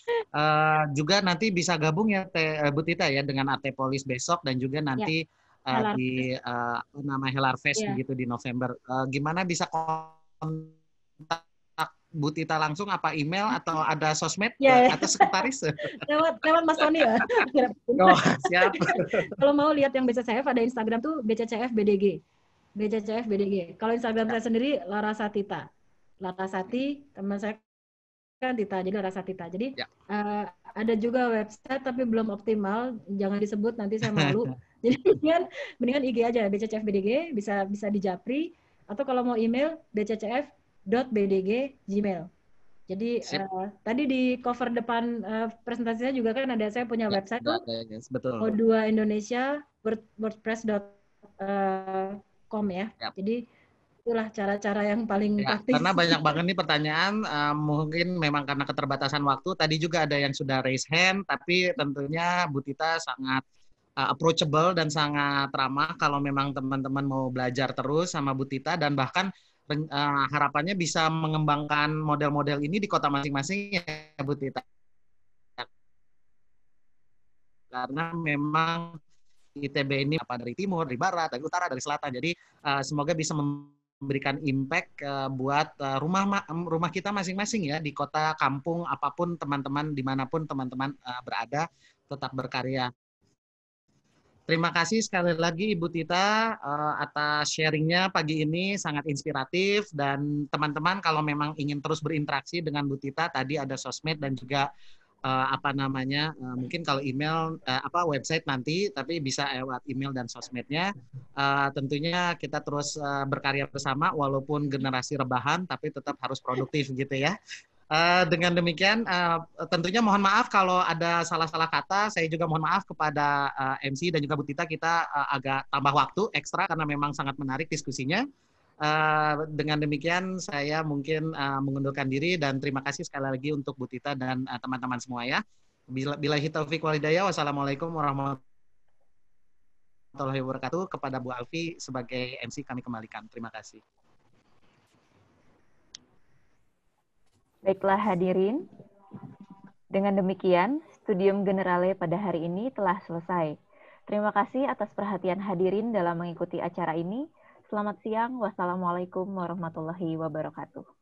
juga nanti bisa gabung ya Bu Tita ya dengan Artopolis besok dan juga nanti di Helar Fest begitu di November. Gimana bisa kontak Bu Tita langsung, apa email atau ada sosmed atau sekretaris? lewat Mas Tony ya. Oh, siap. Kalau mau lihat yang BCCF ada Instagram tuh BCCF BDG. BCCF BDG. Kalau Instagram saya sendiri Larasatita. Larasati, teman saya kan Tita, jadi Larasatita. Jadi ada juga website tapi belum optimal, jangan disebut nanti saya malu. Jadi mendingan IG aja, BCCF BDG, bisa di Japri, atau kalau mau email bccf.bdg@gmail. Jadi tadi di cover depan presentasinya juga kan ada, saya punya website tuh, O2 Indonesia wordpress.com ya. Jadi itulah cara-cara yang paling praktis. Karena banyak banget nih pertanyaan, mungkin memang karena keterbatasan waktu. Tadi juga ada yang sudah raise hand, tapi tentunya Bu Tita sangat approachable dan sangat ramah kalau memang teman-teman mau belajar terus sama Bu Tita, dan bahkan harapannya bisa mengembangkan model-model ini di kota masing-masing ya Bu Tita. Karena memang ITB ini dari timur, dari barat, dari utara, dari selatan. Jadi semoga bisa memberikan impact buat rumah kita masing-masing ya, di kota, kampung, apapun teman-teman, dimanapun teman-teman berada, tetap berkarya. Terima kasih sekali lagi Ibu Tita atas sharingnya pagi ini, sangat inspiratif. Dan teman-teman kalau memang ingin terus berinteraksi dengan Bu Tita, tadi ada sosmed dan juga mungkin kalau email website nanti, tapi bisa lewat email dan sosmednya. Tentunya kita terus berkarya bersama walaupun generasi rebahan, tapi tetap harus produktif gitu ya. Dengan demikian tentunya mohon maaf kalau ada salah-salah kata. Saya juga mohon maaf kepada MC dan juga Bu Tita, kita agak tambah waktu ekstra karena memang sangat menarik diskusinya. Dengan demikian saya mungkin mengundurkan diri, dan terima kasih sekali lagi untuk Bu Tita dan teman-teman semua ya. Billahi taufiq wal hidayah. Wassalamualaikum warahmatullahi wabarakatuh. Kepada Bu Alfi sebagai MC kami kembalikan. Terima kasih. Baiklah hadirin, dengan demikian Studium Generale pada hari ini telah selesai. Terima kasih atas perhatian hadirin dalam mengikuti acara ini. Selamat siang, wassalamualaikum warahmatullahi wabarakatuh.